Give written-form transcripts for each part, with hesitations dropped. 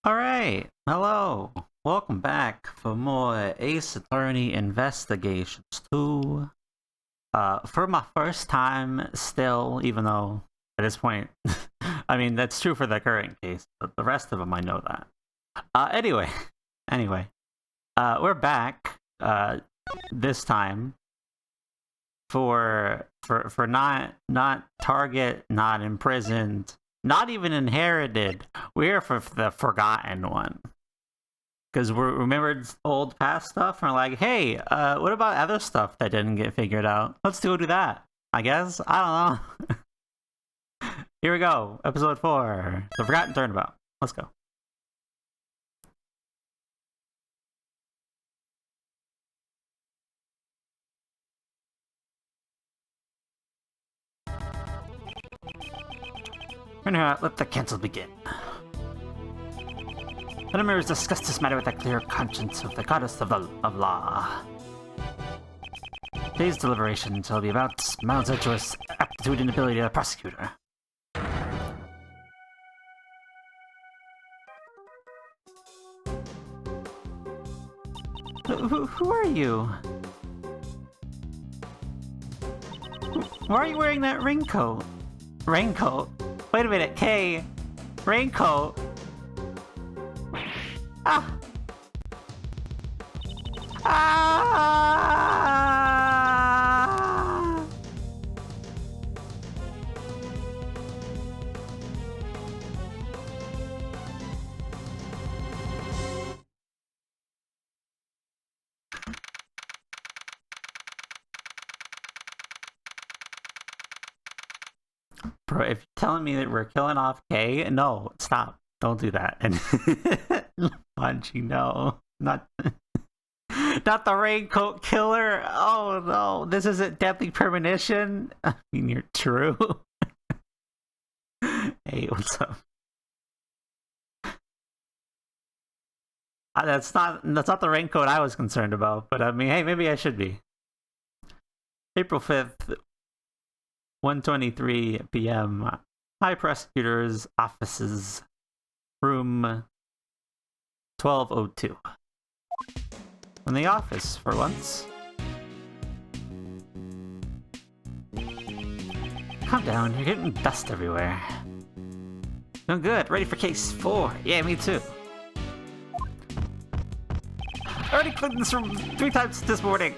Alright, hello. Welcome back for more Ace Attorney Investigations 2. For my first time still, even though at this point, I mean, that's true for the current case, but the rest of them I know that. Anyway, we're back, this time for not target, not imprisoned, not even inherited. We're for the forgotten one. Because we remembered old past stuff and we're like, hey, what about other stuff that didn't get figured out? Let's go do that, I guess. I don't know. Here we go. Episode 4. The Forgotten Turnabout. Let's go. Let the cancel begin. The members discuss this matter with a clear conscience of the goddess of law. Today's deliberations will be about Mount's edgeless aptitude and ability of the prosecutor. Who are you? Why are you wearing that raincoat? Raincoat? Wait a minute, Kay! Raincoat! Ah! Ah! Bro, if you're telling me that we're killing off Kay, no, stop. Don't do that. And Punchy, no. Not the raincoat killer. Oh no, this isn't deadly premonition. I mean, you're true. Hey, what's up? That's not the raincoat I was concerned about, but I mean, hey, maybe I should be. April 5th, 1:23 p.m. High Prosecutor's Offices, room 1202. In the office, for once. Calm down, you're getting dust everywhere. Doing good, ready for case 4. Yeah, me too. I already cleaned this room 3 times this morning.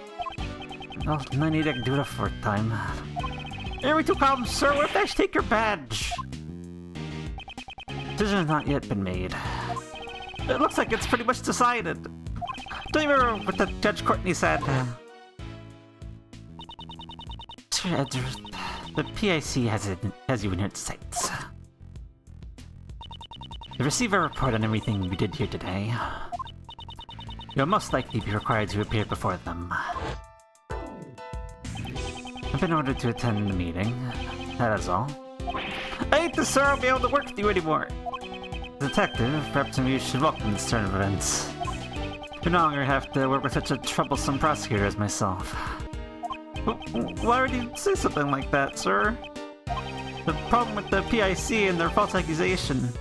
Well, I need to do it a 4th time. Are we too calm, sir? What if I should take your badge? Decision has not yet been made. It looks like it's pretty much decided. Don't you remember what the Judge Courtney said? The PIC has you in its sights. You receive a report on everything we did here today. You'll most likely be required to appear before them. I've been ordered to attend the meeting. That is all. I hate this, sir. I won't be able to work with you anymore. Detective, perhaps you should welcome this turn of events. You no longer have to work with such a troublesome prosecutor as myself. Why would you say something like that, sir? The problem with the PIC and their false accusations.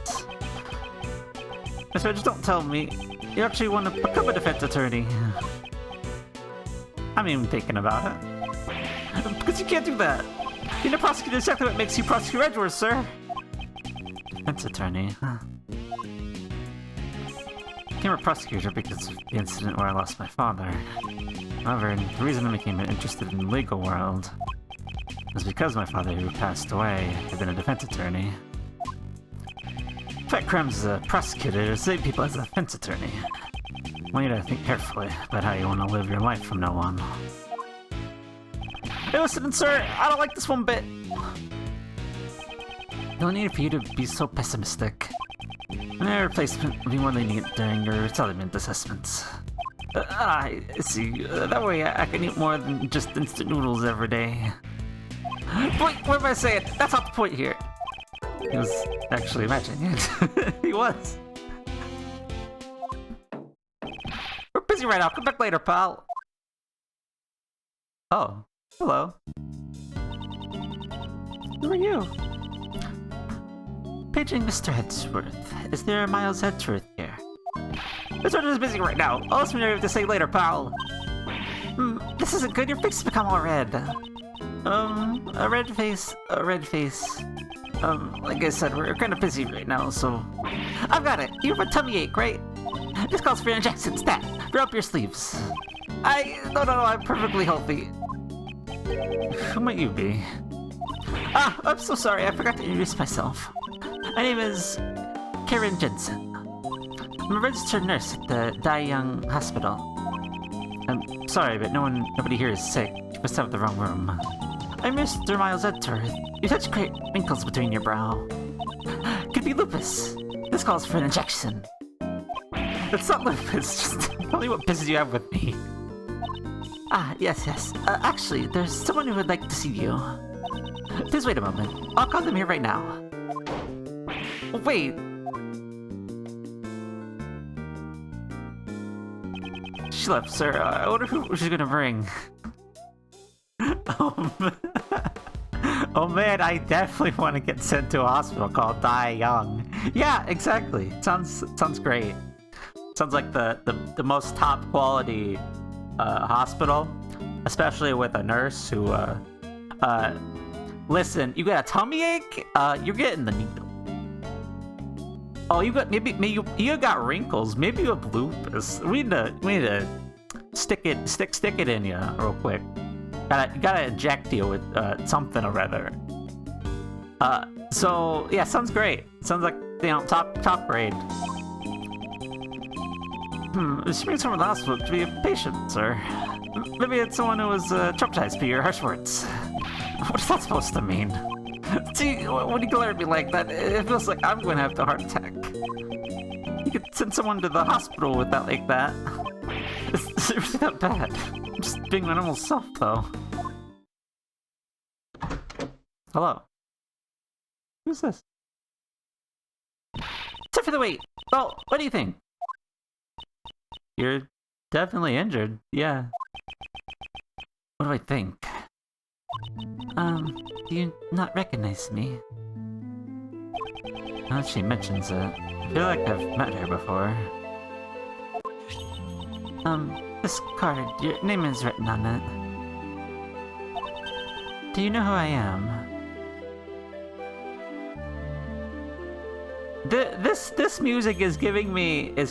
So just don't tell me. You actually want to become a defense attorney. I'm even thinking about it. Because you can't do that. Being a prosecutor is exactly what makes you prosecute Edgeworth, sir. Defense attorney, huh? I became a prosecutor because of the incident where I lost my father. However, the reason I became interested in the legal world was because my father, who passed away, had been a defense attorney. Fight crimes as a prosecutor, save people as a defense attorney. I want you to think carefully about how you want to live your life from now on. Hey, listen, sir, I don't like this one bit. No need for you to be so pessimistic. My replacement will be more lenient during your settlement assessments. I see. That way I can eat more than just instant noodles every day. Wait, what am I saying? That's not the point here. He was actually imagining it. He was. We're busy right now. Come back later, pal. Oh, hello. Who are you? paging Mr. Edgeworth. Is there a Miles Edgeworth here? Mr. is busy right now. I'll listen to you have to say later, pal. This isn't good. Your face has become all red. A red face. Like I said, we're kind of busy right now, so... I've got it. You have a tummy ache, right? This calls for an injection. Stat. Roll up your sleeves. No, I'm perfectly healthy. Who might you be? I'm so sorry. I forgot to introduce myself. My name is Karen Jensen. I'm a registered nurse at the Dai Young Hospital. I'm sorry, but nobody here is sick. You must have the wrong room. I'm Mr. Miles Edgeworth. You have such great wrinkles between your brow. Could be lupus. This calls for an injection. It's not lupus, just tell me what business you have with me. Yes. Actually, there's someone who would like to see you. Please wait a moment. I'll call them here right now. Wait. She left, sir. I wonder who she's gonna bring. Oh man, I definitely want to get sent to a hospital called Dai Young. Yeah, exactly. Sounds great. Sounds like the most top quality hospital, especially with a nurse who listen, you got a tummy ache? You're getting the needle. Oh, you got maybe you got wrinkles. Maybe you have lupus. We need to stick it in you real quick. Gotta inject you with something or other. So yeah, sounds great. Sounds like top grade. She brings someone to the hospital to be a patient, sir. Maybe it's someone who was traumatized by your harsh words. What is that supposed to mean? See, when you glare at me like that, it feels like I'm going to have a heart attack. You could send someone to the hospital with that like that. It's really that bad. I'm just being my normal self, though. Hello. Who's this? Sorry for the wait. Well, what do you think? You're definitely injured, yeah. What do I think? Do you not recognize me? Now that she mentions it, I feel like I've met her before. This card, your name is written on it. Do you know who I am? This music is giving me too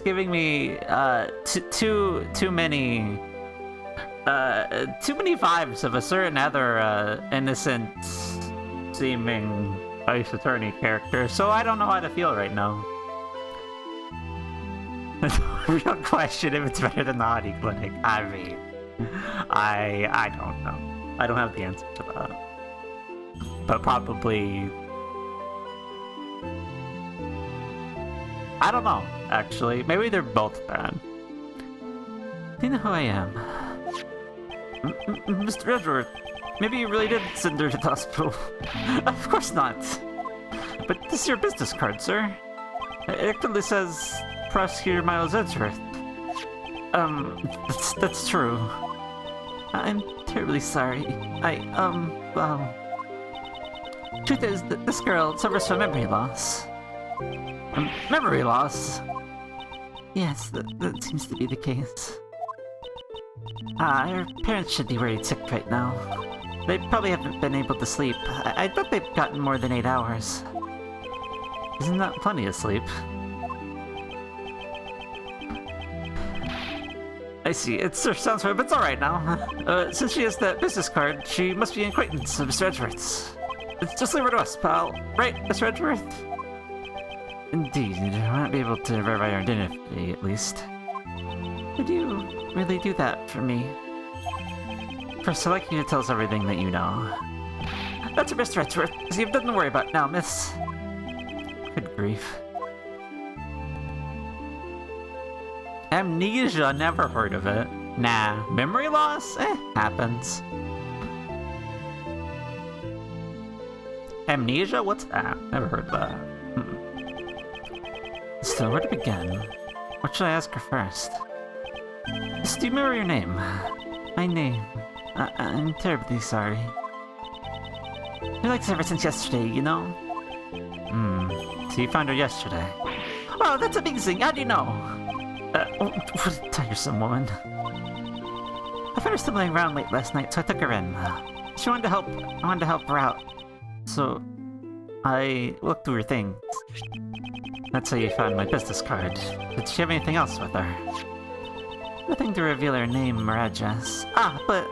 many vibes of a certain other innocent seeming Ace Attorney character, so I don't know how to feel right now. Real question if it's better than the Hottie Clinic. I mean, I don't know. I don't have the answer to that. But probably... I don't know, actually. Maybe they're both bad. Do you know who I am? Mr. Edgeworth, maybe you really did send her to the hospital. Of course not. But this is your business card, sir. It clearly says Prosecutor Miles Edgeworth. That's true. I'm terribly sorry. Well... Truth is that this girl suffers from memory loss. Memory loss? Yes, that seems to be the case. Her parents should be worried sick right now. They probably haven't been able to sleep. I thought they've gotten more than 8 hours. Isn't that plenty of sleep? I see, it sounds right, but it's alright now. Since she has that business card, she must be an acquaintance of Mr. Edgeworth's. Just leave her to us, pal. Right, Mr. Edgeworth? Indeed, I might be able to verify your identity, at least. Would you really do that for me? First, I'd like you to tell us everything that you know. That's Mr. Edgeworth, so you've nothing to worry about now, miss. Good grief. Amnesia, never heard of it. Nah, memory loss? Happens. Amnesia? What's that? Never heard of that. So, where to begin? What should I ask her first? Do you remember your name? My name? I'm terribly sorry. I've been like this ever since yesterday, you know? So you found her yesterday. Oh, that's amazing. How do you know? What a tiresome woman. I found her stumbling around late last night, so I took her in. She wanted to help. I wanted to help her out. So I looked through her things. That's how you found my business card. Did she have anything else with her? Nothing to reveal her name or address. Ah, but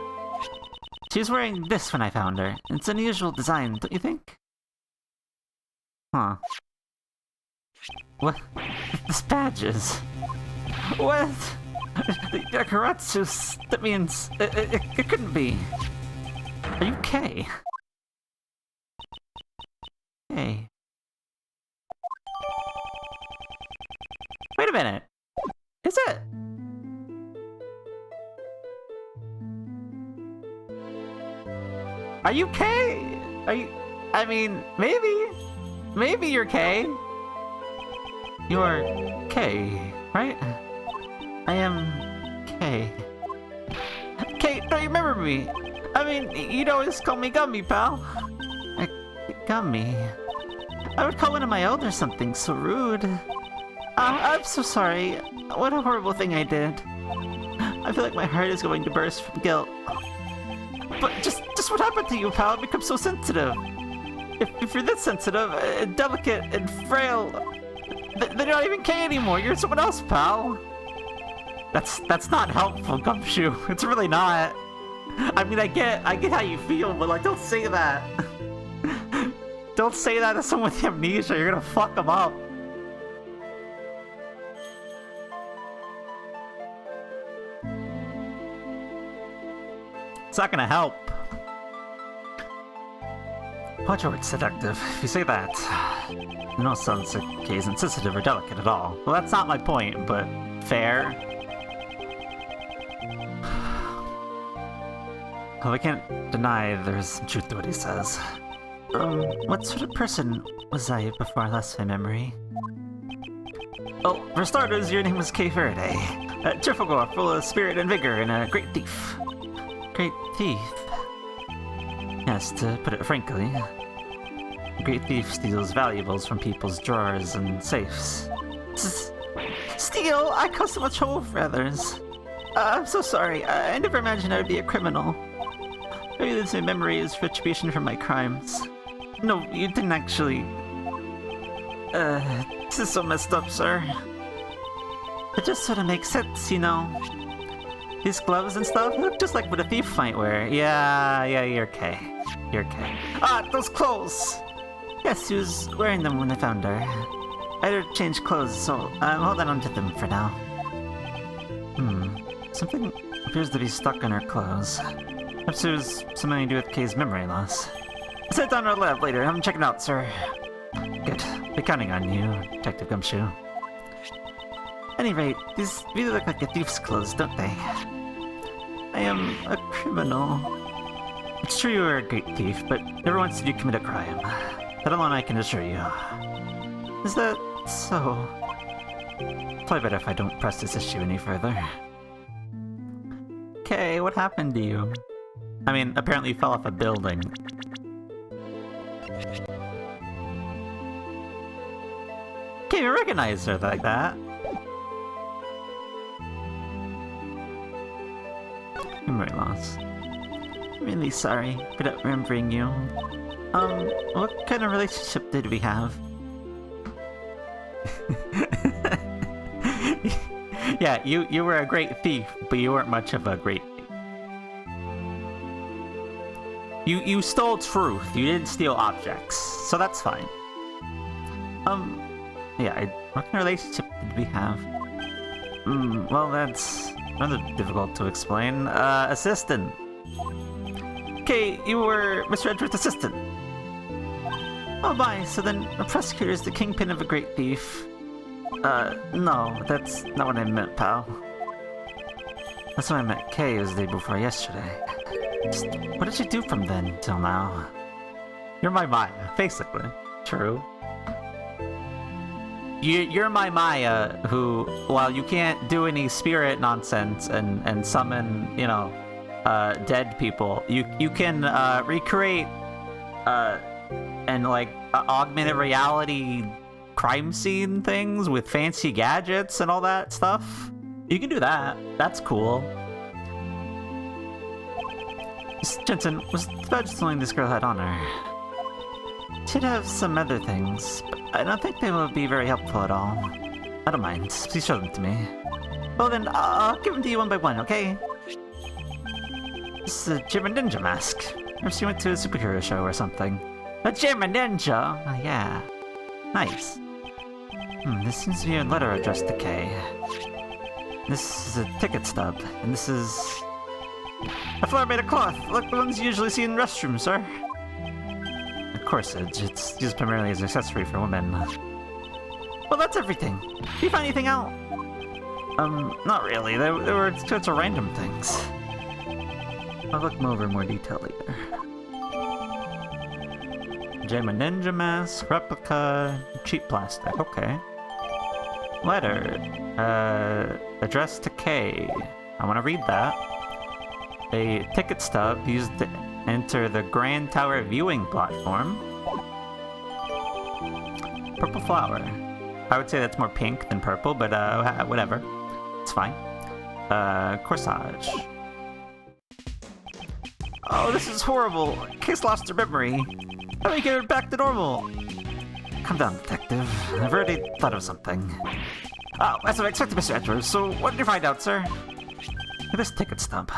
she was wearing this when I found her. It's an unusual design, don't you think? Huh. What? This badges. What? Karatsu's. That means it couldn't be. Are you K? Hey. Wait a minute. Is it? Are you K? Are you? I mean, maybe. Maybe you're K. You're K, right? I am K. K, don't you remember me? I mean, you'd always call me Gummy, pal. Gummy? I would call one of my elders something so rude. I'm so sorry. What a horrible thing I did. I feel like my heart is going to burst from guilt. But just what happened to you, pal? It becomes so sensitive. If you're this sensitive, delicate, and frail, then you're not even K anymore. You're someone else, pal. That's not helpful, Gumshoe. It's really not. I mean, I get how you feel, but like, don't say that. Don't say that to someone with amnesia. You're gonna fuck them up. It's not gonna help. Watch your words, seductive. If you say that, it don't sound like K isn't sensitive or delicate at all. Well, that's not my point, but fair. Well, I can't deny there's some truth to what he says. What sort of person was I before I lost my memory? Well, for starters, your name was K Faraday. A cheerful girl, full of spirit and vigor, and a great thief. Great thief? Yes, to put it frankly. A great thief steals valuables from people's drawers and safes. Steal? I cause so much trouble for others. I'm so sorry. I never imagined I would be a criminal. Maybe losing my memory is retribution for my crimes. No, you didn't actually. This is so messed up, sir. It just sort of makes sense, you know. These gloves and stuff look just like what a thief might wear. Yeah, you're K. You're K. Ah, those clothes! Yes, she was wearing them when I found her. I had her change clothes, so I'm holding on to them for now. Something appears to be stuck in her clothes. Perhaps there's something to do with K's memory loss. I'll sit down to our lab later. I'm checking out, sir. Good. Be counting on you, Detective Gumshoe. At any rate, these really look like a thief's clothes, don't they? I am a criminal. It's true you are a great thief, but never once did you commit a crime. That alone I can assure you. Is that so? Probably better if I don't press this issue any further. Okay, what happened to you? I mean, apparently you fell off a building. Can't even recognize her like that. Memory loss. I'm really sorry for not remembering you. What kind of relationship did we have? Yeah, you were a great thief, but you weren't much of a great thief. You stole truth, you didn't steal objects, so that's fine. Yeah, what kind of relationship did we have? Well, that's rather difficult to explain. Assistant. Okay, you were Mr. Edward's assistant. Oh my, so then a prosecutor is the kingpin of a great thief. No, that's not what I meant, pal. That's what I meant. Kay was the day before yesterday. Just, what did you do from then till now? You're my Maya, basically. True. You're my Maya, who, while you can't do any spirit nonsense and summon, you know, dead people, you can recreate and like augmented reality crime scene things with fancy gadgets and all that stuff. You can do that. That's cool. Jensen, was the badge something this girl had on her? She'd have some other things, but I don't think they will be very helpful at all. I don't mind. Please show them to me. Well then, I'll give them to you one by one, okay? This is a German ninja mask. Or she went to a superhero show or something. A German ninja? Oh, yeah. Nice. This seems to be a letter addressed to Kay. This is a ticket stub, and this is... a flower made of cloth, like the ones you usually see in restrooms, sir. A corset. It's used primarily as an accessory for women. Well, that's everything. Did you find anything out? Not really. There were sorts of random things. I'll look them over in more detail later. German ninja mask, replica, cheap plastic. Okay. Letter. Addressed to Kay. I want to read that. A ticket stub used to enter the Grand Tower viewing platform. Purple flower. I would say that's more pink than purple, but whatever. It's fine. Corsage. Oh, this is horrible. Kay's lost her memory. How do we get her back to normal? Calm down, detective. I've already thought of something. Oh, as I expected, Mr. Edwards. So, what did you find out, sir? This ticket stub.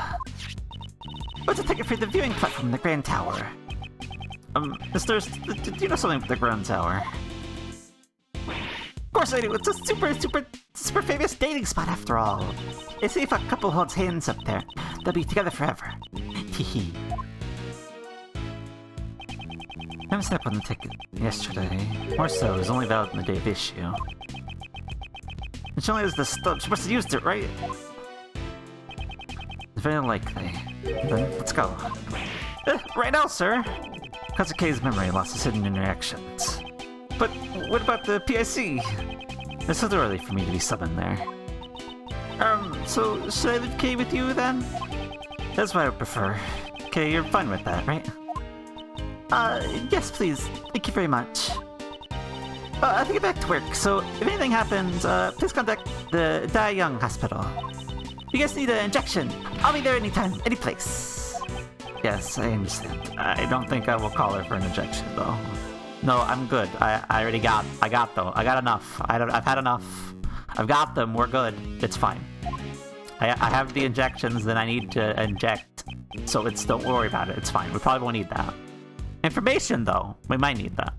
What's a ticket for the viewing platform in the Grand Tower? Do you know something about the Grand Tower? Of course I do. It's a super famous dating spot after all. They say if a couple holds hands up there, they'll be together forever. Hehe. I was up on the ticket yesterday. More so, it was only valid on the day of issue. And she only has the stub. She must have used it, right? Very unlikely. Then, let's go. Right now, sir! Because of Kay's memory loss is hidden in her actions. But what about the PIC? It's still too early for me to be summoned there. So should I leave Kay with you then? That's what I would prefer. Okay, you're fine with that, right? Yes, please. Thank you very much. I have to get back to work, so if anything happens, please contact the Dai Young Hospital. If you guys need an injection, I'll be there anytime, any place. Yes, I understand. I don't think I will call her for an injection, though. No, I'm good. I got enough. I've had enough. I've got them. We're good. It's fine. I have the injections that I need to inject, so don't worry about it. It's fine. We probably won't need that. Information, though. We might need that.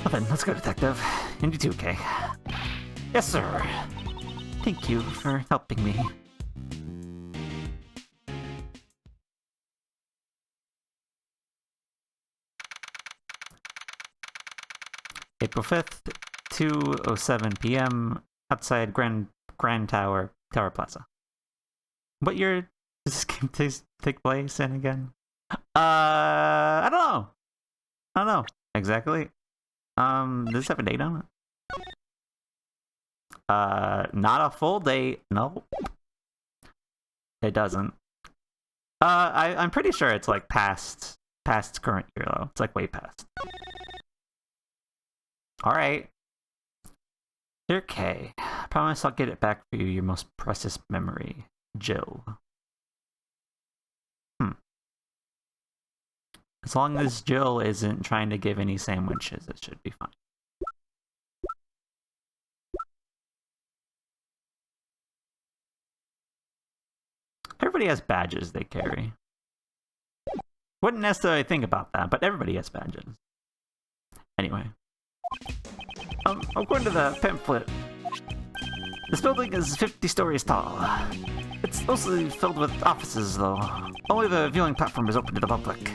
Well then, let's go, detective. And you too, Kay. Yes, sir. Thank you for helping me. April 5th, 2:07 p.m. outside Grand Tower Plaza. What year does this game take place in again? I don't know exactly. Does this have a date on it? Not a full date. No, it doesn't. I'm pretty sure it's like past current year though. It's like way past. All right. Dear Kay, I promise I'll get it back for you, your most precious memory, Jill. As long as Jill isn't trying to give any sandwiches, it should be fine. Everybody has badges they carry. Wouldn't necessarily think about that, but everybody has badges. Anyway. According to the pamphlet, this building is 50 stories tall. It's mostly filled with offices, though. Only the viewing platform is open to the public.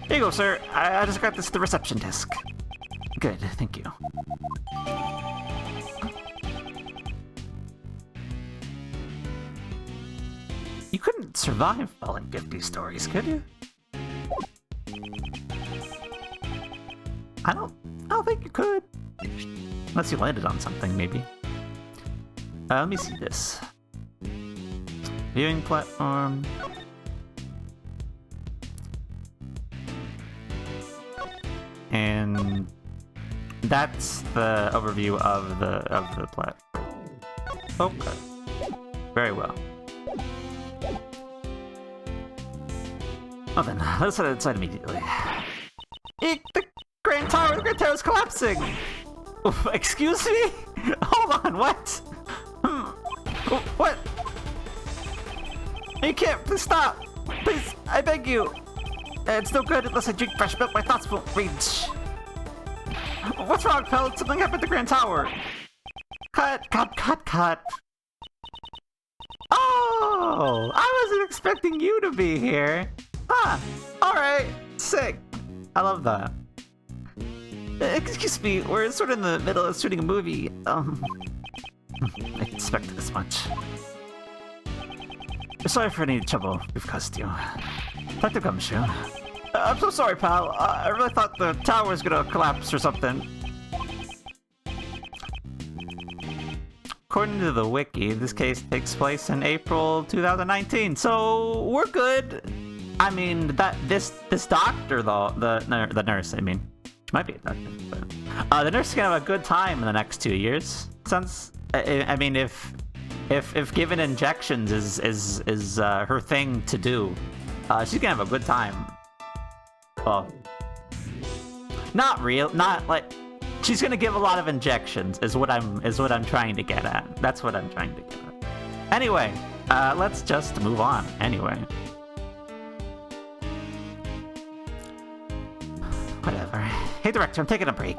Here you go, sir. I just got this at the reception desk. Good, thank you. You couldn't survive falling 50 stories, could you? I don't think you could. Unless you landed on something, maybe. Let me see this. Viewing platform. And that's the overview of the plot. Okay. Very well. Well then, let's head inside immediately. Eek! The Grand Tower! The Grand Tower is collapsing! Oof, excuse me? Hold on, what? What? You can't, please stop! Please, I beg you! It's no good unless I drink fresh milk, my thoughts won't reach. What's wrong, Pel? Something happened to the Grand Tower! Cut! Oh! I wasn't expecting you to be here! Huh, alright, sick. I love that. Excuse me, we're sort of in the middle of shooting a movie. I expected this much. Sorry for any trouble we've caused you. Dr. Gumshoe. I'm so sorry, pal. I really thought the tower was gonna collapse or something. According to the wiki, this case takes place in April 2019, so we're good. I mean, this doctor though, the nurse, I mean, she might be a doctor, but the nurse is gonna have a good time in the next 2 years. Since I mean, if given injections is her thing to do, she's gonna have a good time. Well, not like she's gonna give a lot of injections. Is what I'm trying to get at. That's what I'm trying to get at. Anyway, let's just move on. Anyway. Whatever. Hey, Director, I'm taking a break.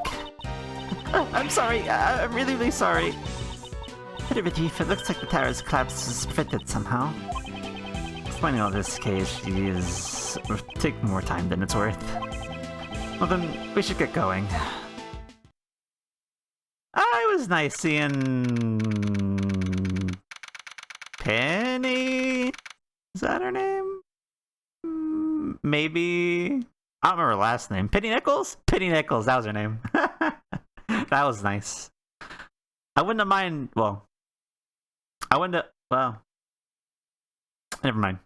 I'm sorry. I'm really, really sorry. Whatever, Chief. It looks like the tower's collapse is prevented somehow. Explaining all this case is take more time than it's worth. Well, then we should get going. It was nice seeing Penny. Is that her name? Maybe. I don't remember her last name. Penny Nichols? Penny Nichols, that was her name. That was nice. I wouldn't have mind. Well, I wouldn't have. Well, never mind.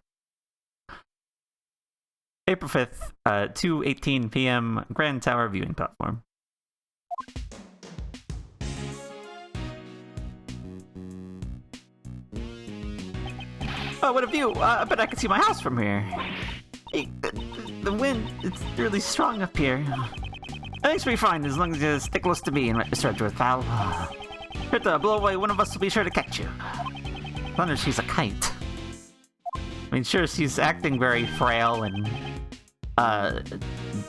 April 5th, 2:18 p.m. Grand Tower viewing platform. Oh, what a view! I bet I can see my house from here. The wind, it's really strong up here. I think it's pretty fine as long as you stick close to me and let me start with, pal. Here to blow away, one of us will be sure to catch you. I wonder if she's a kite. I mean, sure, she's acting very frail and,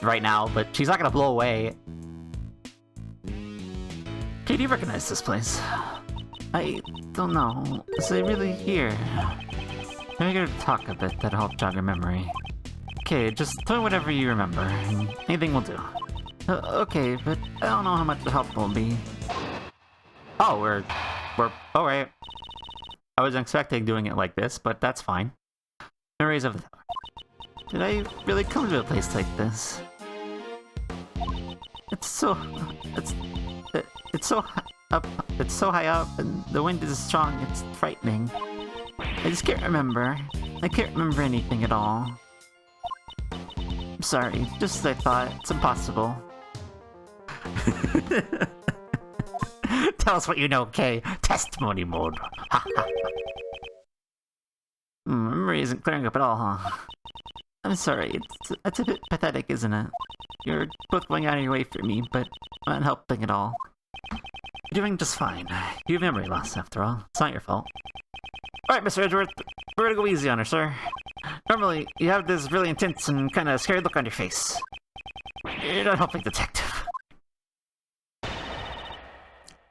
right now, but she's not gonna blow away. Okay, do you recognize this place? I don't know. Is it really here? Maybe we're gonna talk a bit, that'll help jog your memory. Okay, just tell me whatever you remember, and anything will do. Okay, but I don't know how much the help will be. Oh, we're alright. I wasn't expecting doing it like this, but that's fine. Memories of the tower. Did I really come to a place like this? It's so high up, and the wind is strong. It's frightening. I just can't remember. I can't remember anything at all. I'm sorry, just as I thought. It's impossible. Tell us what you know, Kay. Testimony mode. Memory isn't clearing up at all, huh? I'm sorry, it's a bit pathetic, isn't it? You're both going out of your way for me, but not helping at all. You're doing just fine. You have memory loss, after all. It's not your fault. Alright, Mr. Edgeworth, we're gonna go easy on her, sir. Normally, you have this really intense and kind of scared look on your face. You're not helping, detective.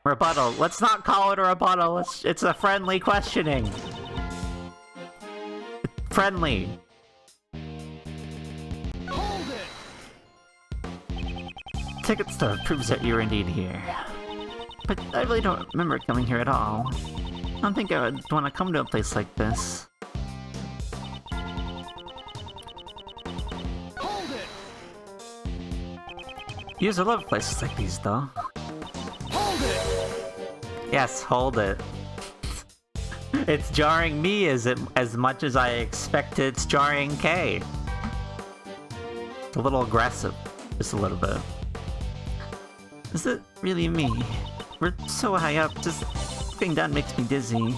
Rebuttal. Let's not call it a rebuttal. It's a friendly questioning. Friendly. Hold it! Ticket stub proves that you're indeed here. But I really don't remember coming here at all. I don't think I would want to come to a place like this. Hold it! You used to love places like these, though. Hold it! Yes, hold it. It's jarring me as much as I expect it's jarring Kay. It's a little aggressive. Just a little bit. Is it really me? We're so high up, just looking down makes me dizzy.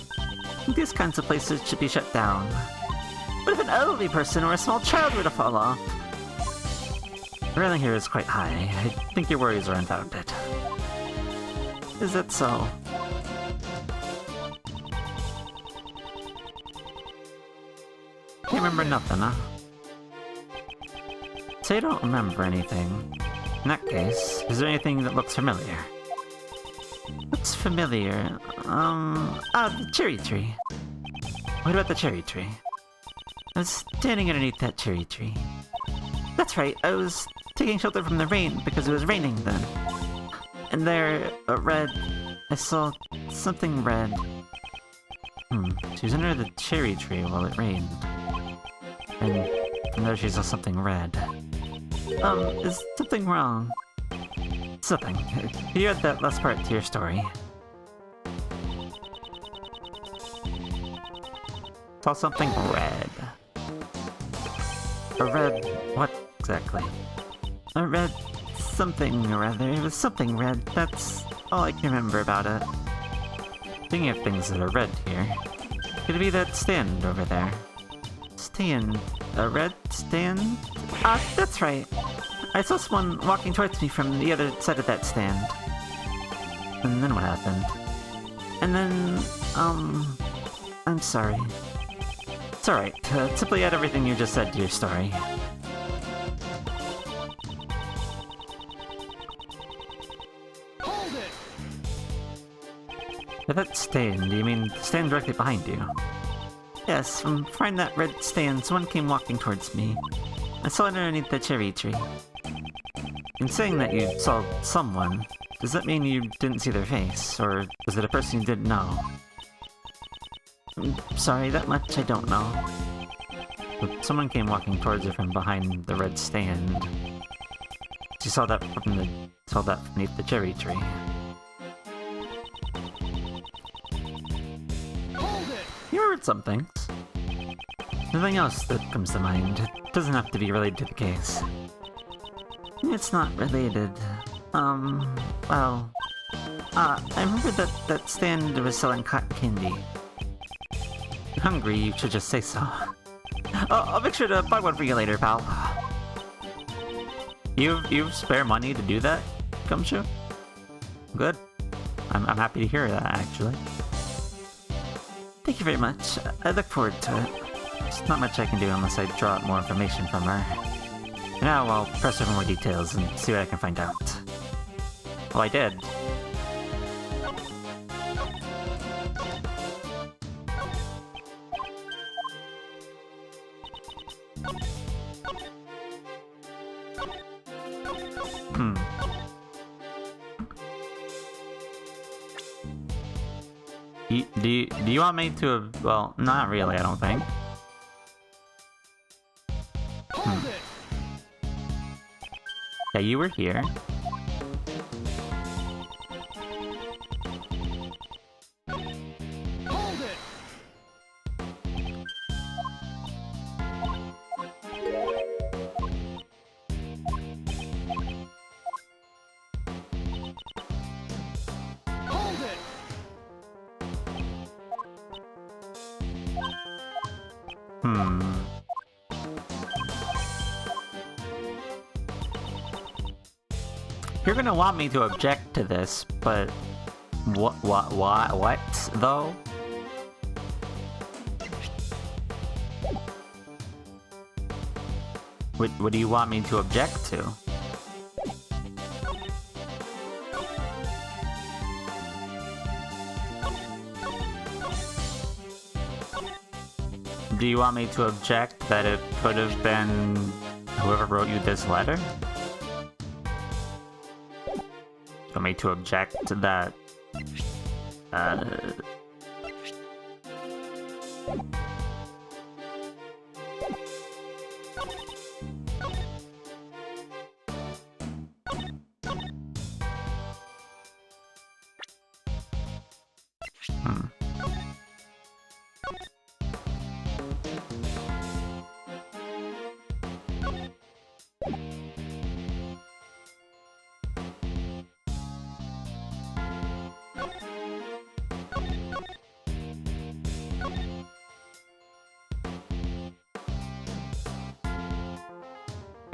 These kinds of places should be shut down. What if an elderly person or a small child were to fall off? The railing here is quite high. I think your worries are unfounded. Is that so? Can't remember nothing, huh? So you don't remember anything. In that case, is there anything that looks familiar? What's familiar? The cherry tree. What about the cherry tree? I was standing underneath that cherry tree. That's right, I was taking shelter from the rain because it was raining then. And there, I saw something red. She was under the cherry tree while it rained. And from there she saw something red. Is something wrong? Something. You add that last part to your story. Saw something red. A red... what exactly? A red... something or other. It was something red. That's all I can remember about it. Thinking of things that are red here. Could it be that stand over there? Stand? A red stand? That's right. I saw someone walking towards me from the other side of that stand. And then what happened? And then, I'm sorry. It's alright. Simply add everything you just said to your story. Hold it! By that stand, do you mean the stand directly behind you? Yes, from behind that red stand, someone came walking towards me. I saw it underneath the cherry tree. In saying that you saw someone, does that mean you didn't see their face, or was it a person you didn't know? Sorry, that much I don't know. But someone came walking towards her from behind the red stand. She saw that beneath the cherry tree. Hold it! You heard some things. Nothing else that comes to mind. It doesn't have to be related to the case. It's not related. Well... I remember that stand was selling cotton candy. If you're hungry, you should just say so. I'll make sure to buy one for you later, pal. You've spare money to do that, Gumshoe? Good. I'm happy to hear that, actually. Thank you very much. I look forward to it. There's not much I can do unless I draw out more information from her. For now, I'll press her for more details and see what I can find out. Well, I did. Do you want me to... well, not really, I don't think. Hold it! Yeah, you were here. Hold it! Hold it! You're gonna want me to object to this, but... what, though? What do you want me to object to? Do you want me to object that it could have been whoever wrote you this letter? Do you want me to object to that?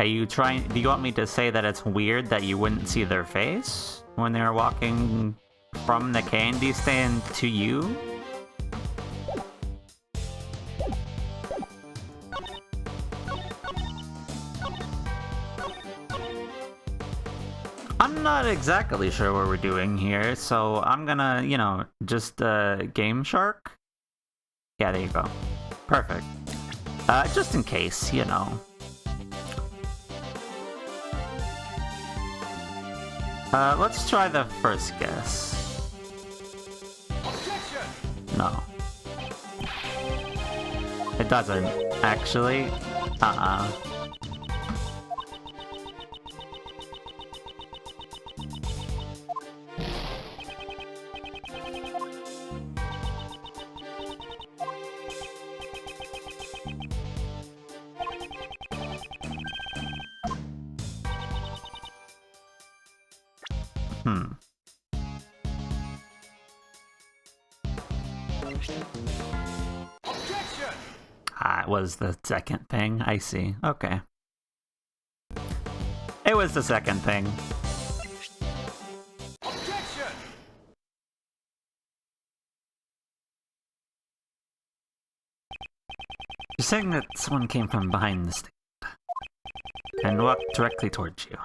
Are you trying... Do you want me to say that it's weird that you wouldn't see their face when they were walking from the candy stand to you? I'm not exactly sure what we're doing here, so I'm gonna, you know, just Game Shark? Yeah, there you go. Perfect. Just in case, you know. Let's try the first guess. Objection! No. It doesn't, actually. Objection! It was the second thing. I see. Okay. It was the second thing. Objection! You're saying that someone came from behind the stand and walked directly towards you.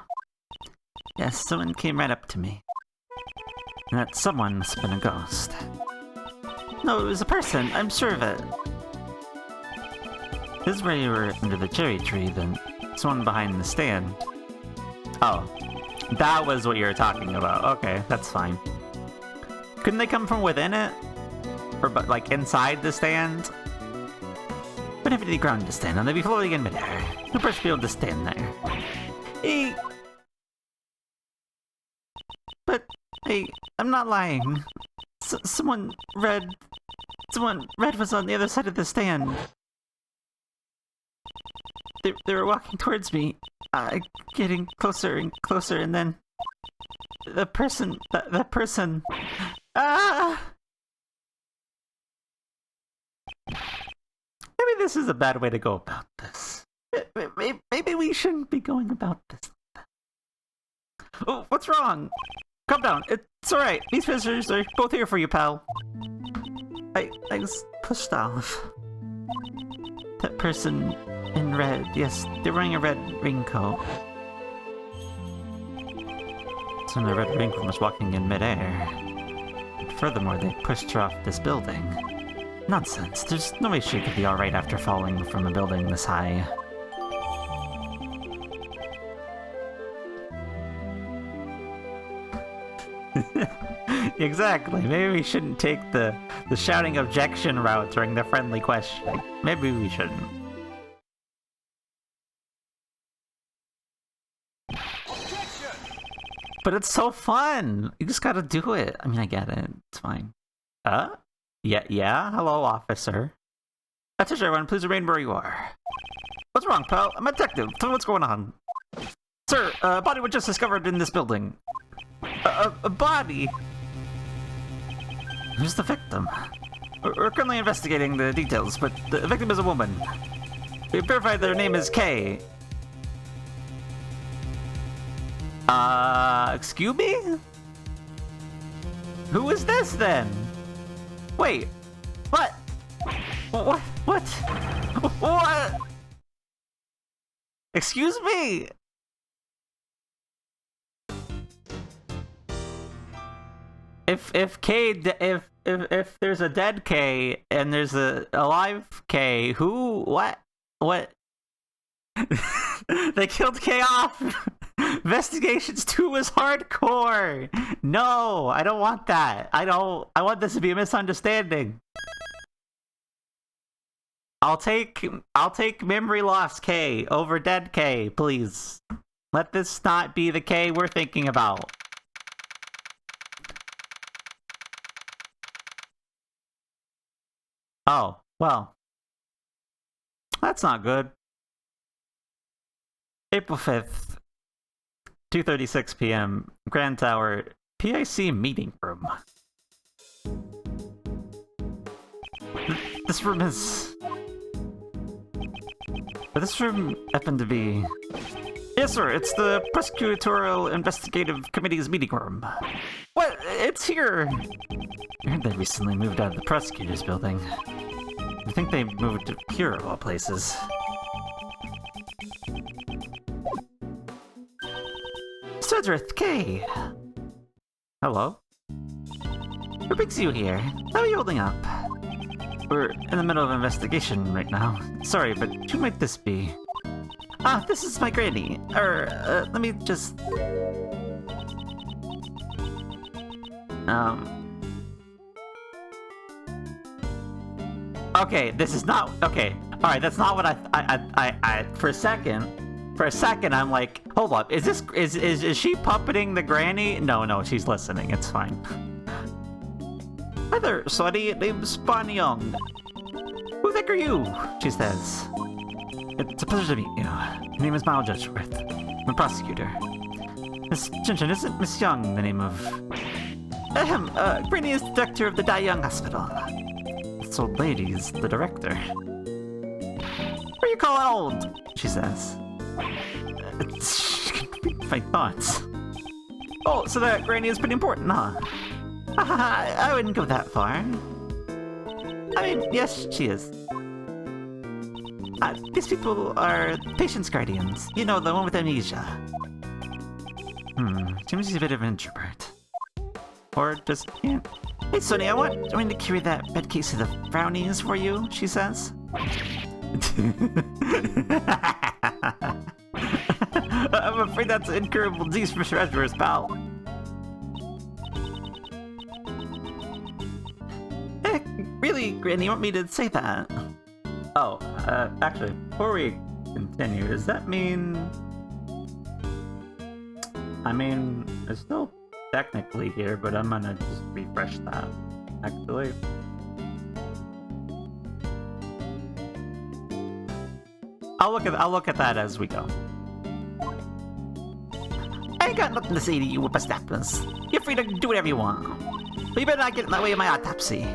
Yes, someone came right up to me. And that someone must have been a ghost. No, it was a person, I'm sure of it. This is where you were under the cherry tree, then someone behind the stand. Oh, that was what you were talking about. Okay, that's fine. Couldn't they come from within it? Or, like, inside the stand? But if the ground to stand on, they'd be floating in midair. No person be able to stand there. Hey! But, hey, I'm not lying. Someone red was on the other side of the stand. They were walking towards me, getting closer and closer, and then the person, Maybe this is a bad way to go about this. Maybe we shouldn't be going about this. Oh, what's wrong? Calm down. It's alright. These visitors are both here for you, pal. I was pushed off. That person in red, yes, they're wearing a red raincoat. Someone in a red raincoat was walking in midair. And furthermore, they pushed her off this building. Nonsense. There's no way she could be alright after falling from a building this high. Exactly. Maybe we shouldn't take the shouting objection route during the friendly questioning. Maybe we shouldn't. Objection! But it's so fun! You just gotta do it. I mean, I get it. It's fine. Yeah? Hello, officer. Attention, everyone. Please remain where you are. What's wrong, pal? I'm a detective. Tell me what's going on. Sir, a body was just discovered in this building. A body? Who's the victim? We're currently investigating the details, but the victim is a woman. We verified their name is Kay. Excuse me? Who is this, then? Wait, what? What? What? Excuse me? If there's a dead K and there's a alive K, who? What? They killed K off. Investigations 2 was hardcore. No, I don't want that. I want this to be a misunderstanding. I'll take memory loss K over dead K, please. Let this not be the K we're thinking about. Oh, well. That's not good. April 5th, 2:36 p.m., Grand Tower, PIC meeting room. This room happened to be Yes, sir. It's the Prosecutorial Investigative Committee's meeting room. What? It's here. I heard they recently moved out of the prosecutor's building. I think they moved to here of all places. Sedrith K. Hello. What brings you here? How are you holding up? We're in the middle of an investigation right now. Sorry, but who might this be? Ah, this is my granny. Let me just... Okay, this is not... Okay, alright, that's not what I... For a second, I'm like, hold up, is she puppeting the granny? No, she's listening, it's fine. Hi there, Sweaty, name's Bon Young. Who the heck are you? She says. It's a pleasure to meet you. My name is Miles Judgeworth. I'm a prosecutor. Miss Jensen, isn't Miss Young the name of... Granny is the director of the Dai Young Hospital. This old lady is the director. What are you calling old? She says. My thoughts. Oh, so that Granny is pretty important, huh? I wouldn't go that far. I mean, yes, she is. These people are patient's guardians. You know, the one with amnesia. Seems he's a bit of an introvert. Or just, yeah. Hey, Sonny, I want to carry that bad case of the brownies for you, she says. I'm afraid that's an incurable disease for Mr. Edwards, pal. Heck, really, Granny, you want me to say that? Oh, actually, before we continue, does that mean... I mean, it's still technically here, but I'm gonna just refresh that, actually. I'll look at that as we go. I ain't got nothing to say to you, whippersnappers. You're free to do whatever you want. But you better not get in the way of my autopsy.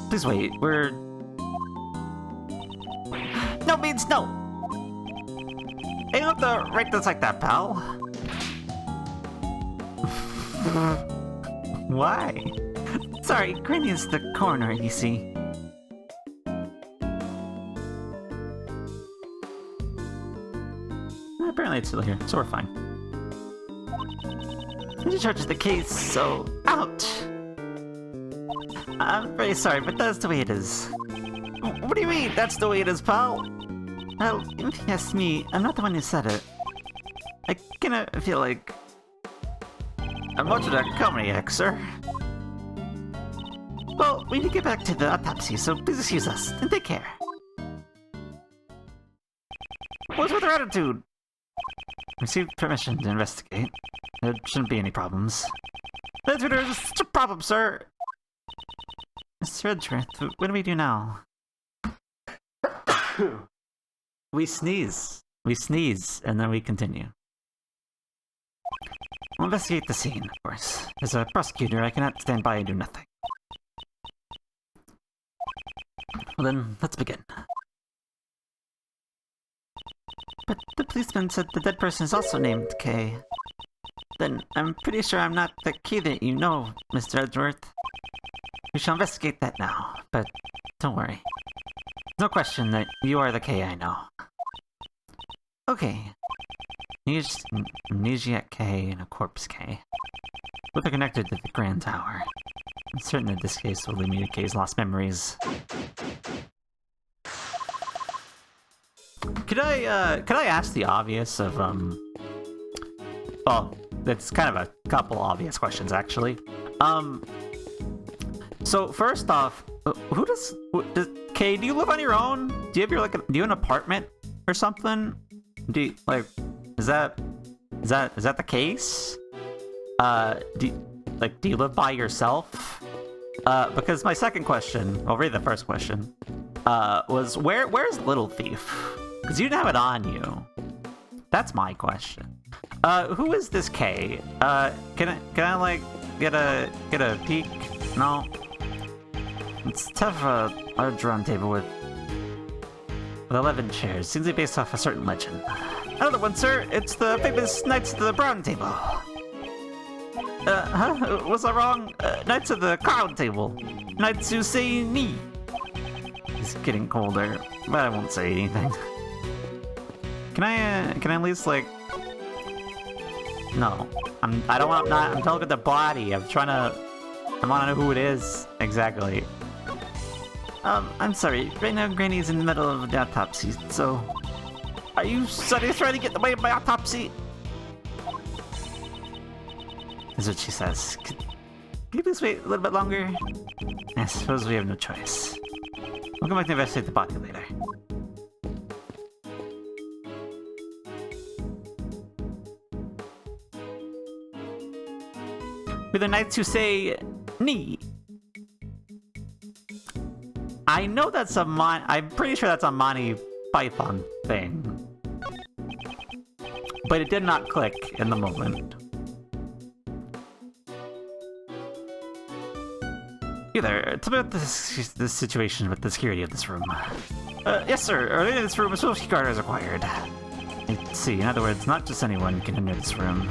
Please wait, we're... No means no! You don't have to write this like that, pal. Why? Sorry, Granny is the coroner, you see. Apparently it's still here, so we're fine. She charges the case, so... Ouch! I'm very sorry, but that's the way it is. What do you mean, that's the way it is, pal? Well, if you ask me, I'm not the one who said it. I kinda feel like... I'm watching a comedy act, sir. Well, we need to get back to the autopsy, so please excuse us, and take care. What's with her attitude? Received permission to investigate. There shouldn't be any problems. There's a problem, sir! Mr. Edgeworth, what do we do now? We sneeze, and then we continue. We'll investigate the scene, of course. As a prosecutor, I cannot stand by and do nothing. Well then, let's begin. But the policeman said the dead person is also named K. Then I'm pretty sure I'm not the K that you know, Mr. Edgeworth. We shall investigate that now, but don't worry. No question that you are the K I know. Okay. Amnesiac K and a corpse K. Both are connected to the Grand Tower. I'm certain that this case will lead me to K's lost memories. Could I ask the obvious of, well, that's kind of a couple obvious questions, actually. So first off, Kay, do you live on your own? Do you have do you have an apartment or something? Do you, like, is that the case? Do you live by yourself? Because my second question, I'll read the first question, was where's Little Thief? Because you didn't have it on you. That's my question. Who is this K? Can I like get a peek? No. Let's have a large round table with 11 chairs. Seems to be based off a certain legend. Another one, sir. It's the famous Knights of the Brown Table. Was I wrong? Knights of the Crown Table. Knights who say ni. It's getting colder, but I won't say anything. Can I at least, like... No. I'm talking with the body. I want to know who it is. Exactly. I'm sorry. Right now, Granny's in the middle of the autopsy, so... Are you suddenly trying to get in the way of my autopsy? Is what she says. Can you please wait a little bit longer? I suppose we have no choice. We'll come back to investigate the body later. We're the knights who say ni. I know that's I'm pretty sure that's a Monty Python thing. But it did not click in the moment. Hey there, tell me about this situation with the security of this room. Yes sir, earlier in this room a social guard is required. Let's see, in other words, not just anyone can enter this room.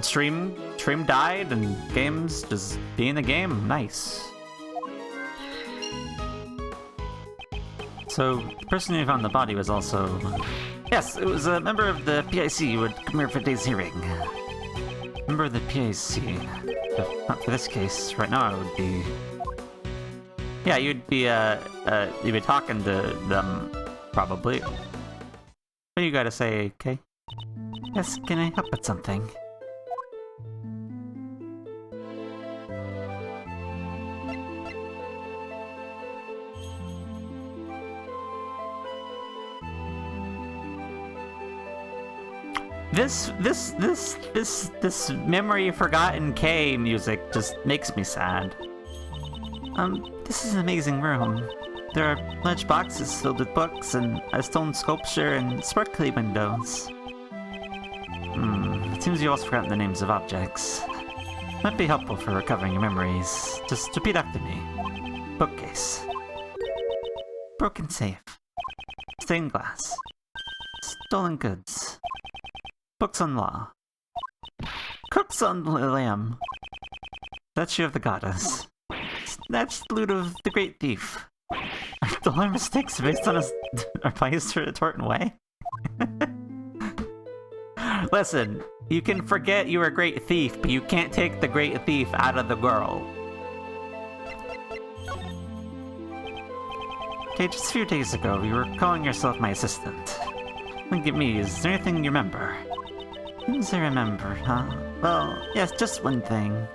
Stream died and games just be in the game, nice. So, the person who found the body was also... Yes, it was a member of the PIC who would come here for today's hearing. Member of the PIC. If not for this case, right now I would be... Yeah, you'd be talking to them, probably. What do you gotta say, Kay? Yes, can I help with something? This memory forgotten K music just makes me sad. This is an amazing room. There are large boxes filled with books and a stone sculpture and sparkly windows. It seems you also forgotten the names of objects. Might be helpful for recovering your memories. Just repeat after me. Bookcase. Broken safe. Stained glass. Stolen goods. Books on law. Cooks on the lamb. Statue of the goddess. Snatched loot of the great thief. Are dollar mistakes based on a bias to a Torton way? Listen, you can forget you were a great thief, but you can't take the great thief out of the girl. Okay, just a few days ago, you were calling yourself my assistant. Look at me, is there anything you remember? Things I remember, huh? Well, yes, just one thing.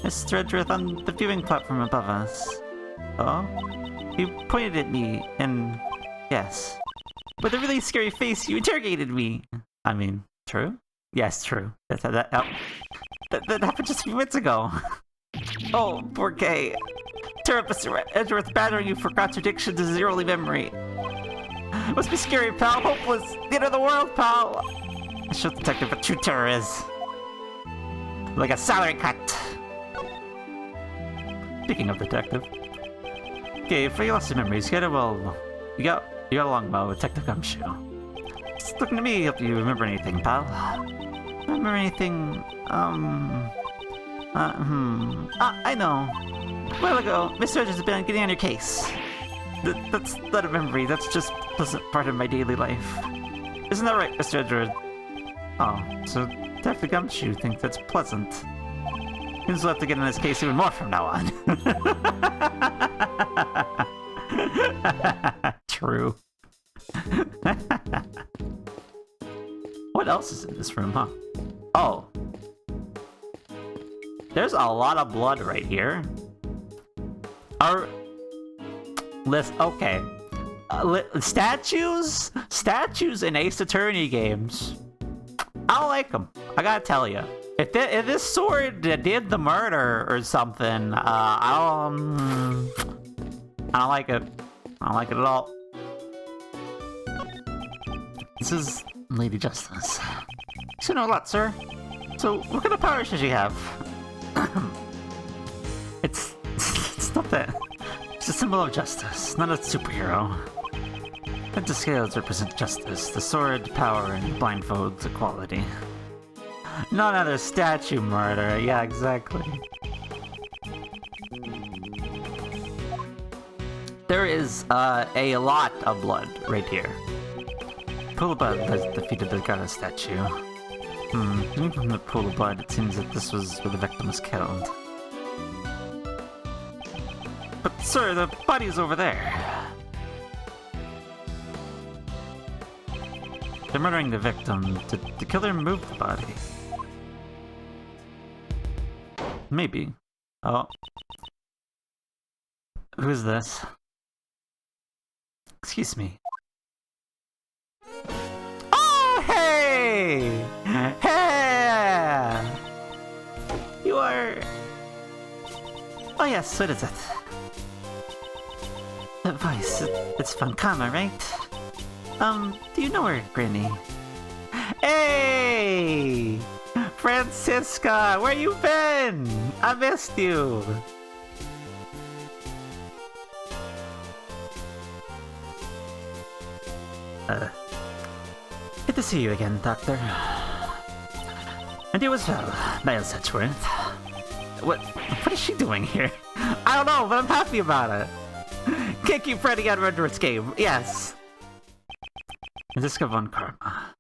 Miss Redrith on the viewing platform above us. Oh? You pointed at me, and... yes. With a really scary face, you interrogated me! I mean, true? Yes, true. That happened just a few minutes ago. Oh, poor Kay. Terrible Mr. Edgeworth battering you for contradictions is your only memory. Must be scary, pal. Hopeless. The end of the world, pal. Show detective what true terror is. Like a salary cut. Speaking of detective. Okay, for your lost memories, you got along well with Detective Gumshoe. Just looking to me, help you remember anything, pal. Remember anything, I know. A while ago, Mr. Edge has been getting on your case. That's not a memory, that's just a pleasant part of my daily life. Isn't that right, Mr. Edward? Oh, so Detective Gumshoe thinks that's pleasant. He's will have to get in his case even more from now on. True. What else is in this room, huh? Oh. There's a lot of blood right here. Okay. Statues in Ace Attorney games. I don't like them. I gotta tell you. If this sword did the murder or something, I don't like it. I don't like it at all. This is Lady Justice. You know a lot, sir. So, what kind of powers does she have? It's not that. It's a symbol of justice, not a superhero. The scales represent justice, the sword, power, and the blindfolds, equality. Not another statue murder, yeah, exactly. There is a lot of blood right here. Pool of blood has defeated the goddess statue. Even from the pool of blood, it seems that this was where the victim was killed. But sir, the body's over there. They're murdering the victim. Did the killer move the body? Maybe. Oh. Who's this? Excuse me. Oh, hey! Hey! You are... Oh yes, what is it? That voice, it's from Kama, right? Do you know her, Granny? Hey! Francisca, where you been? I missed you! Good to see you again, Doctor. And you as well, Miles Sedgeworth. What is she doing here? I don't know, but I'm happy about it. Can't keep Freddy out of Edward's game, yes. Francisca von Karma.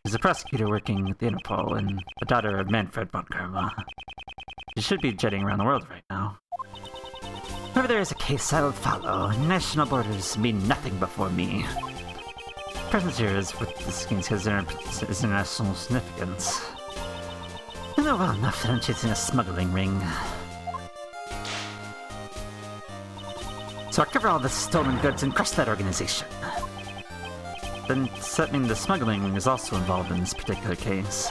She's a prosecutor working at the Interpol and the daughter of Manfred von Karma. She should be jetting around the world right now. Whenever there is a case, I will follow. National borders mean nothing before me. Presence here is with this case has international significance. I know well enough that I'm chasing a smuggling ring. So I'll cover all the stolen goods and crush that organization. Then does that mean the smuggling ring is also involved in this particular case?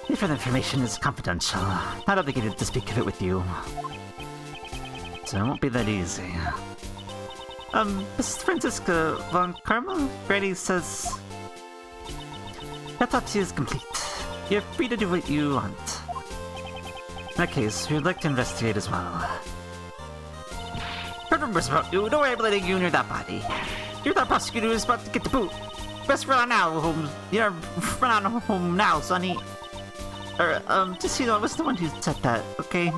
Any further information is confidential. Not obligated to speak of it with you. So it won't be that easy. Miss Francisca von Karma? Granny says... That autopsy is complete. You're free to do what you want. In that case, we would like to investigate as well. Heard rumors about you. Don't worry about letting you near that body. You're that prosecutor who's about to get the boot. Best run on now, home. You know, run on home now, sonny. Just so you know, I was the one who said that, okay?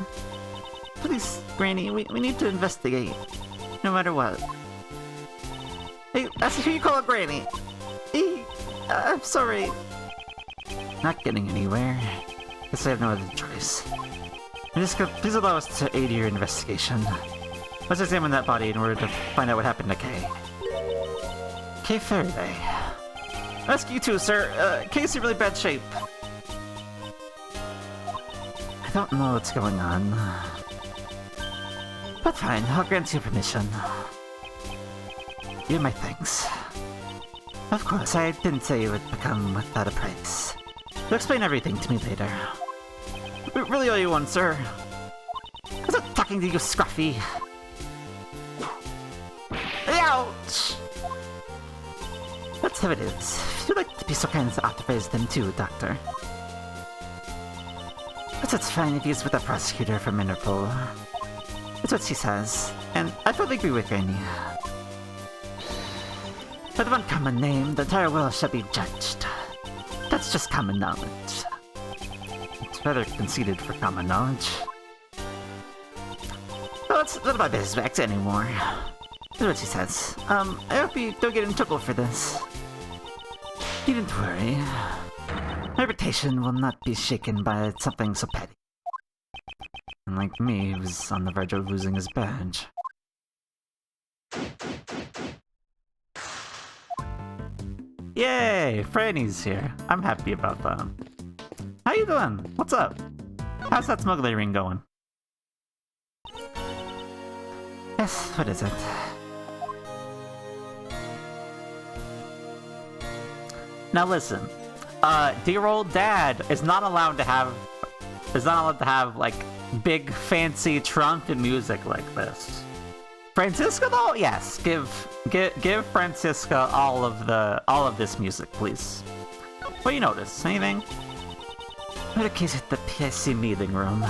Please, Granny, we need to investigate. No matter what. Hey, that's who you call a Granny. Hey, I'm sorry. Not getting anywhere. Guess I have no other choice. Please allow us to aid your investigation. Let's examine that body in order to find out what happened to Kay. Kay Faraday. Rescue too, sir. Kay's in really bad shape. I don't know what's going on. But fine, I'll grant you permission. You're my thanks. Of course, I didn't say it would become without a price. You'll explain everything to me later. Really all you want, sir. I was not talking to you, Scruffy. Ouch! That's how it is. If you'd like to be so kind as to authorize them too, Doctor. But it's fine if he's with a prosecutor from Interpol. That's what she says, and I fully agree with Granny. With one common name, the entire world shall be judged. That's just common knowledge. It's rather conceited for common knowledge. Well, it's none of my business anymore. That's what she says. I hope you don't get in trouble for this. You needn't worry. My reputation will not be shaken by something so petty. Unlike me, he was on the verge of losing his badge. Yay! Franny's here. I'm happy about that. How you doing? What's up? How's that smuggling ring going? Yes, what is it? Now listen, dear old dad is not allowed to have like big fancy trumpet music like this. Francisca though, yes, give Francisca all of this music, please. What do you notice? Anything? What a case at the PSC meeting room.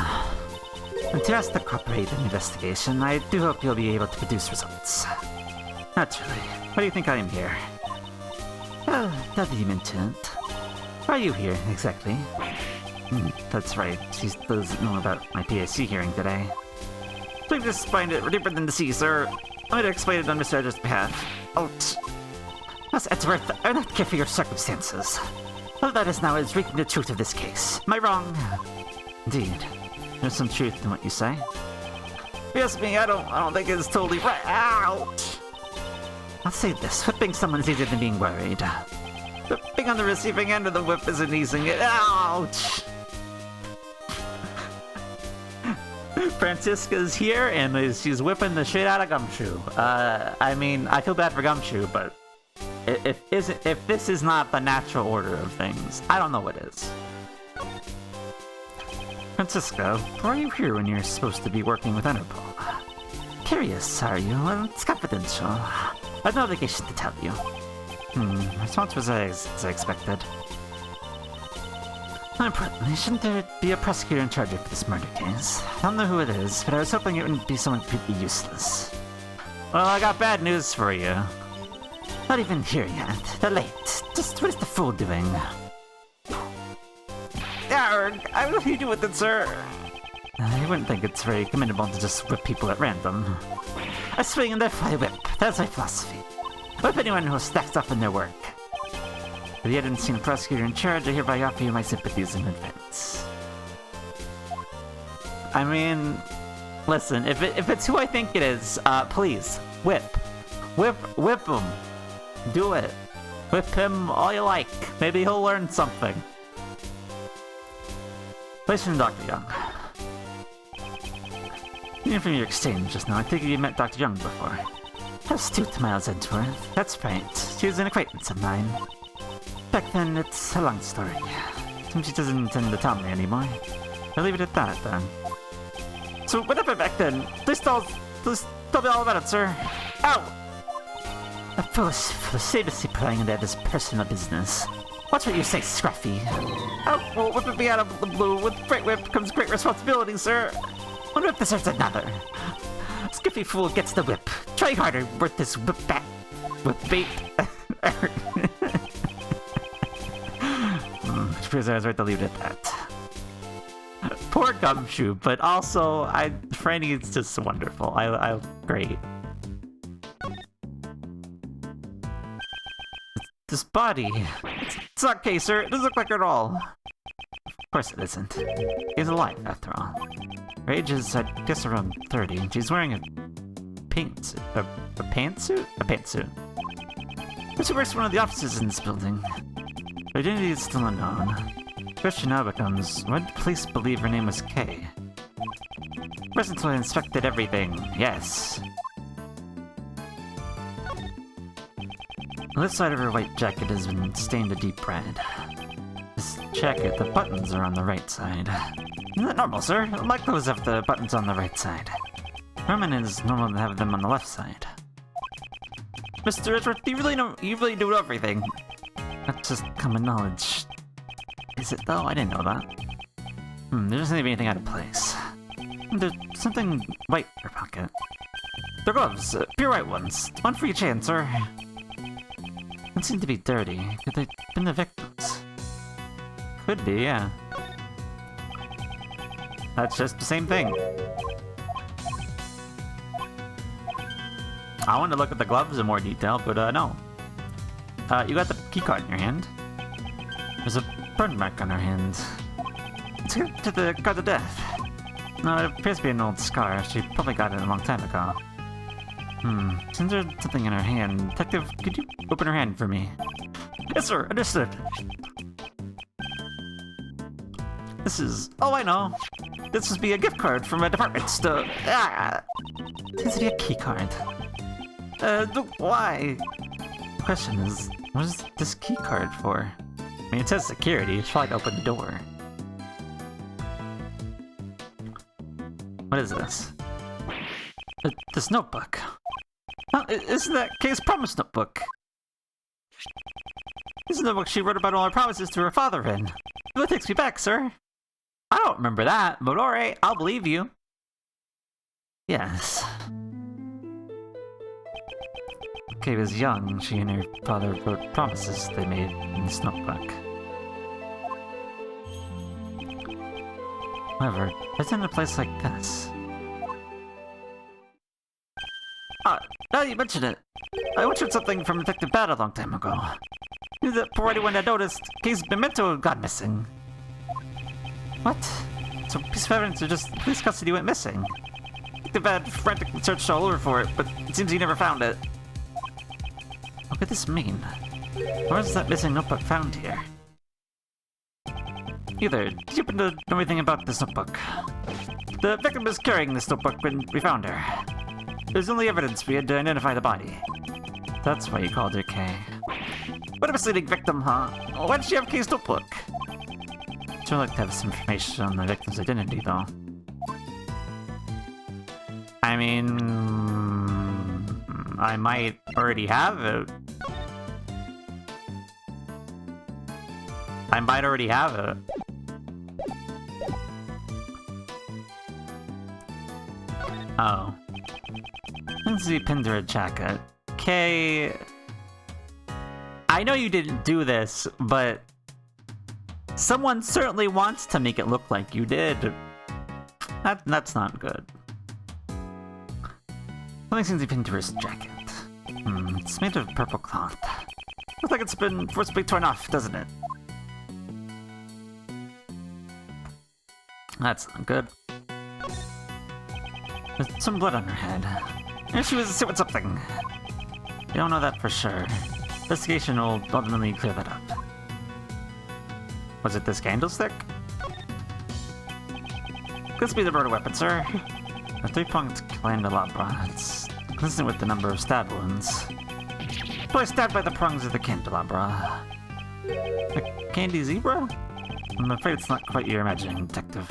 And to ask to cooperate in the investigation, I do hope you'll be able to produce results. Naturally. Why do you think I am here? Oh, now that you mention it. Why are you here, exactly? That's right. She doesn't know about my PAC hearing today. Please just find it deeper than the sea, sir. I'm going to explain it on Mr. Edger's behalf. Ouch. Miss Edgeworth, I do not care for your circumstances. All that is now is reading the truth of this case. Am I wrong? Indeed. There's some truth in what you say. Yes, me, I don't think it's totally right. Ouch! I'll say this, whipping someone is easier than being worried. But being on the receiving end of the whip isn't easing it. Ouch! Francisca's here, and she's whipping the shit out of Gumshoe. I mean, I feel bad for Gumshoe, but if this is not the natural order of things, I don't know what is. Francisca, why are you here when you're supposed to be working with Interpol? Curious, are you? Well, it's confidential. I've no obligation to tell you. Response was as I expected. More importantly, shouldn't there be a prosecutor in charge of this murder case? I don't know who it is, but I was hoping it wouldn't be someone completely useless. Well, I got bad news for you. Not even here yet. They're late. Just what is the fool doing? Arrgh! I don't know what you do with it, sir. You wouldn't think it's very commendable to just whip people at random. I swing and therefore I whip. That's my philosophy. Whip anyone who stacks up in their work. If you hadn't seen a prosecutor in charge, I hereby offer you my sympathies in advance. I mean, listen, if it's who I think it is, please, whip him. Do it. Whip him all you like. Maybe he'll learn something. Question to Dr. Young. Even from your exchange just now, I think you met Dr. Young before. How astute, Miles Edgeworth. That's right. She was an acquaintance of mine. Back then, it's a long story. Seems she doesn't intend to tell me anymore. I'll leave it at that, then. So, what happened back then? Please tell me all about it, sir. Ow! A foolish sadisty prying into this personal business. Watch what you say, Scruffy. Oh, well, whipping me out of the blue. With great whip comes great responsibility, sir. One whip deserves another. Scruffy fool gets the whip. Try harder, worth this whip back. Whip bait. I suppose I was right to leave it at that. Poor Gumshoe, but also, Franny is just wonderful. Great. This body. It's not okay, sir. It doesn't look like it at all. Of course it isn't. He's alive, after all. Her age is, I guess, around 30, and she's wearing a pantsuit. A pantsuit? A pantsuit. But she works for one of the offices in this building. Her identity is still unknown. The question now becomes, why did police believe her name was Kay? Presently inspected everything, yes. The left side of her white jacket has been stained a deep red. This jacket, the buttons are on the right side. Isn't that normal, sir? My clothes have the buttons on the right side. Norman is normal to have them on the left side. Mr. Edgeworth, you really do everything. That's just common knowledge. Is it though? I didn't know that. There doesn't seem to be anything out of place. There's something white in her pocket. They're gloves, pure white ones. One for each hand, sir. They seem to be dirty. Could they have been the victims? Could be, yeah. That's just the same thing. I wanted to look at the gloves in more detail, but no. You got the keycard in your hand. There's a burn mark on her hand. Let's get to the cause of death. No, it appears to be an old scar. She probably got it a long time ago. Since there's something in her hand, Detective, could you open her hand for me? Yes, sir. Understood. This is... Oh, I know. This must be a gift card from a department store. Seems to be a key card. Why? The question is, what is this key card for? I mean, it says security. It's probably to open the door. What is this? This notebook. Oh, isn't that Kay's promise notebook? This is the notebook she wrote about all her promises to her father in. What takes me back, sir? I don't remember that, but alright, I'll believe you. Yes. Kay was young. She and her father wrote promises they made in this notebook. However, it's in a place like this. Ah, now you mention it. I witnessed something from Detective Bat a long time ago. Knew that before anyone had noticed, Kay's memento had gone missing. What? So a piece of evidence or just police custody went missing? Detective Bat frantically searched all over for it, but it seems he never found it. What could this mean? Where is that missing notebook found here? Either, did you happen to know anything about this notebook? The victim was carrying this notebook when we found her. There's only evidence we had to identify the body. That's why you called her Kay. What a misleading victim, huh? Why did she have Kay's notebook? I'd sure like to have some information on the victim's identity, though. I mean... I might already have it. I might already have it. Oh. Lindsay pinned her a jacket. Kay... I know you didn't do this, but... someone certainly wants to make it look like you did. That's not good. Something seems to be pinned to her jacket. It's made of purple cloth. Looks like it's been forcibly torn off, doesn't it? That's not good. There's some blood on her head. Maybe she was sick with something. We don't know that for sure. Investigation will ultimately clear that up. Was it this candlestick? This be the murder weapon, sir. A three-pronged candelabra. It's consistent with the number of stab wounds. Probably stabbed by the prongs of the candelabra. A candy zebra? I'm afraid it's not quite your imagining, detective.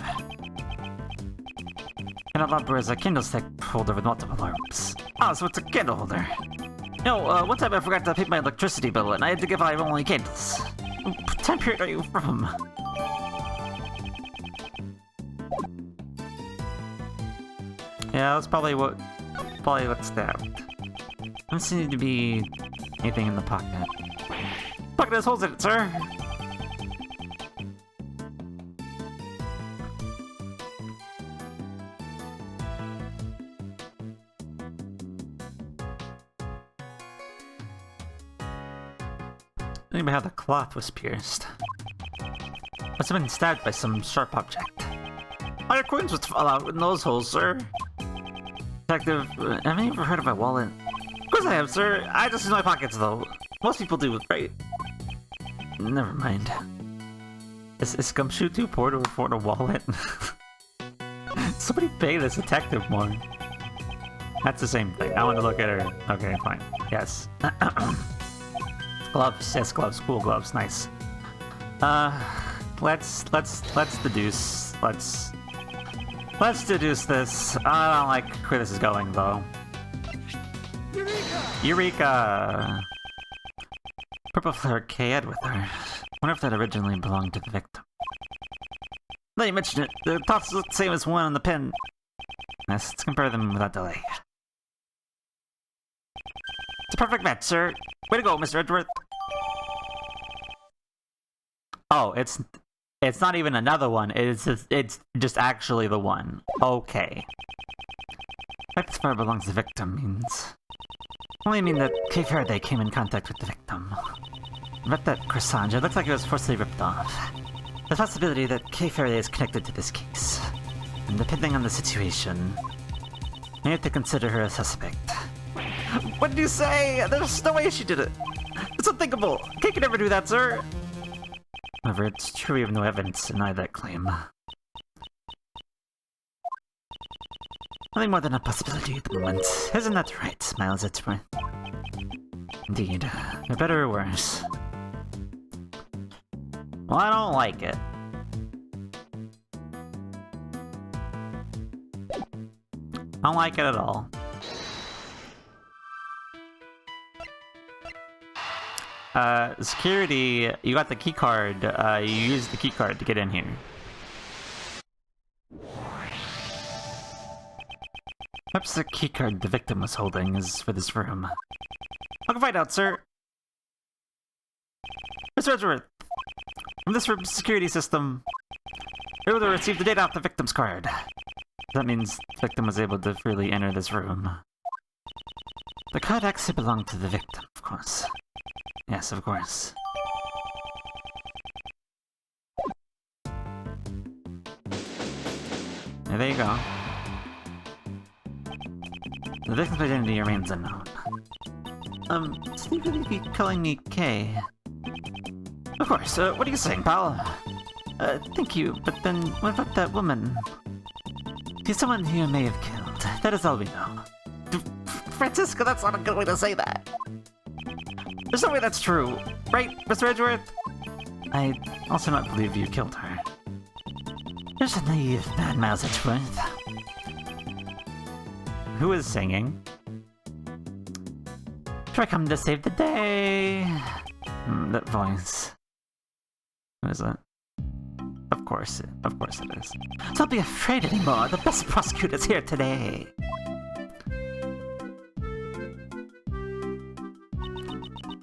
Candelabra is a candlestick holder with multiple arms. Ah, so it's a candle holder. No, one time I forgot to pay my electricity bill and I had to give out only candles. What time period are you from? Yeah, that's probably what got stabbed. Doesn't seem to be anything in the pocket. Pocket has holes in it, sir! Think about how the cloth was pierced. Must have been stabbed by some sharp object. All your coins would fall out in those holes, sir. Detective, have you ever heard of a wallet? Of course I have, sir. I just use my pockets, though. Most people do, right? Never mind. Is Gumshoe too poor to afford a wallet? Somebody pay this detective more. That's the same thing. I want to look at her. Okay, fine. Yes. Gloves. Yes, gloves. Cool gloves. Nice. Let's deduce. Let's deduce this. I don't like where this is going, though. Eureka! Purple flare Kay had with her. Wonder if that originally belonged to the victim. Now you mentioned it. The tops look the same as one on the pin. Yes, let's compare them without delay. It's a perfect match, sir. Way to go, Mr. Edgeworth. Oh, it's not even another one. It's just actually the one. Okay. The fact this fire belongs to the victim means... only mean that Kay Faraday came in contact with the victim. I bet that corsage, it looks like it was forcibly ripped off. The possibility that Kay Faraday is connected to this case. And depending on the situation, we have to consider her a suspect. What did you say? There's no way she did it! It's unthinkable! Kay could never do that, sir! However, it's true we have no evidence to deny that claim. Nothing more than a possibility at the moment. Isn't that right, Miles Edgeworth? Indeed. For better or worse. Well, I don't like it. I don't like it at all. Security, you got the key card. You used the key card to get in here. Perhaps the keycard the victim was holding is for this room. I'll go find out, sir. Mr. Edgeworth, from this room's security system, you're able to receive the data off the victim's card. That means the victim was able to freely enter this room. The card actually belonged to the victim, of course. Yes, of course. Yeah, there you go. The victim's identity remains unknown. Steve, would you be calling me Kay? Of course, what are you saying, pal? Thank you, but then what about that woman? She's someone who you may have killed. That is all we know. Francisco, that's not a good way to say that. There's no way that's true. Right, Mr. Edgeworth? I also not believe you killed her. You're a naive man, Miles Edgeworth. Who is singing? Try come to save the day. That voice. What is that? Of course it is. Don't be afraid anymore. The best prosecutor's here today.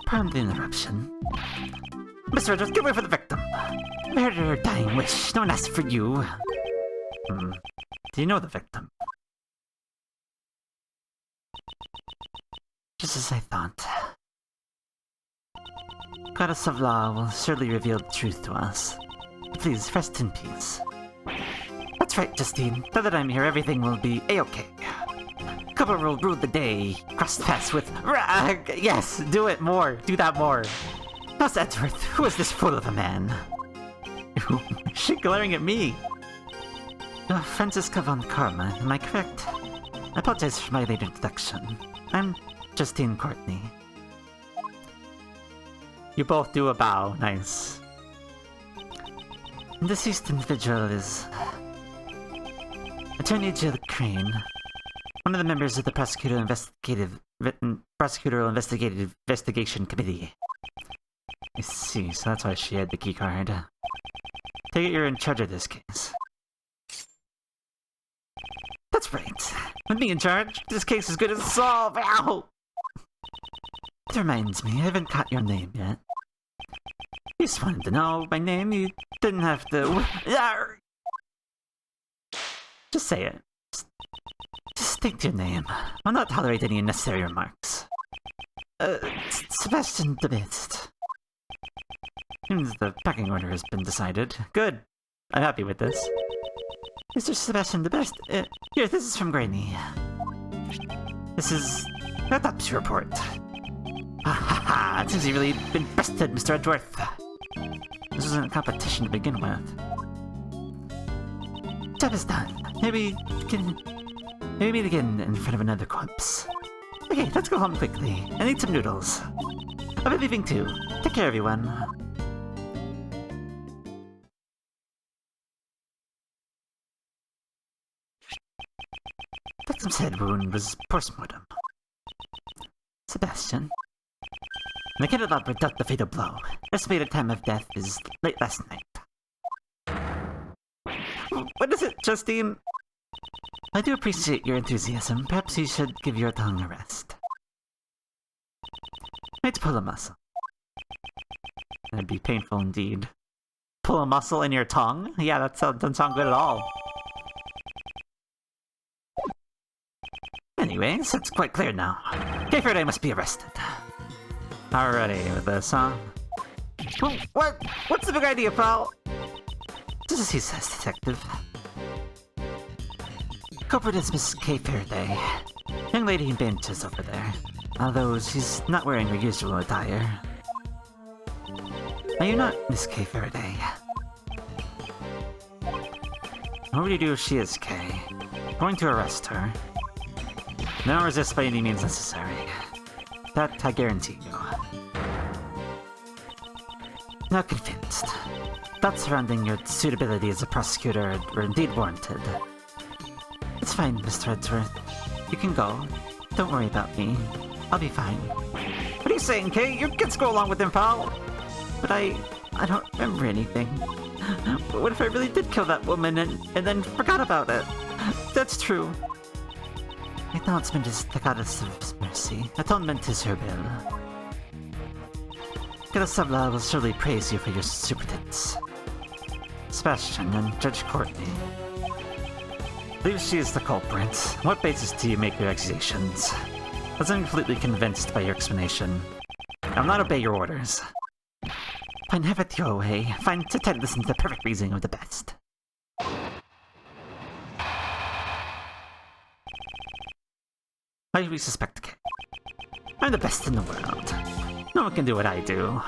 Pardon the interruption. Mr. Edgeworth, get away from the victim. I heard her dying wish. No one asked for you. Do you know the victim? Just as I thought. Goddess of Law will surely reveal the truth to us. Please, rest in peace. That's right, Justine. Now that I'm here, everything will be a-okay. Couple will rule the day. Cross paths with... Yes, do it more. Do that more. How's Edgeworth? Who is this fool of a man? Is she glaring at me? Francisca von Karma, am I correct? I apologize for my late introduction. I'm Justine Courtney. You both do a bow. Nice. The deceased individual is... Attorney Jill Crane, one of the members of the Prosecutorial Investigation Committee. I see, so that's why she had the keycard. Take it you're in charge of this case. That's right. With me in charge, this case is good as solved. Ow! That reminds me, I haven't caught your name yet. You just wanted to know my name, you didn't have to... Just say it. Just state your name. I'll not tolerate any unnecessary remarks. Sebastian de Best. Seems the packing order has been decided. Good. I'm happy with this. Mr. Sebastian de Best, here, this is from Granny. This is... an autopsy report. Ha ha ha! It seems you've really been bested, Mr. Edgeworth. This wasn't a competition to begin with. Job is done. Maybe meet again in front of another corpse. Okay, let's go home quickly and eat some noodles. I'll be leaving too. Take care, everyone. Victim's head wound was post-mortem. Sebastian. The candidate were dealt the fatal blow. Estimated time of death is late last night. What is it, Justine? I do appreciate your enthusiasm. Perhaps you should give your tongue a rest. Might pull a muscle. That'd be painful indeed. Pull a muscle in your tongue? Yeah, that doesn't sound good at all. Anyways, it's quite clear now. K-Faraday must be arrested. Alrighty, with this, huh? What? What's the big idea, pal? Just as he says, detective. Culprit is Miss K. Faraday. Young lady in benches over there. Although she's not wearing her usual attire. Are you not Miss K. Faraday? What would you do if she is K? Going to arrest her. No resist by any means necessary. That I guarantee you. Not convinced. Doubts surrounding your suitability as a prosecutor were indeed warranted. It's fine, Mr. Edgeworth. You can go. Don't worry about me. I'll be fine. What are you saying, Kay? Your kids go along with him, pal. But I don't remember anything. What if I really did kill that woman and then forgot about it? That's true. Acknowledgement is the goddess of mercy. Atonement is her will. Goddess Sabla will surely praise you for your supertits. Sebastian and Judge Courtney. I believe she is the culprit. On what basis do you make your accusations? I was completely convinced by your explanation. I will not obey your orders. Fine, have it your way. Fine, to listen to the perfect reasoning of the best. Why do we suspect Kay? I'm the best in the world. No one can do what I do.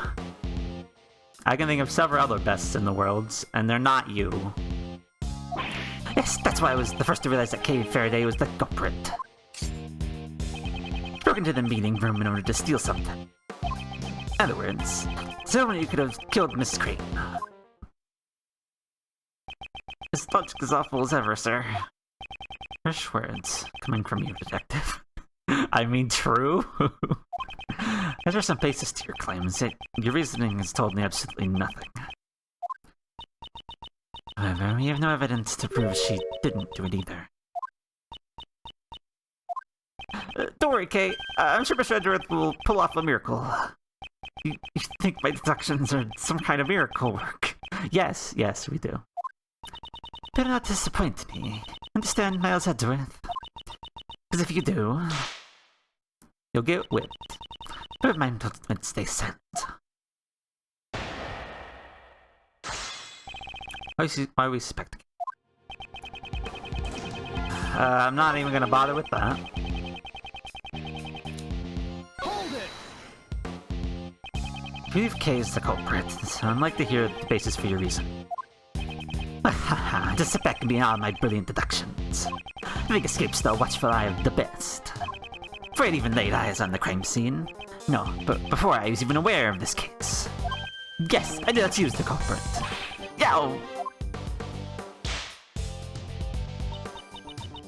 I can think of several other bests in the worlds, and they're not you. Yes, that's why I was the first to realize that Kay Faraday was the culprit. Broke into the meeting room in order to steal something. In other words, someone who could have killed Miss Crane. This logic is awful as ever, sir. Fresh words coming from you, detective. I mean, true? There are some basis to your claims, yet your reasoning has told me absolutely nothing. However, we have no evidence to prove she didn't do it either. Don't worry, Kay. I'm sure Mr. Edgeworth will pull off a miracle. You think my deductions are some kind of miracle work? Yes, we do. Better not disappoint me. Understand, Miles Edgeworth? Because if you do, you'll get whipped. But my judgment stays silent. Why are we suspecting? I'm not even gonna bother with that. Hold it! I believe Kay is the culprit, so I'd like to hear the basis for your reason. Just sit back and be on my brilliant deductions. The big escape's the watchful eye of the best. Before I'd even laid eyes on the crime scene. No, but before I was even aware of this case. Yes, I knew that she was the culprit. Yow!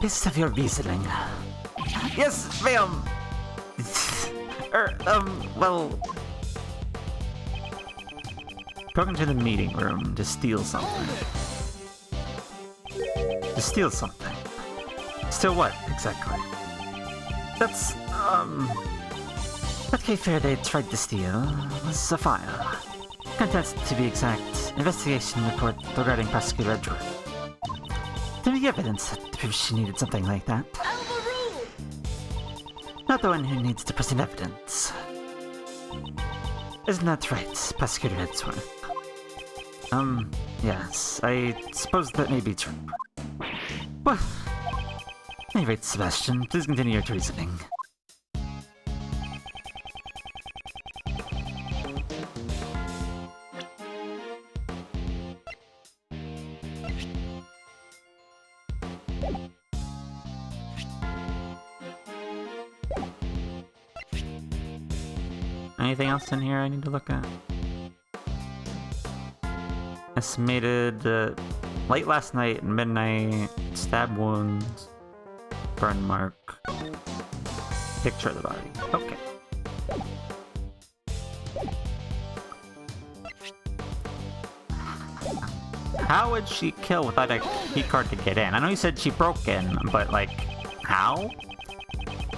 Basis of your reasoning. Yes, ma'am! Well... Broke into the meeting room to steal something. To steal something. Steal what, exactly? That's, What Kay Faraday tried to steal was a file. Contents, to be exact, investigation report regarding Prosecutor Edgeworth. There was evidence that proves she needed something like that. Not the one who needs to present evidence. Isn't that right, Prosecutor Edgeworth? Yes, I suppose that may be true. Well, at any rate, Sebastian, please continue your reasoning. Anything else in here I need to look at? Estimated late last night, midnight, stab wounds, burn mark, picture of the body. Okay. How would she kill without a keycard to get in? I know you said she broke in, but like, how?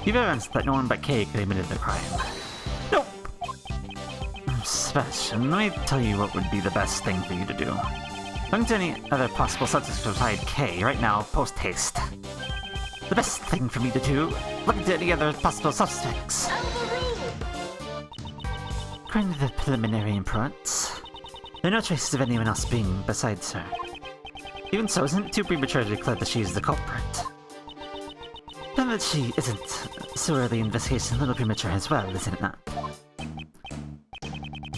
You've evidence that no one but Kay could have committed the crime. Nope. Sebastian, let me tell you what would be the best thing for you to do. Look into any other possible subjects beside Kay right now, post-haste. The best thing for me to do, look into any other possible suspects. According to the preliminary reports, there are no traces of anyone else being besides her. Even so, isn't it too premature to declare that she is the culprit? Then that she isn't so early investigation, a little premature as well, isn't it not?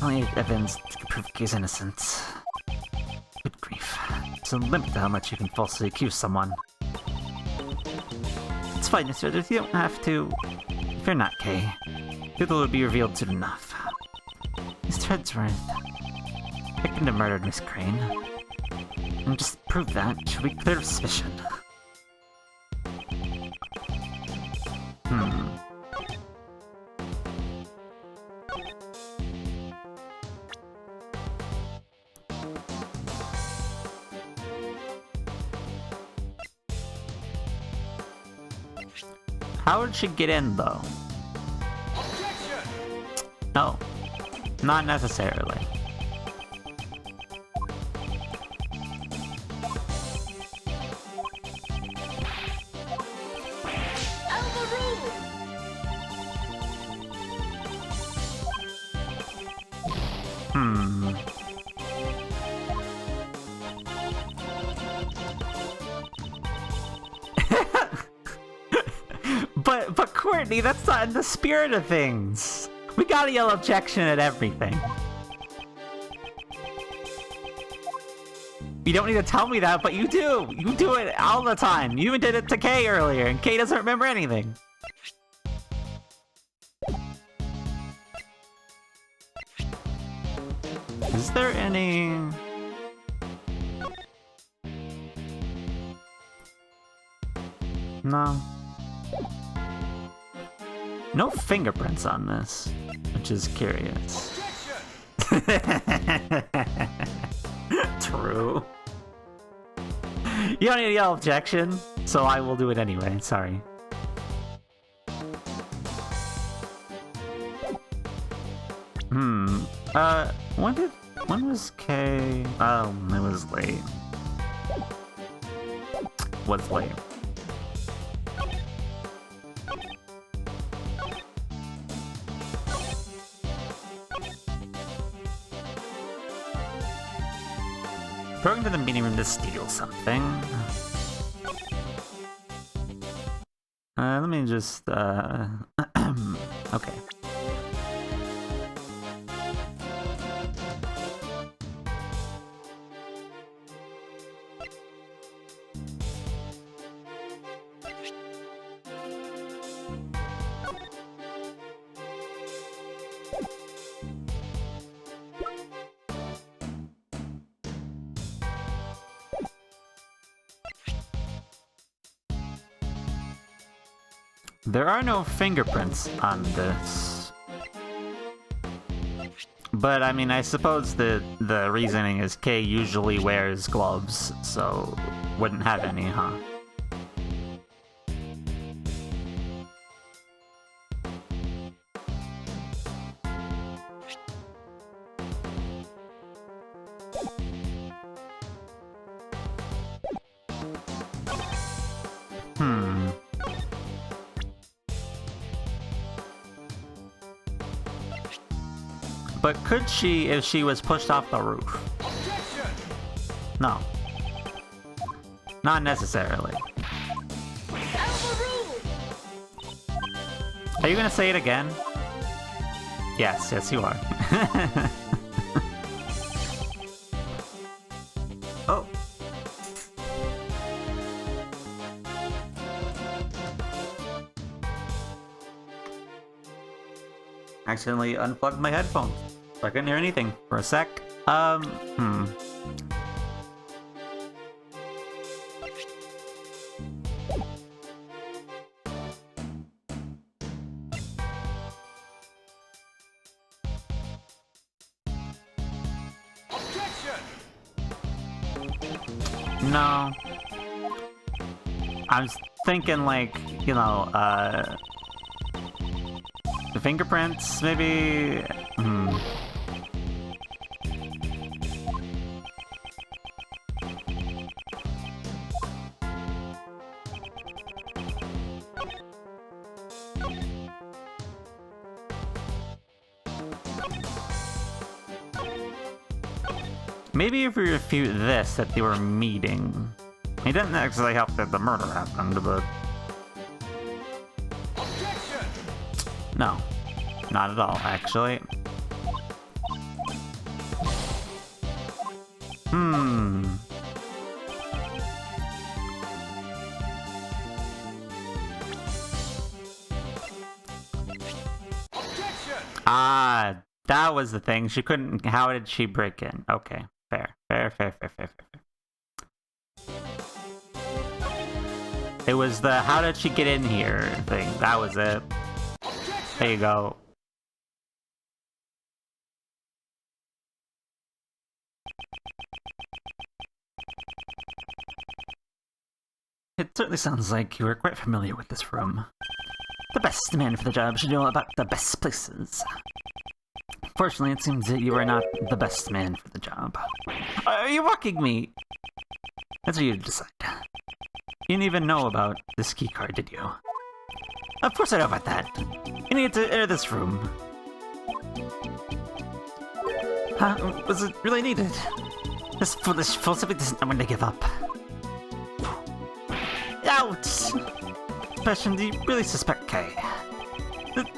Only evidence to prove Kay's innocence. Good grief. There's a limit to how much you can falsely accuse someone. It's fine, Mr. Edwards, you don't have to. Fear not, Kay. Truth will be revealed soon enough. Mr. Edgeworth, victim to murdered Miss Crane. And just to prove that, should we clear of suspicion? How would she get in, though? Objection! No. Not necessarily. Hmm. But Courtney, that's not in the spirit of things. We gotta yell objection at everything. You don't need to tell me that, but you do. You do it all the time. You even did it to Kay earlier, and Kay doesn't remember anything. Is there any... No. No fingerprints on this, which is curious. True. You don't need to yell objection, so I will do it anyway. Sorry. When was K? Oh, it was late. Was late. Going to the meeting room to steal something. Let me just, okay. There are no fingerprints on this. But I mean, I suppose the reasoning is Kay usually wears gloves, so wouldn't have any, huh? But could she if she was pushed off the roof? Objection! No. Not necessarily. Are you gonna say it again? Yes, yes you are. Oh. Accidentally unplugged my headphones. So I couldn't hear anything for a sec. Objection! No. I was thinking like, you know, the fingerprints, maybe? Maybe if we refute this, that they were meeting. It doesn't actually help that the murder happened, but... Objection! No. Not at all, actually. Objection! Ah, that was the thing. She couldn't... How did she break in? Okay. Fair. Fair. It was the how did she get in here thing. That was it. Objection! There you go. It certainly sounds like you were quite familiar with this room. The best man for the job should know about the best places. Fortunately, it seems that you are not the best man for the job. Are you mocking me? That's what you decide. You didn't even know about this keycard, did you? Of course I know about that. You need to enter this room. Huh? Was it really needed? This foolish fool simply doesn't know when to give up. Ouch! Passion, do you really suspect Kay?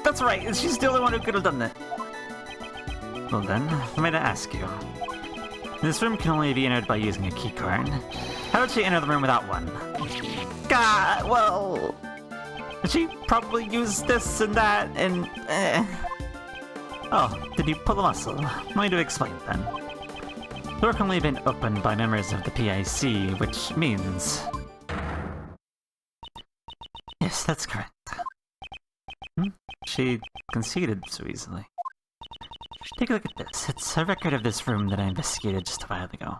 That's right, she's the only one who could have done that. Well then, I'm going to ask you. This room can only be entered by using a keycard. How did she enter the room without one? God, well... She probably used this and that and... Oh, did you pull a muscle? Let me to explain then. The door can only been opened by members of the PIC, which means... Yes, that's correct. She conceded so easily. Take a look at this. It's a record of this room that I investigated just a while ago.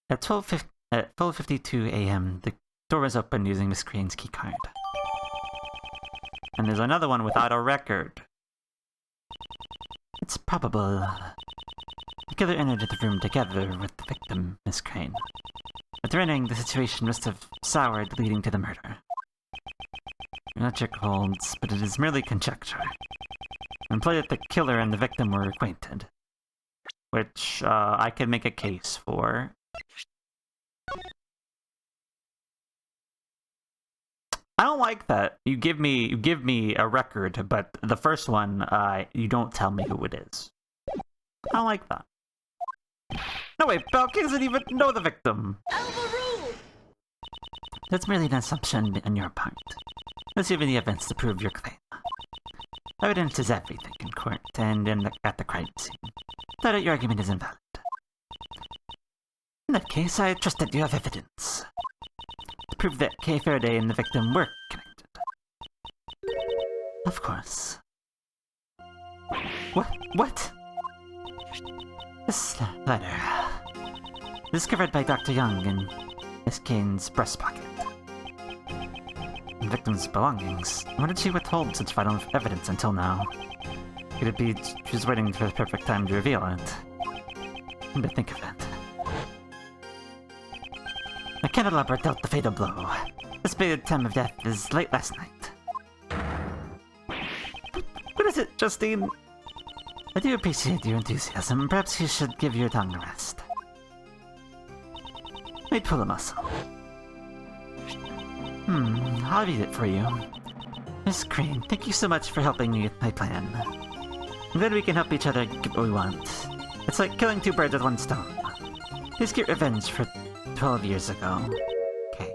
At 12:52 a.m., the door was opened using Miss Crane's keycard. And there's another one without a record. It's probable the killer entered the room together with the victim, Miss Crane. After entering, the situation must have soured, leading to the murder. Logic holds, but it is merely conjecture. Imply that the killer and the victim were acquainted. Which, I could make a case for. I don't like that. You give me a record, but the first one, you don't tell me who it is. I don't like that. No wait, Balky doesn't even know the victim! That's merely an assumption on your part. Let's see if any evidence to prove your claim. Evidence is everything in court and at the crime scene. That your argument is invalid. In that case, I trust that you have evidence to prove that Kay Faraday and the victim were connected. Of course. What? This letter, discovered by Dr. Young in Miss Kane's breast pocket. The victim's belongings. Why did she withhold such vital evidence until now? Could it be she was waiting for the perfect time to reveal it? Come to think of it. The candelabra dealt the fatal blow. The stated time of death is late last night. What is it, Justine? I do appreciate your enthusiasm. Perhaps you should give your tongue a rest. Wait, pull a muscle. I'll read it for you. Miss Crane, thank you so much for helping me with my plan. I'm glad we can help each other get what we want. It's like killing two birds with one stone. Please get revenge for 12 years ago. Okay.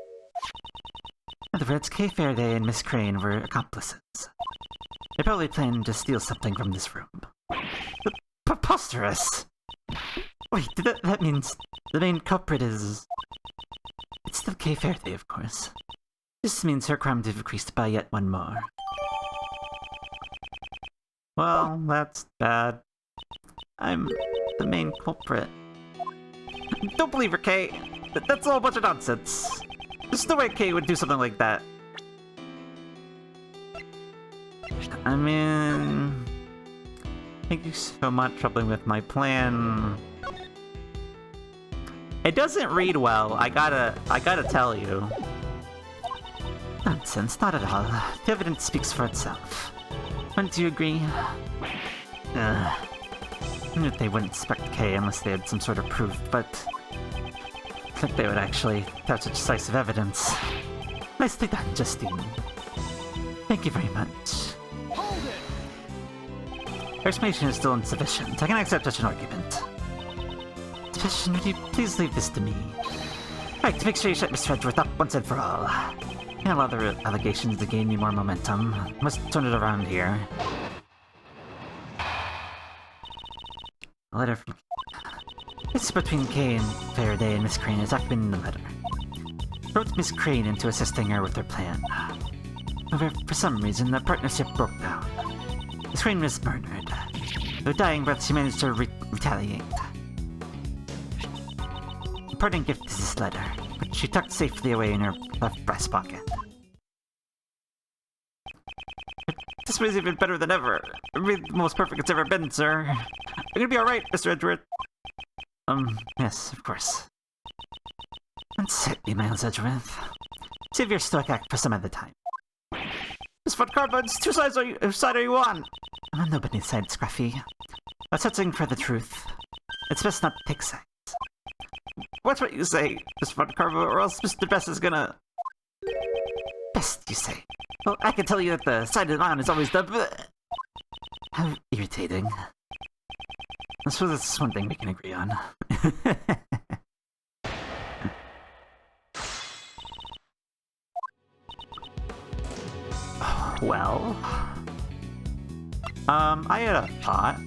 In other words, Kay Faraday and Miss Crane were accomplices. They probably planned to steal something from this room. Preposterous! Wait, that means the main culprit is... It's still Kay Faraday, of course. This means her crime decreased by yet one more. Well, that's bad. I'm the main culprit. Don't believe her, Kay! That's all a bunch of nonsense! There's no way Kay would do something like that. I mean... Thank you so much for helping with my plan. It doesn't read well, I gotta tell you. Nonsense, not at all. The evidence speaks for itself. Wouldn't you agree? I knew they wouldn't suspect Kay unless they had some sort of proof, but... I think they would actually have such decisive evidence. Nicely done, Justine. Thank you very much. Hold it! Your explanation is still insufficient. I can accept such an argument. Passion, would you please leave this to me? Right, to make sure you shut Mr. Edgeworth up once and for all. Can't allow the allegations to gain me more momentum. Must turn it around here. A letter from... This is between Kay and Faraday and Miss Crane, exactly in the letter. Wrote Miss Crane into assisting her with her plan. However, for some reason, the partnership broke down. Miss Crane was murdered. With her dying breath, she managed to retaliate. The parting gift is this letter, she tucked safely away in her left breast pocket. This way is even better than ever. It'll be the most perfect it's ever been, sir. You're gonna be alright, Mr. Edgeworth. Yes, of course. That's it, Miles Edgeworth. Save your stoic act for some other time. Miss Von Carbone's whose side are you on? I'm on nobody's side, Scruffy. I was searching for the truth. It's best not to take sides. Watch what you say, Miss Von Carbo, or else Mr. Best is gonna... Best, you say? Well, I can tell you that the side of the on is always the... How irritating. I suppose that's one thing we can agree on. Well... I had a thought.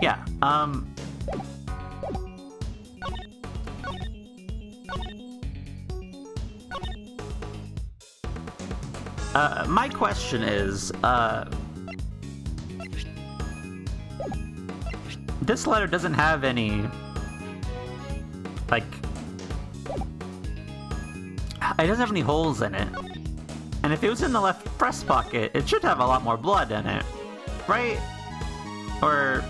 Yeah, my question is, this letter doesn't have any, like, it doesn't have any holes in it. And if it was in the left breast pocket, it should have a lot more blood in it, right? Or...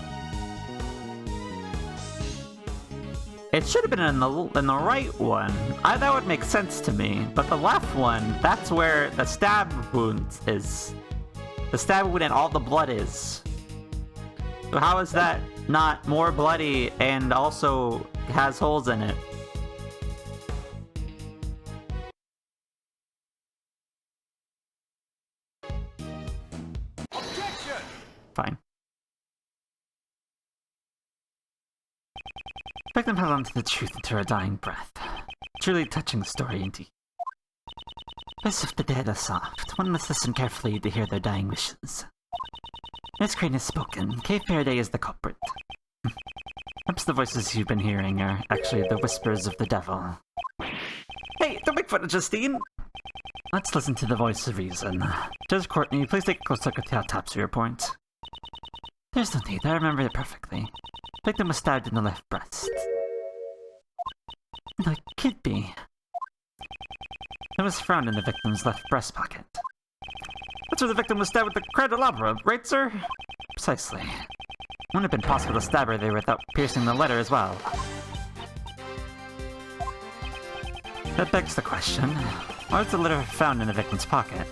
it should have been in the right one. That would make sense to me. But the left one, that's where the stab wound is. The stab wound and all the blood is. So how is that not more bloody and also has holes in it? Objection! Fine. Victim held on to the truth into her dying breath. Truly touching story indeed. As if the dead are soft, one must listen carefully to hear their dying wishes. Miss Crane has spoken. Kay Faraday is the culprit. Perhaps the voices you've been hearing are actually the whispers of the devil. Hey, don't make fun of Justine! Let's listen to the voice of reason. Judge Courtney, please take a close look at the autopsy report. There's no need, I remember it perfectly. The victim was stabbed in the left breast. No, it can't be. There was found in the victim's left breast pocket. That's where the victim was stabbed with the candelabra, right, sir? Precisely. It wouldn't have been possible to stab her there without piercing the letter as well. That begs the question, why was the letter found in the victim's pocket?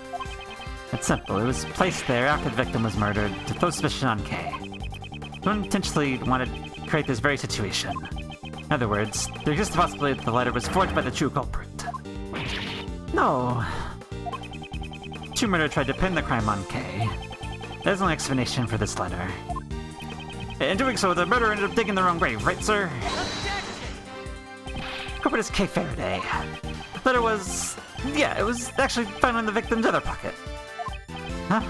It's simple, it was placed there after the victim was murdered to throw suspicion on Kay. Someone intentionally wanted to create this very situation. In other words, there exists the possibility that the letter was forged by the true culprit. No. True murder tried to pin the crime on Kay. There's no explanation for this letter. In doing so, the murderer ended up digging the wrong grave, right, sir? Culprit is Kay Faraday. The letter was... yeah, it was actually found in the victim's other pocket. Huh?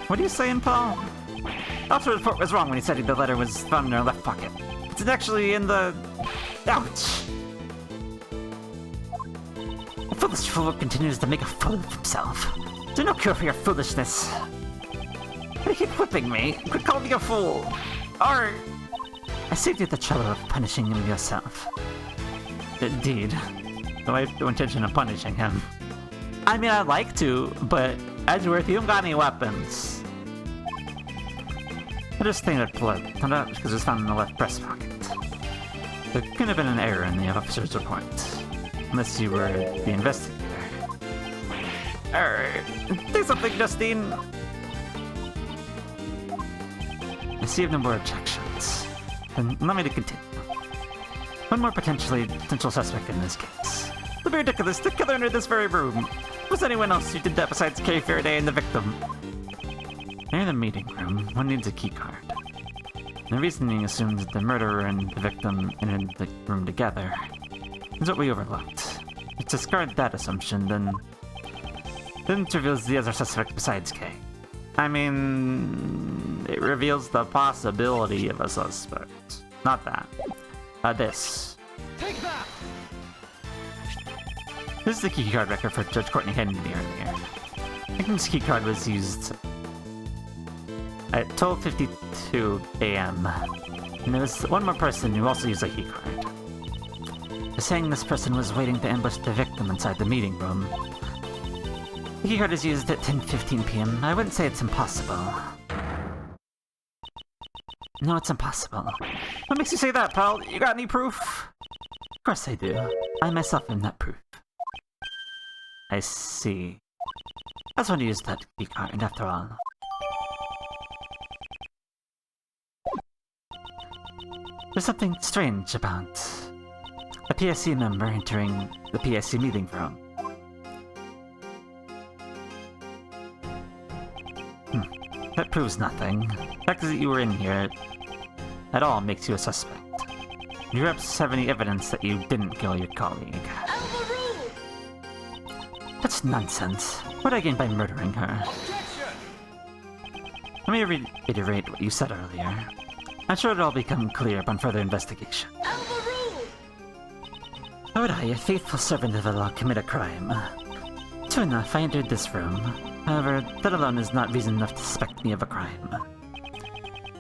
What are you saying, Paul? The officer's report was wrong when he said the letter was found in her left pocket. It's actually in the... ouch! The foolish fool continues to make a fool of himself. There's no cure for your foolishness. Why do you keep whipping me? Quit calling me a fool! Or... I saved you the trouble of punishing him yourself. Indeed. Though I have no intention of punishing him. I mean, I'd like to, but Edgeworth, you don't got any weapons. I just think that blood turned out because it was found in the left breast pocket. There could have been an error in the officer's report. Unless you were the investigator. Do something, Justine! I see you have no more objections. Then allow me to continue. One more potential suspect in this case. The be ridiculous to kill her into this very room. Was anyone else who did that besides Kay Faraday and the victim? Near the meeting room, one needs a keycard. The reasoning assumes that the murderer and the victim entered the room together. Is what we overlooked. If you discard that assumption, then it reveals the other suspect besides Kay. I mean, it reveals the possibility of a suspect. Not that. This. Take that! This is the keycard record for Judge Courtney handed me earlier. I think this keycard was used At 12:52 a.m. And there was one more person who also used a keycard. They're saying this person was waiting to ambush the victim inside the meeting room. The keycard is used at 10:15 p.m. I wouldn't say it's impossible. No, it's impossible. What makes you say that, pal? You got any proof? Of course I do. I myself am that proof. I see. That's when you used that keycard, after all. There's something strange about a PSC member entering the PSC meeting room. That proves nothing. The fact that you were in here at all makes you a suspect. You reps have any evidence that you didn't kill your colleague. That's nonsense. What do I gain by murdering her? Let me reiterate what you said earlier. I'm sure it'll all become clear upon further investigation. How would I, a faithful servant of the law, commit a crime? True enough, I entered this room. However, that alone is not reason enough to suspect me of a crime.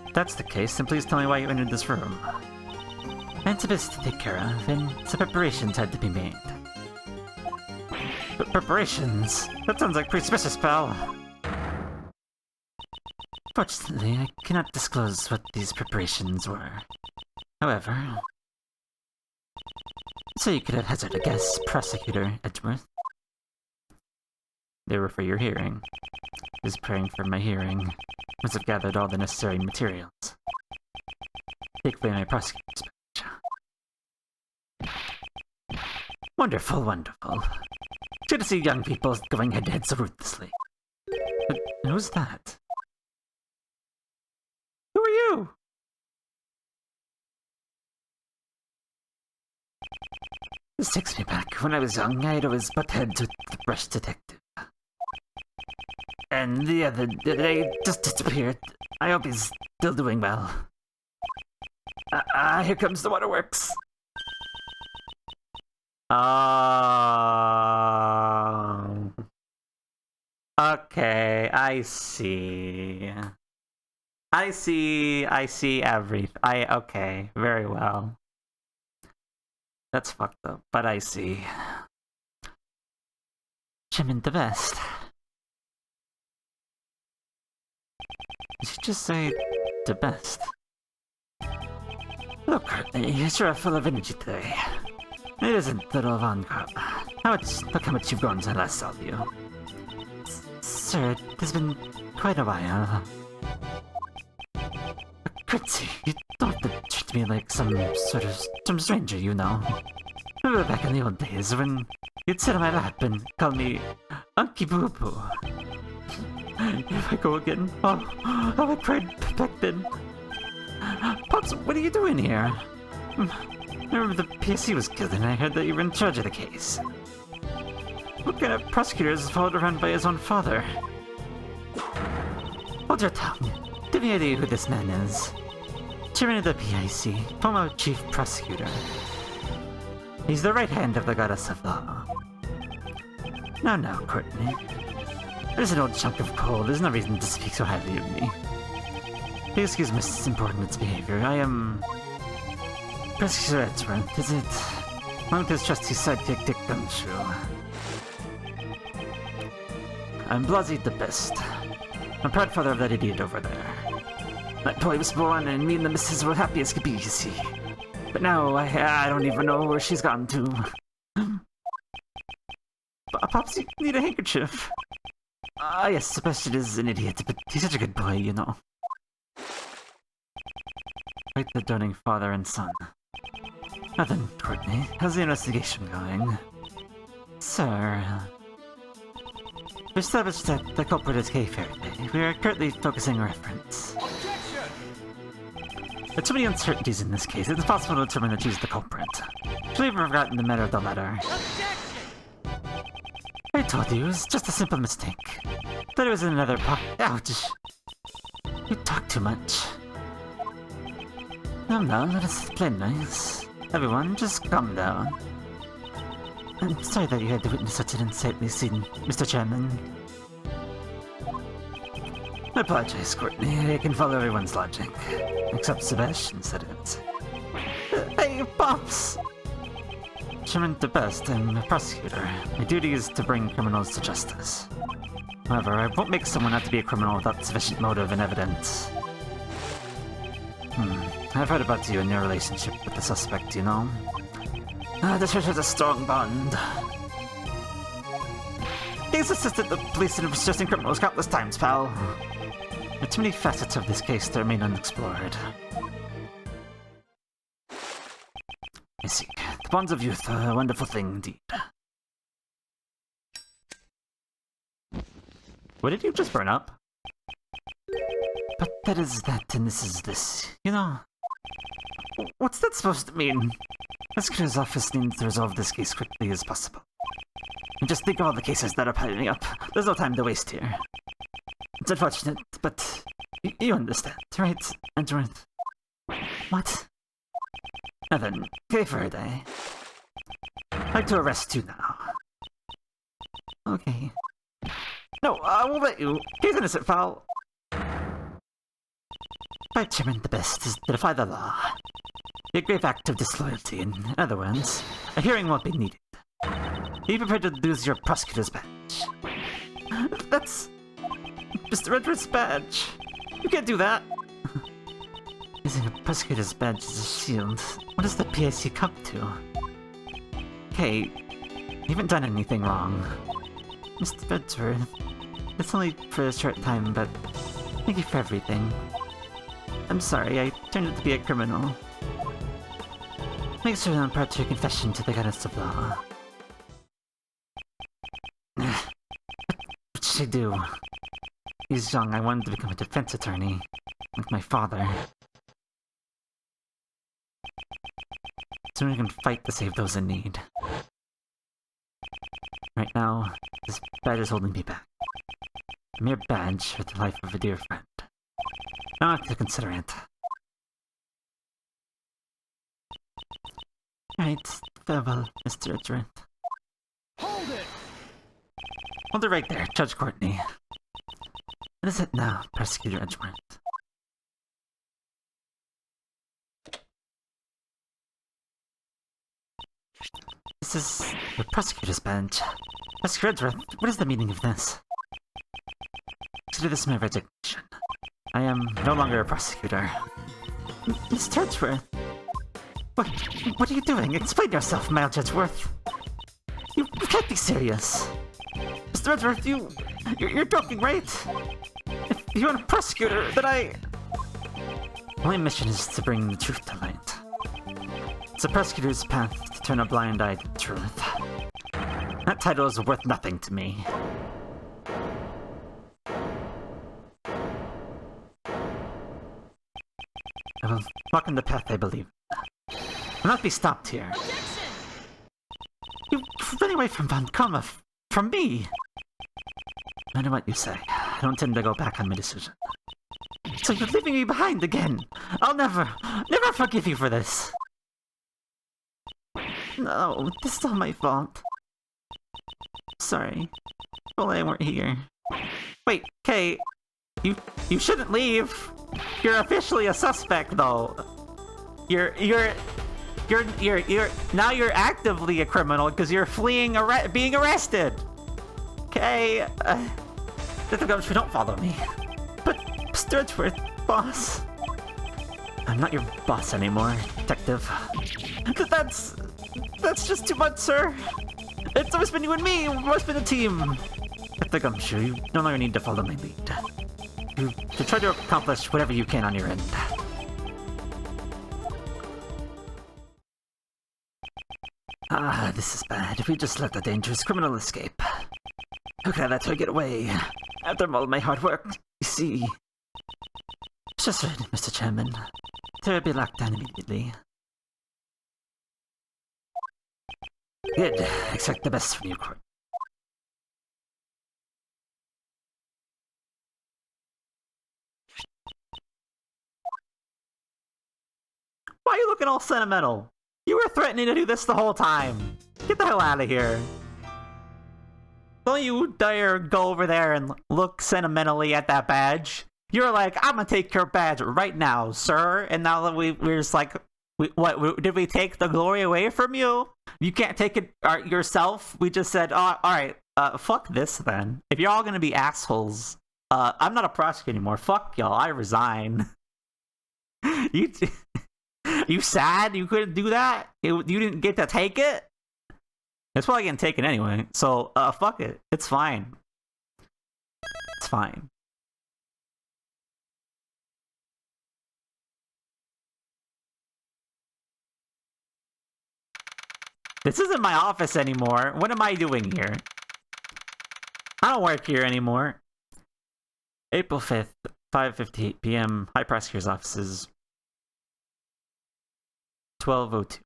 If that's the case, then please tell me why you entered this room. I had some business to take care of, and some preparations had to be made. But preparations? That sounds like pretty suspicious, pal. Fortunately, I cannot disclose what these preparations were. However... So you could have hazarded a guess, Prosecutor Edgeworth. They were for your hearing. I was praying for my hearing. Must have gathered all the necessary materials. Take away my prosecutor's badge. Wonderful, wonderful. It's good to see young people going head-to-head so ruthlessly. But who's that? Who are you? This takes me back. When I was young, I'd always butt heads with the brush detective. And the other day, just disappeared. I hope he's still doing well. Here comes the waterworks. Okay, I see. I see everything. Okay, very well. That's fucked up, but I see. Jimin the best. You should just say the best. Look, you sure are full of energy today. It isn't little Von Crop. Look how much you've grown since I last saw you. Sir, it has been quite a while. Curtsy, you don't have to treat me like some stranger, you know. Remember back in the old days when you'd sit on my lap and call me Unky Boo Boo. If I go again, how I cried back then. Pops, what are you doing here? I remember the PSC was killed and I heard that you were in charge of the case. What kind of prosecutor is followed around by his own father? Hold your tongue. Give me an idea who this man is. Chairman of the PIC, former chief prosecutor. He's the right hand of the goddess of law. Now, Courtney. There's an old chunk of coal. There's no reason to speak so highly of me. Please excuse my insubordinate behavior. I am... Prosecutor Edgeworth, is it? Along with his trusty sidekick Dick Gumshoe. I'm Blasey the best. I'm proud father of that idiot over there. That boy was born and me and the missus were happy as could be, you see. But now, I don't even know where she's gone to. Pops, you need a handkerchief. Yes, Sebastian is an idiot, but he's such a good boy, you know. Quite the doting father and son. Now then, Courtney, how's the investigation going? Sir... We established that the culprit is Kay Faraday. We are currently focusing our efforts. There are too many uncertainties in this case. It's impossible to determine that she's the culprit. Should have forgotten the matter of the letter. I told you, it was just a simple mistake. Thought it was in another ouch. You talk too much. Now, let us play nice. Everyone, just calm down. I'm sorry that you had to witness such an unsightly scene, Mr. Chairman. I apologize, Courtney. I can follow everyone's logic. Except Sebastian's, that is. Hey, Pops! I'm the best. I'm a prosecutor. My duty is to bring criminals to justice. However, I won't make someone out to be a criminal without sufficient motive and evidence. I've heard about you and your relationship with the suspect, you know? The church has a strong bond. He's assisted the police in arresting criminals countless times, pal. There are too many facets of this case that remain unexplored. I see. The bonds of youth are a wonderful thing indeed. What did you just burn up? But that is that, and this is this. You know, what's that supposed to mean? Prosecutor's office needs to resolve this case quickly as possible. And just think of all the cases that are piling up. There's no time to waste here. It's unfortunate, but you understand, right? Andrew? What? Now then, pay for a day. I'd like to arrest you now. Okay. No, I won't let you. He's innocent, pal. My judgment, the best is to defy the law. Be a grave act of disloyalty. In other words, a hearing won't be needed. Be prepared to lose your prosecutor's badge. That's Mr. Edward's badge. You can't do that. Using a prosecutor's badge as a shield. What does the PIC come to? Okay, you haven't done anything wrong. Mr. Bedsworth, it's only for a short time, but thank you for everything. I'm sorry, I turned out to be a criminal. Make sure I'm part of your confession to the goddess of law. What should I do? He's young, I wanted to become a defense attorney. Like my father. Soon we can fight to save those in need. Right now, this badge is holding me back. A mere badge for the life of a dear friend. I don't have to consider it. Right, farewell, Mr. Edgerton. Hold it! Hold it right there, Judge Courtney. What is it now, Prosecutor Edgeworth? This is the prosecutor's bench. Prosecutor Edgeworth, what is the meaning of this? Consider this my resignation. I am no longer a prosecutor. Mr. Edgeworth! What are you doing? Explain yourself, Miles Edgeworth. You can't be serious. Mr. Edgeworth, you're joking, right? If you're a prosecutor, then my mission is to bring the truth to light. It's a prosecutor's path to turn a blind eye to the truth. That title is worth nothing to me. I will walk in the path I believe in. I will not be stopped here. Jensen! You ran away from Von Koma, from me! No matter what you say, I don't intend to go back on my decision. So you're leaving me behind again! I'll never forgive you for this! No, this is all my fault. Sorry. If only I weren't here. Wait, Kay, you shouldn't leave! You're officially a suspect, though. Now you're actively a criminal because you're fleeing being arrested. Okay, don't follow me. But Mr. Edgeworth, boss. I'm not your boss anymore, detective. That's just too much, sir. It's always been you and me. We've always been a team. I think I'm sure you no longer need to follow my lead. You should try to accomplish whatever you can on your end. Ah, this is bad. If we just let the dangerous criminal escape. How could I let her get away? After all my hard work, you see. Just right, Mr. Chairman. Terror be locked down immediately. Good. Expect the best from you, Court. Why are you looking all sentimental? You were threatening to do this the whole time. Get the hell out of here. Don't you dare go over there and look sentimentally at that badge. You're like, I'm gonna take your badge right now, sir. And now we're just like, what? Did we take the glory away from you? You can't take it yourself? We just said, oh, alright, fuck this then. If you're all gonna be assholes, I'm not a prosecutor anymore. Fuck y'all, I resign. You sad you couldn't do that? You didn't get to take it? It's probably getting taken anyway, so fuck it. It's fine. It's fine. This isn't my office anymore. What am I doing here? I don't work here anymore. April 5th, 5:58 p.m. High Prosecutor's Offices. 12:02.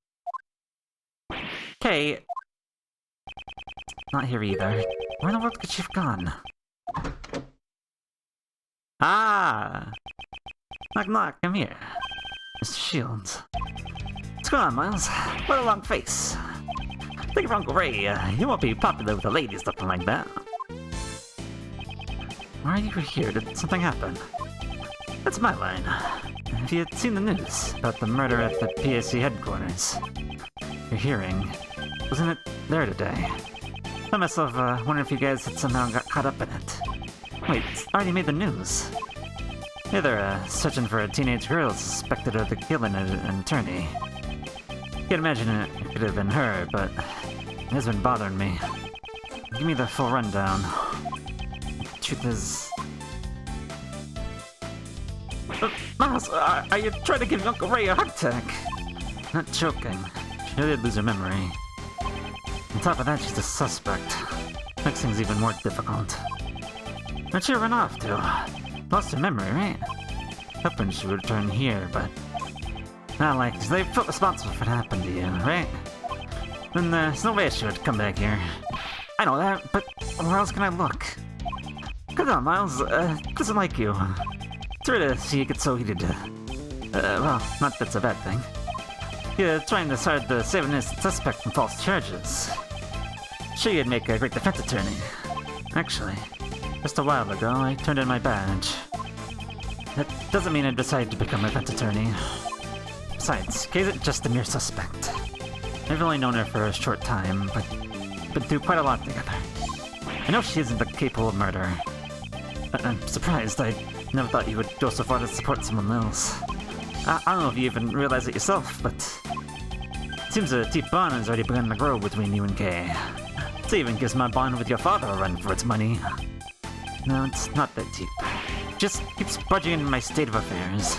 Okay. Not here either. Where in the world could she have gone? Ah! Knock knock, come here. Mr. Shields. What's going on, Miles? What a long face. Think of Uncle Ray, you won't be popular with the ladies looking like that. Why are you here? Did something happen? That's my line. If you had seen the news about the murder at the PSC headquarters, your hearing, wasn't it there today? I found myself wondering if you guys had somehow got caught up in it. Wait, it's already made the news. Yeah, they're searching for a teenage girl suspected of the killing of an attorney. Can't imagine it could have been her, but it has been bothering me. Give me the full rundown. The truth is... Miles, are you trying to give Uncle Ray a heart attack? Not joking. She did lose her memory. On top of that, she's a suspect. Makes things even more difficult. Where'd she run off to? Lost her memory, right? Hoping she would return here, but... Not like they felt responsible for what happened to you, right? Then there's no way she would come back here. I know that, but where else can I look? Come on, Miles. Doesn't like you. Sorry to see you get so heated. Well, not that's a bad thing. You're trying to start the save an innocent suspect from false charges. Sure, you'd make a great defense attorney. Actually, just a while ago, I turned in my badge. That doesn't mean I decided to become a defense attorney. Besides, Kay isn't just a mere suspect. I've only known her for a short time, but been through quite a lot together. I know she isn't capable of murder. I'm surprised. I never thought you would go so far to support someone else. I don't know if you even realize it yourself, but it seems a deep bond has already begun to grow between you and Kay. It even gives my bond with your father a run for its money. No, it's not that deep. It just keeps budging in my state of affairs.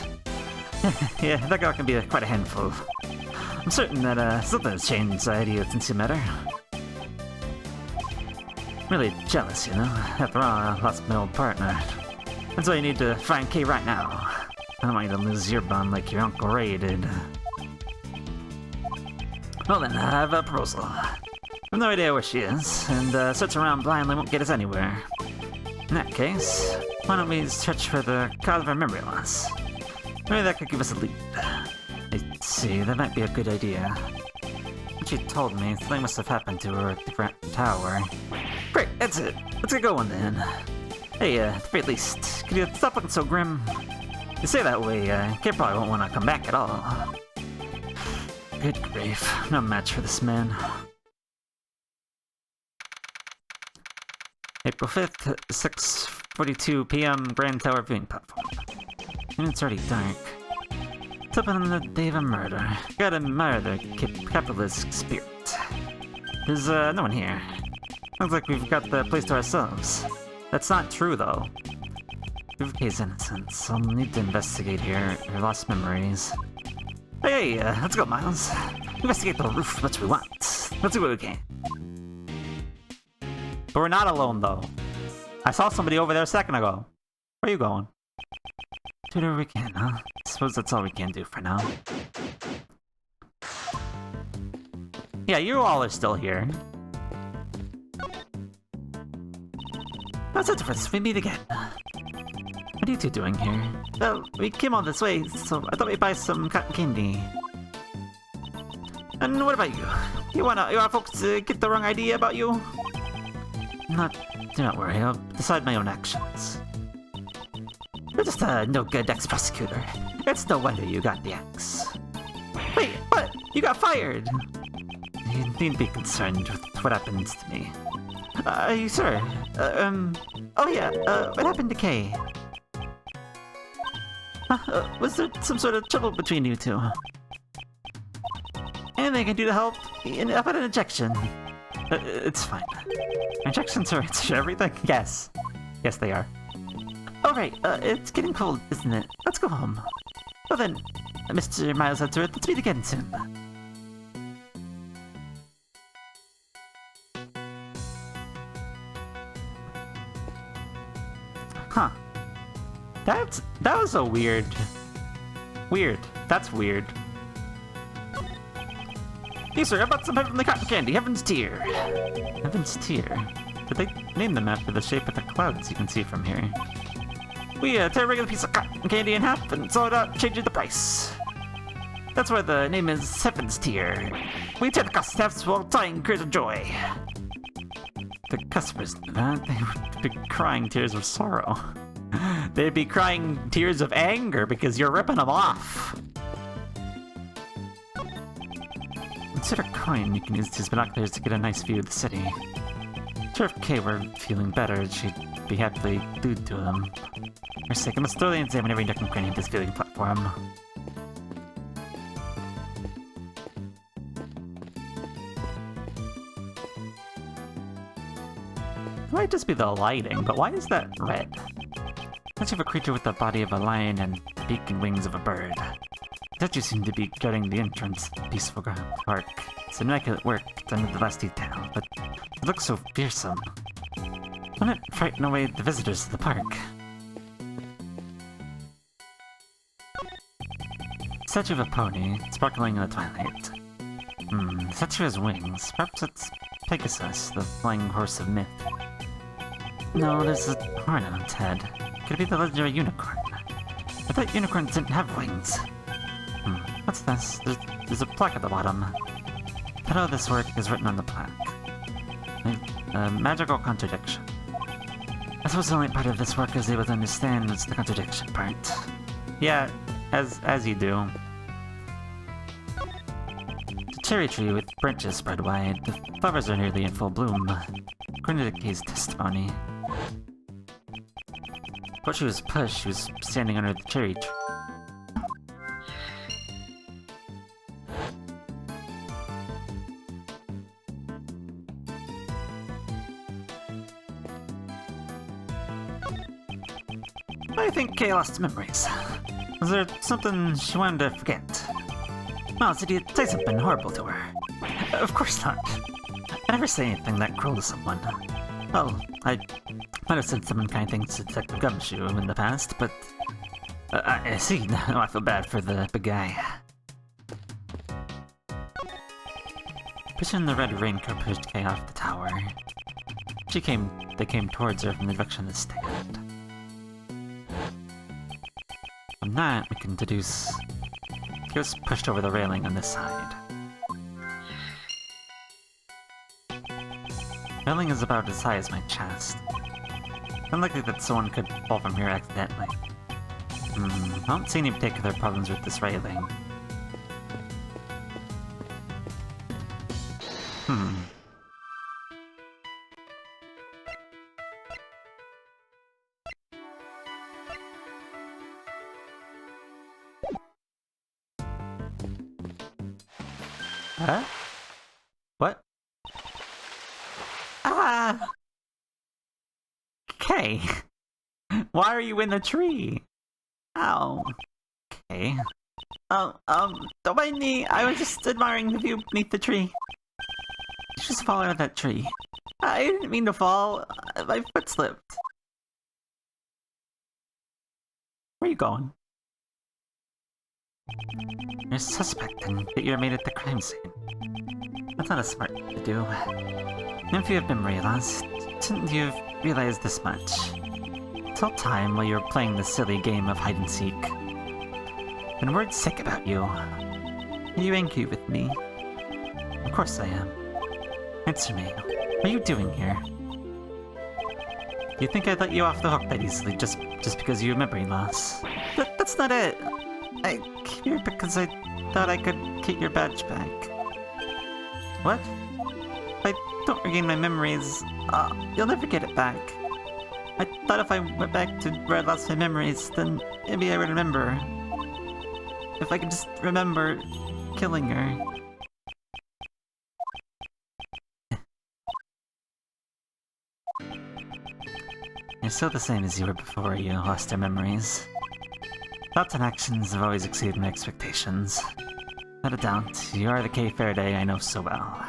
Yeah, that girl can be quite a handful. I'm certain that something has changed inside you since you met her. I'm really jealous, you know? After all, I lost my old partner. That's why you need to find Kay right now. I don't want you to lose your bond like your Uncle Ray did. Well then, I have a proposal. I have no idea where she is, and searching around blindly won't get us anywhere. In that case, why don't we search for the cause of her memory loss? Maybe that could give us a lead. I see, that might be a good idea. What she told me, something must have happened to her at the Grand Tower. Great, that's it. Let's get going then. Hey, at the very least, could you stop looking so grim? You say that way, Kay probably won't want to come back at all. Good grief, no match for this man. April 5th, 6:42 p.m. Grand Tower viewing platform. And it's already dark. It's up on the day of a murder. Gotta admire the capitalist spirit. There's no one here. Looks like we've got the place to ourselves. That's not true, though. Prove Kay's innocence. I'll need to investigate her lost memories. Hey, let's go, Miles. Investigate the roof as much as we want. Let's do what we can. But we're not alone, though. I saw somebody over there a second ago. Where are you going? Do whatever we can, huh? I suppose that's all we can do for now. Yeah, you all are still here. That's it for us. We meet again. What are you two doing here? Well, we came all this way, so I thought we'd buy some cotton candy. And what about you? You want folks to get the wrong idea about you? Do not worry, I'll decide my own actions. You're just a no-good ex-prosecutor. It's no wonder you got the axe. Wait, what? You got fired! You needn't be concerned with what happens to me. Sir, oh yeah, what happened to Kay? Was there some sort of trouble between you two? Anything I can do to help? How about an injection? It's fine. Injections are everything? Yes. Yes, they are. Alright, it's getting cold, isn't it? Let's go home. Well then, Mr. Miles Hudson, let's meet again soon. Huh. That was a weird. That's weird. Hey sir, how about some heavenly cotton candy? Heaven's Tier. Heaven's Tier. Did they name them after the shape of the clouds you can see from here? We tear a regular piece of cotton candy in half and saw it out, changing the price. That's why the name is Heaven's Tier. We tear the cost in half while tying tears of joy. The customers knew that. They would be crying tears of sorrow. They'd be crying tears of anger because you're ripping them off. Instead of coin, you can use these binoculars to get a nice view of the city. Sure, if Kay were feeling better, she'd be happily glued to them. For her sake, I must thoroughly examine every nook and cranny of this viewing platform. It might just be the lighting, but why is that red? Such of a creature with the body of a lion and beak and wings of a bird. That you seem to be guarding the entrance to the peaceful park. It's immaculate work done to the last detail, but it looks so fearsome. Wouldn't it frighten away the visitors to the park? Statue of a pony, sparkling in the twilight. The statue has wings. Perhaps it's Pegasus, the flying horse of myth. No, there's a horn on its head. Could it be the legendary unicorn? I thought unicorns didn't have wings. What's this? There's a plaque at the bottom. The title of this work is written on the plaque. Magical Contradiction. I suppose the only part of this work I was able to understand was the contradiction part. Yeah, as you do. The cherry tree with branches spread wide. The flowers are nearly in full bloom. According to Kay's testimony. Before she was pushed, she was standing under the cherry tree. I think Kay lost memories. Was there something she wanted to forget? Miles, did you say something horrible to her? Of course not. I never say anything that cruel to someone. Well, I might have said some unkind things to Detective Gumshoe in the past, but... I see, now I feel bad for the big guy. Pushing the red raincoat pushed Kay off the tower. They came towards her from the direction of the stand. From that, we can deduce Kay was pushed over the railing on this side. The railing is about as high as my chest. Unlikely that someone could fall from here accidentally. I don't see any particular problems with this railing. Huh? What? Ah! Kay! Why are you in the tree? Ow. Okay. Don't mind me. I was just admiring the view beneath the tree. You just fall out of that tree. I didn't mean to fall. My foot slipped. Where are you going? You're suspecting that you made it the crime scene. That's not a smart thing to do. If you have memory loss, shouldn't you have realized this much? This whole time while you were playing this silly game of hide-and-seek. When word's sick about you. Are you angry with me? Of course I am. Answer me. What are you doing here? Do you think I'd let you off the hook that easily just because you have memory loss? That's not it. I came here because I thought I could get your badge back. What? If I don't regain my memories, you'll never get it back. I thought if I went back to where I lost my memories, then maybe I would remember. If I could just remember killing her. You're still the same as you were before you lost your memories. Thoughts and actions have always exceeded my expectations. Without a doubt, you are the Kay Faraday I know so well.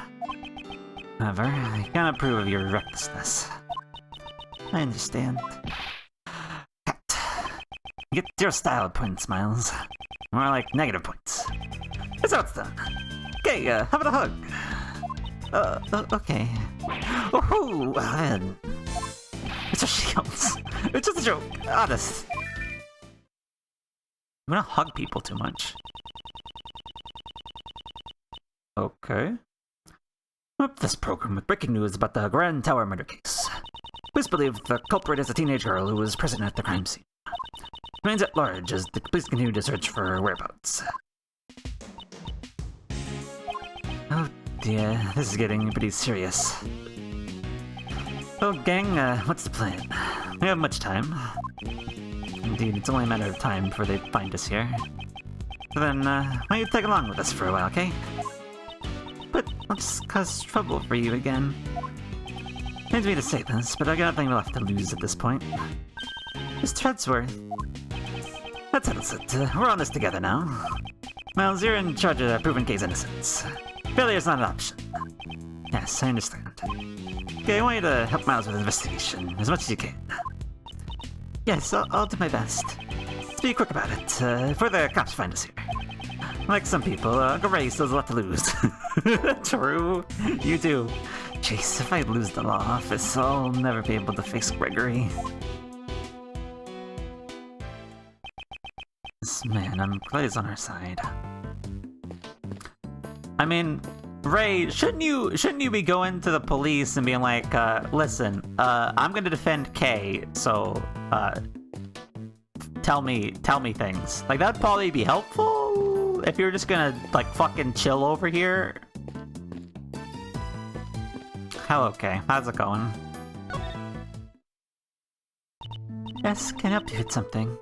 However, I cannot approve of your recklessness. I understand. Cat. Get your style points, Miles. More like negative points. That's how it's done. Okay, how about a hug? Okay. Oh, man. It's just shields. It's just a joke. Honest. I'm gonna hug people too much. Okay. Up this program with breaking news about the Grand Tower murder case. Police believe the culprit is a teenage girl who was present at the crime scene. Remains at large as the police continue to search for her whereabouts. Oh dear, this is getting pretty serious. Well, gang, what's the plan? We have much time. Indeed, it's only a matter of time before they find us here. So then, why don't you tag along with us for a while, okay? But I'll just cause trouble for you again. Pains me to say this, but I got nothing left to lose at this point. Mr. Headsworth. That settles it. We're on this together now. Miles, you're in charge of proving Kay's innocence. Failure's not an option. Yes, I understand. Okay, I want you to help Miles with the investigation as much as you can. Yes, I'll do my best. Let's be quick about it, before the cops find us here. Like some people, Gray still has a lot to lose. True, you do. Jeez, if I lose the law office, I'll never be able to face Gregory. This man, I'm glad he's on our side. I mean, Ray, shouldn't you be going to the police and being like, listen, I'm gonna defend Kay, so, tell me things. Like, that'd probably be helpful if you're just gonna, like, fucking chill over here. Hello, Kay. How's it going? Yes, can I help you with something?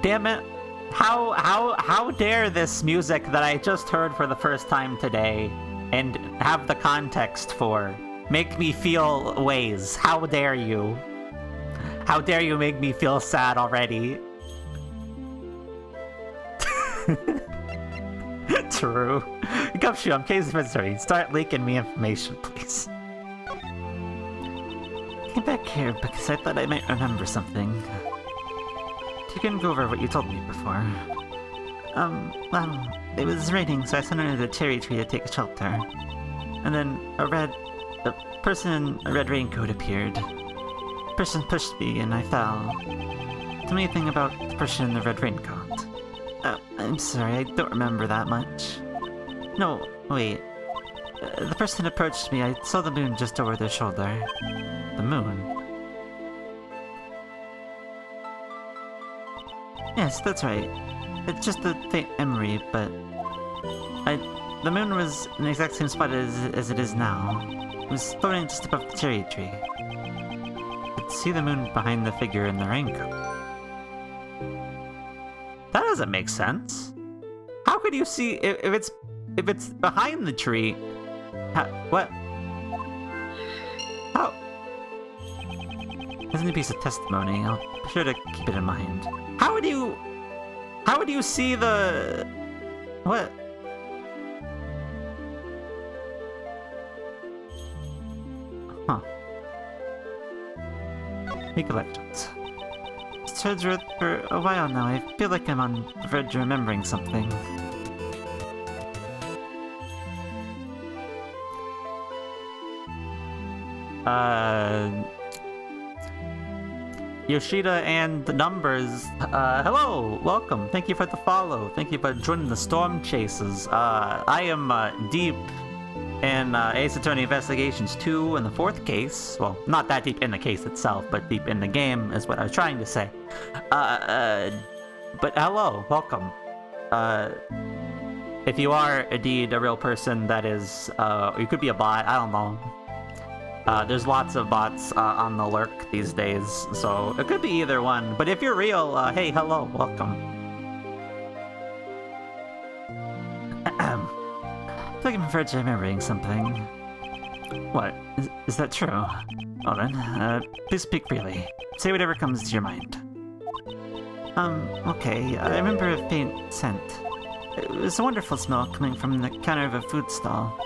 Damn it. How dare this music that I just heard for the first time today and have the context for make me feel ways? How dare you? How dare you make me feel sad already? True. Gumshoe, I'm Kay's dispensary. Start leaking me information, please. I came back here because I thought I might remember something. You can go over what you told me before. Well, it was raining, so I sat under the cherry tree to take shelter. And then a person in a red raincoat appeared. The person pushed me and I fell. Tell me anything about the person in the red raincoat. I'm sorry, I don't remember that much. No, wait. The person approached me, I saw the moon just over their shoulder. The moon? Yes, that's right. It's just a faint memory, but... the moon was in the exact same spot as it is now. It was floating just above the cherry tree. I could see the moon behind the figure in the raincoat. That doesn't make sense. How could you see if it's behind the tree? What? How? That's a new piece of testimony. I'll be sure to keep it in mind. How would you see the... What? Huh. League of Legends. It's heard for a while now. I feel like I'm on the verge of remembering something. Yoshida and the numbers, hello, welcome, thank you for the follow, thank you for joining the Storm Chasers. I am deep in Ace Attorney Investigations 2 and the fourth case, well, not that deep in the case itself, but deep in the game is what I was trying to say. But hello, welcome. If you are indeed a real person, that is, you could be a bot, I don't know. There's lots of bots on the lurk these days, so it could be either one. But if you're real, hey, hello, welcome. I think I'm remembering something. What? Is that true? Well then, please speak freely. Say whatever comes to your mind. Okay, I remember a faint scent. It was a wonderful smell coming from the counter of a food stall.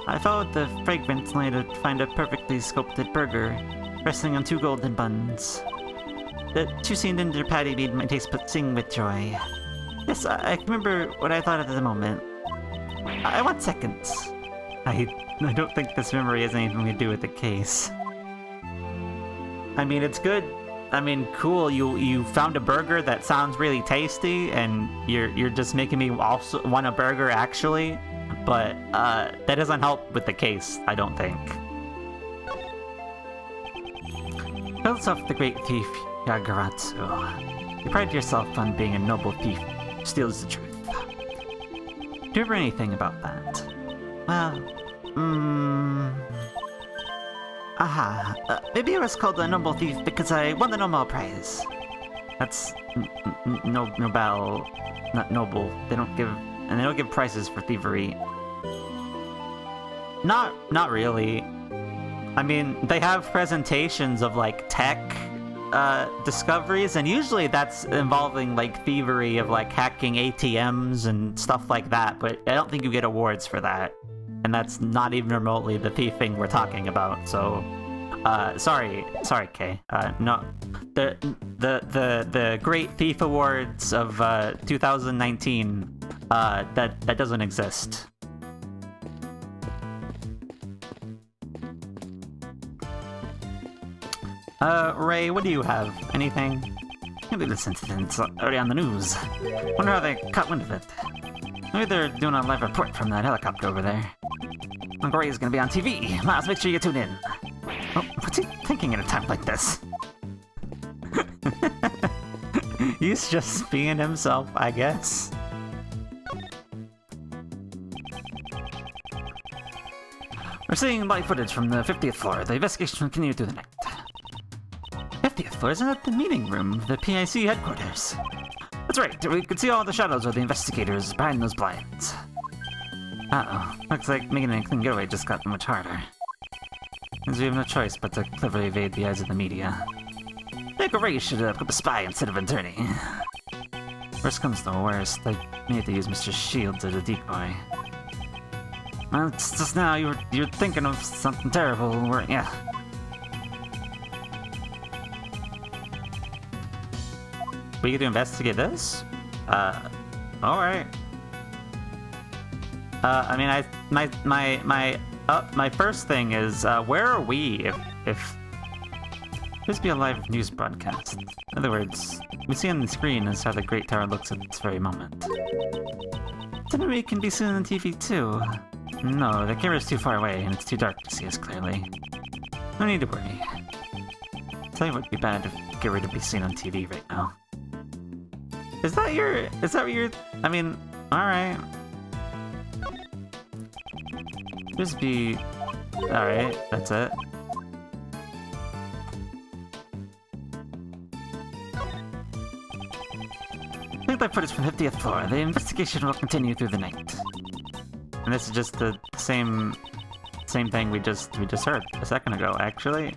I followed the fragrance only to find a perfectly sculpted burger, resting on 2 golden buns. The juicy and tender patty made my taste buds sing with joy. Yes, I remember what I thought at the moment. I want seconds. I don't think this memory has anything to do with the case. I mean, it's good. I mean, cool. You found a burger that sounds really tasty, and you're just making me also want a burger, actually. But that doesn't help with the case, I don't think. Builds off the great thief Yagaratsu. You pride yourself on being a noble thief who steals the truth. Do you remember anything about that? Well, maybe I was called a noble thief because I won the Nobel Prize. That's Nobel, not noble. They don't give prizes for thievery. Not really. I mean, they have presentations of like tech discoveries, and usually that's involving like thievery of like hacking ATMs and stuff like that, but I don't think you get awards for that. And that's not even remotely the thieving we're talking about, so sorry Kay. No, the Great Thief Awards of 2019, that doesn't exist. Ray, what do you have? Anything? Maybe this incident's already on the news. Wonder how they caught wind of it. Maybe they're doing a live report from that helicopter over there. Uncle Ray's gonna be on TV. Miles, make sure you tune in. Oh, what's he thinking at a time like this? He's just being himself, I guess. We're seeing live footage from the 50th floor. The investigation will continue through the night. 50th floor? Isn't that the meeting room of the PIC headquarters? That's right. We could see all the shadows of the investigators behind those blinds. Uh-oh. Looks like making a clean getaway just got much harder. Means we have no choice but to cleverly evade the eyes of the media. Magical Ray should have put a spy instead of an attorney. Worst comes to worst, I may have to use Mr. Shields as a decoy. Well, it's just now you're thinking of something terrible, yeah. We get to investigate this? Alright. I mean, my first thing is, where are we if this be a live news broadcast? In other words, we see on the screen is how the Great Tower looks at this very moment. Then we can be seen on TV too. No, the camera's too far away and it's too dark to see us clearly. No need to worry. Tell you what would be bad if Gary to be seen on TV right now. Is that what you're, I mean, alright. Just be, alright, that's it. Take that footage from the 50th floor. The investigation will continue through the night. And this is just the same thing we just heard a second ago, actually.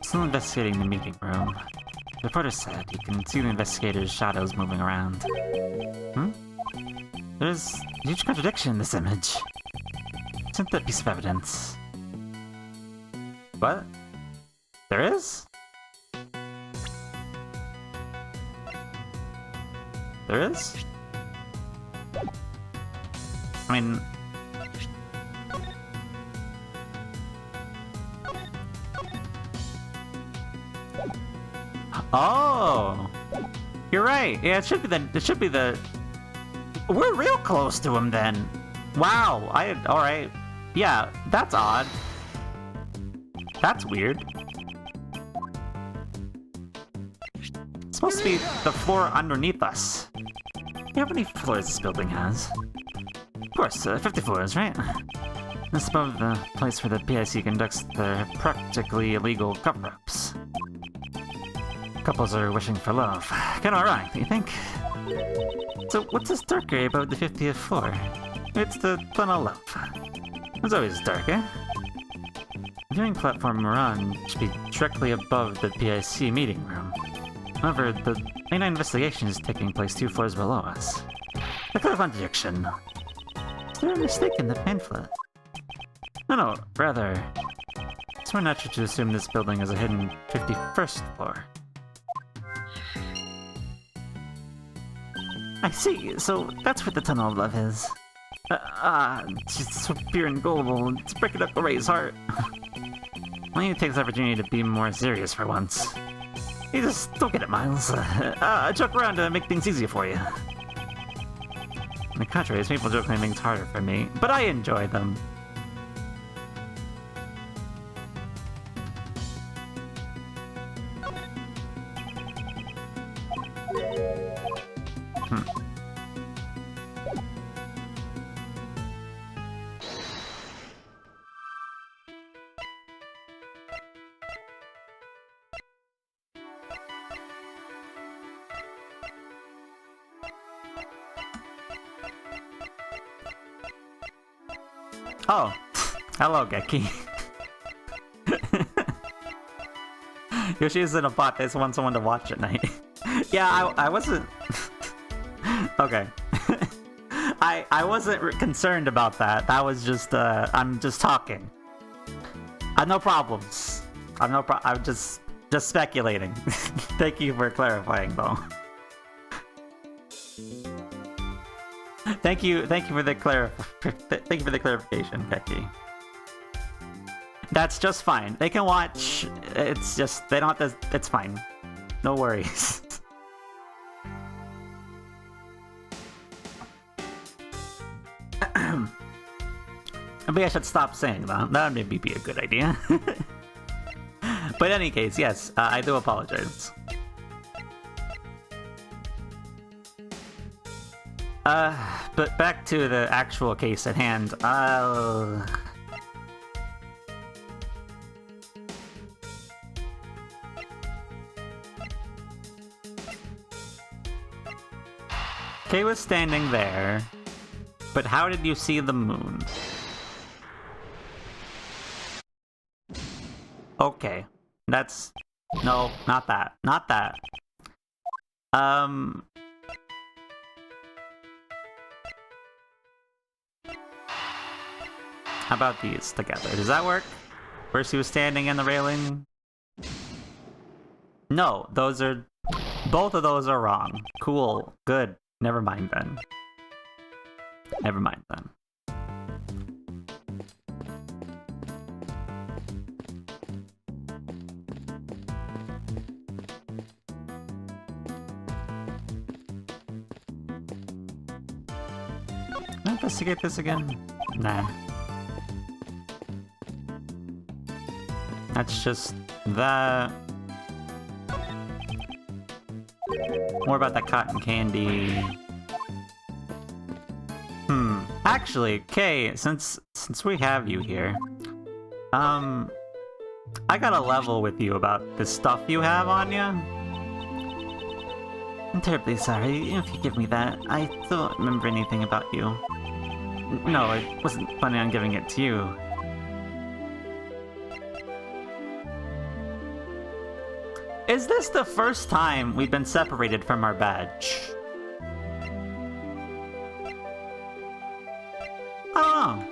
Still investigating the meeting room. The reporter said you can see the investigators' shadows moving around. There's a huge contradiction in this image. Isn't that piece of evidence? What? There is? There is? I mean... Oh! You're right. Yeah, it should be the we're real close to him then. Wow, alright. Yeah, that's odd. That's weird. It's supposed to be the floor underneath us. How many floors this building has? Of course, 50 floors, right? This is above the place where the PIC conducts their practically illegal cover-ups. Couples are wishing for love. Kinda ironic, do you think? So what's this dark area about the 50th floor? It's the tunnel love. It's always dark, eh? The viewing platform we're on should be directly above the PIC meeting room. However, the main investigation is taking place 2 floors below us. Magical Contradiction. Is there a mistake in the pamphlet? No, rather, it's more natural to assume this building is a hidden 51st floor. I see, so that's where the tunnel of love is. She's so pure and gullible, it's breaking up the Ray's heart. Why don't you take this opportunity to be more serious for once? You just don't get it, Miles. I joke around to make things easier for you. On the contrary, people joke make things harder for me, but I enjoy them. Oh, hello, Geki. Yoshi's in a bot. They just want someone to watch at night. Yeah, I wasn't. Okay. I wasn't concerned about that. That was just I'm just talking. No problems. I'm just speculating. Thank you for clarifying, though. Thank you for the clarification, Becky. That's just fine. They can watch. It's just they don't have to. It's fine. No worries. Maybe I should stop saying that. That would maybe be a good idea. But in any case, yes, I do apologize. But back to the actual case at hand. Kay was standing there, but how did you see the moon? Okay, that's... No, not that. Not that. How about these together? Does that work? Where she was standing in the railing? No, those are... Both of those are wrong. Cool. Good. Never mind then. Never mind then. Can I investigate this again? Nah. That's just that. More about that cotton candy. Actually, Kay, since we have you here, I got a level with you about the stuff you have on you. I'm terribly sorry if you give me that. I don't remember anything about you. No, I wasn't planning on giving it to you. Is this the first time we've been separated from our badge? I don't know.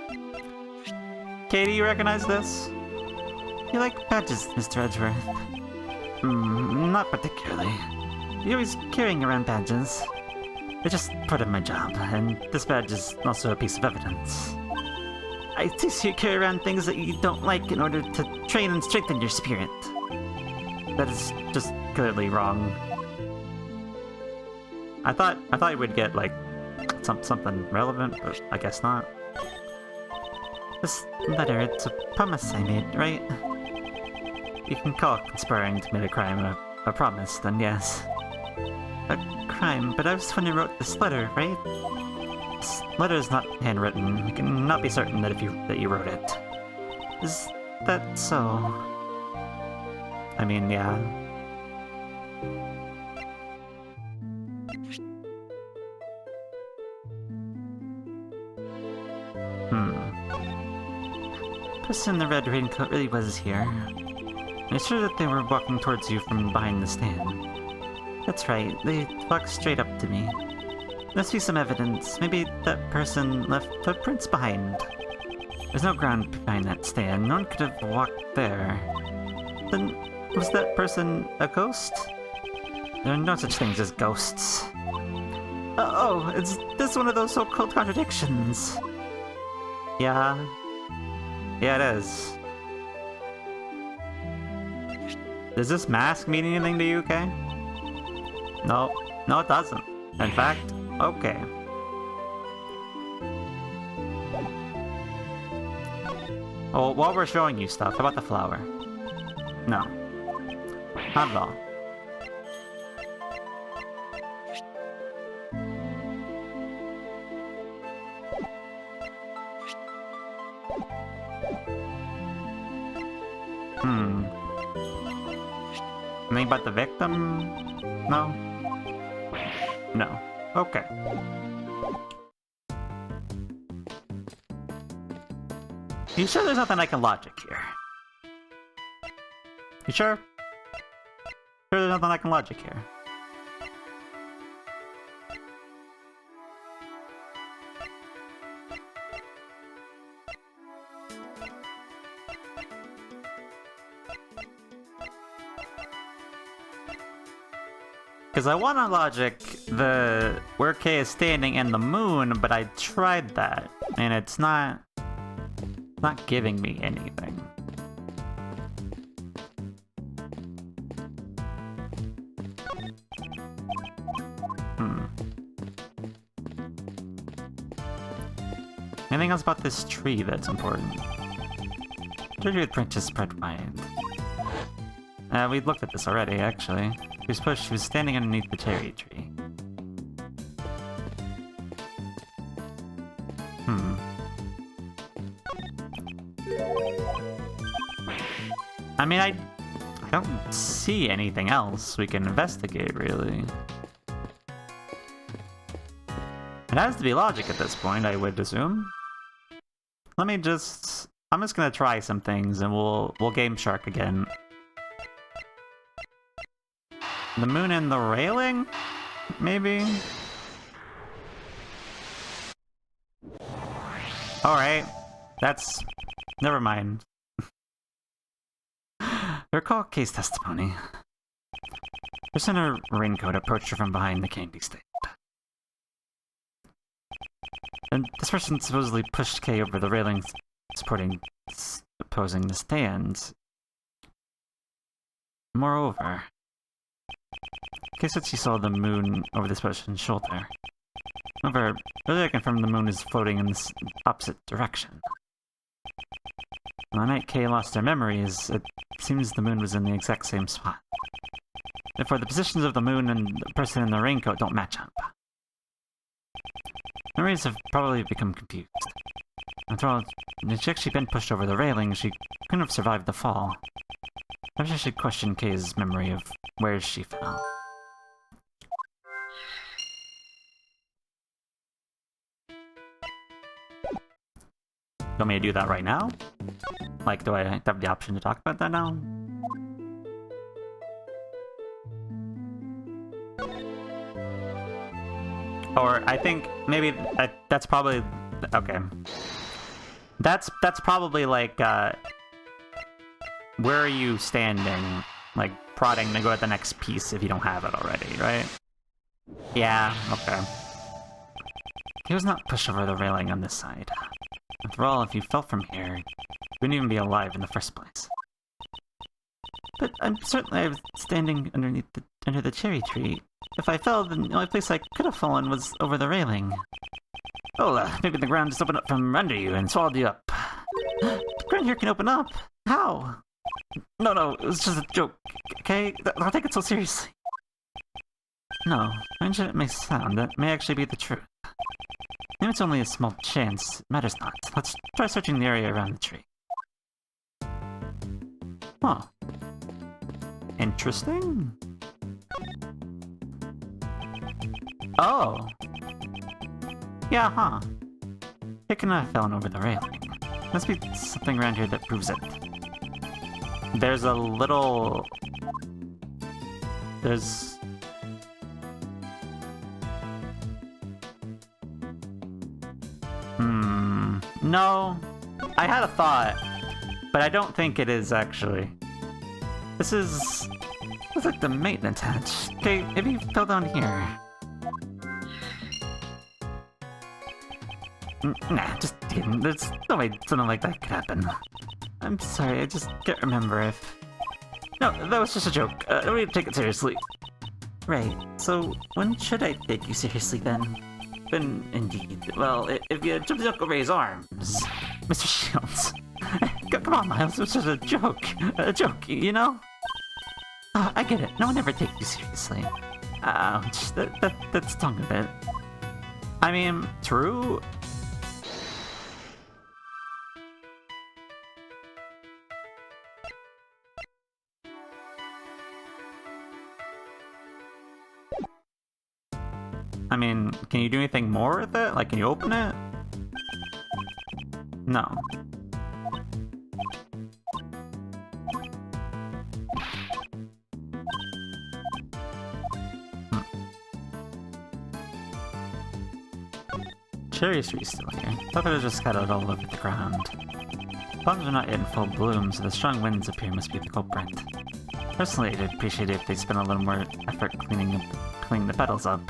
Katie, you recognize this? You like badges, Mr. Edgeworth? Not particularly. You're always carrying around badges. They're just part of my job, and this badge is also a piece of evidence. I see you carry around things that you don't like in order to train and strengthen your spirit. That is just clearly wrong. I thought you would get, like, something relevant, but I guess not. This letter, it's a promise I made, right? You can call conspiring to commit a crime a promise, then yes. A crime, but I was the one who wrote this letter, right? This letter is not handwritten. You cannot be certain that you wrote it. Is that so? I mean, yeah. The person in the red raincoat really was here. I'm sure that they were walking towards you from behind the stand. That's right, they walked straight up to me. Must be some evidence. Maybe that person left footprints behind. There's no ground behind that stand. No one could have walked there. Then, was that person a ghost? There are no such things as ghosts. Oh, is this one of those so-called contradictions? Yeah. Yeah, it is. Does this mask mean anything to you, Kay? No. No, it doesn't. In fact, okay. Oh, while we're showing you stuff, how about the flower? No. Not at all. Anything about the victim? No? No. Okay. You sure there's nothing like a logic here? You sure? Sure there's nothing like a logic here? Because I want to logic the where K is standing in the moon, but I tried that, and it's not giving me anything. Anything else about this tree that's important? Tree with branches spread wide. We looked at this already, actually. She was standing underneath the cherry tree. I mean, I don't see anything else we can investigate, really. It has to be logic at this point, I would assume. I'm just gonna try some things and we'll game shark again. The moon and the railing? Maybe? Alright. That's... never mind. Recall case testimony. Person in a raincoat approached her from behind the candy stand. And this person supposedly pushed Kay over the railing opposing the stand. Moreover, Kay said she saw the moon over this person's shoulder. However, earlier I confirmed the moon is floating in the opposite direction. On the night Kay lost her memories, it seems the moon was in the exact same spot. Therefore, the positions of the moon and the person in the raincoat don't match up. Memories have probably become confused. After all, if she'd actually been pushed over the railing, she couldn't have survived the fall. Perhaps I should question Kay's memory of where she fell. You want me to do that right now? Like, do I have the option to talk about that now? Or I think maybe that's probably okay. That's probably like where are you standing? Like prodding to go at the next piece if you don't have it already, right? Yeah, okay. He was not pushed over the railing on this side. After all, if you fell from here, you wouldn't even be alive in the first place. But I'm certain I was standing under the cherry tree. If I fell, then the only place I could have fallen was over the railing. Oh, maybe the ground just opened up from under you and swallowed you up. The ground here can open up? How? No, it was just a joke, okay? Don't take it so seriously. No, strange it may sound, that may actually be the truth. Maybe it's only a small chance, it matters not. Let's try searching the area around the tree. Huh. Interesting. Oh. Yeah, huh. It could not have fallen over the railing. Must be something around here that proves it. There's a little... There's... No. I had a thought, but I don't think it is, actually. This is... Looks like the maintenance hatch. Okay, maybe you fell down here. Nah, just kidding. There's no way something like that could happen. I'm sorry, I just can't remember if... No, that was just a joke. Don't need to take it seriously. Right, so when should I take you seriously then? Then, indeed. Well, if you jumped over his arms, Mr. Shields. Come on, Miles, it was just a joke. A joke, you know? I get it. No one ever takes you seriously. Ouch, that stung a bit. I mean, true. I mean, can you do anything more with it? Like, can you open it? No. Cherry tree's still here. Thought it was just scattered all over the ground. Plums are not yet in full bloom, so the strong winds up here must be the culprit. Personally, I'd appreciate it if they spent a little more effort cleaning the petals up.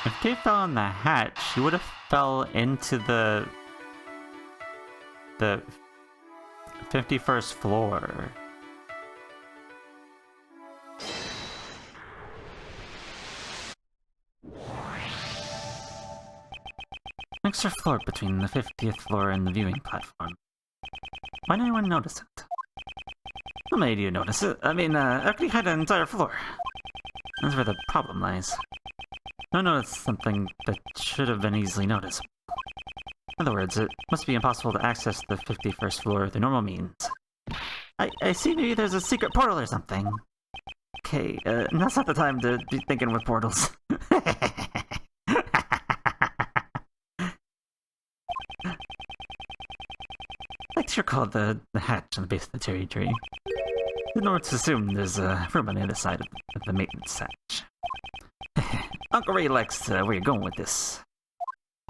If Kate fell on the hatch, she would have fell into the 51st floor. Extra floor between the 50th floor and the viewing platform. Why didn't anyone notice it? What made you notice it? I mean, after you had an entire floor. That's where the problem lies. No, it's something that should have been easily noticed. In other words, it must be impossible to access the 51st floor through normal means. I see maybe there's a secret portal or something. Okay, now's not the time to be thinking with portals. Like to recall the hatch on the base of the cherry tree. In order to assume there's a room on the other side of the maintenance hatch. Uncle Ray likes where you're going with this.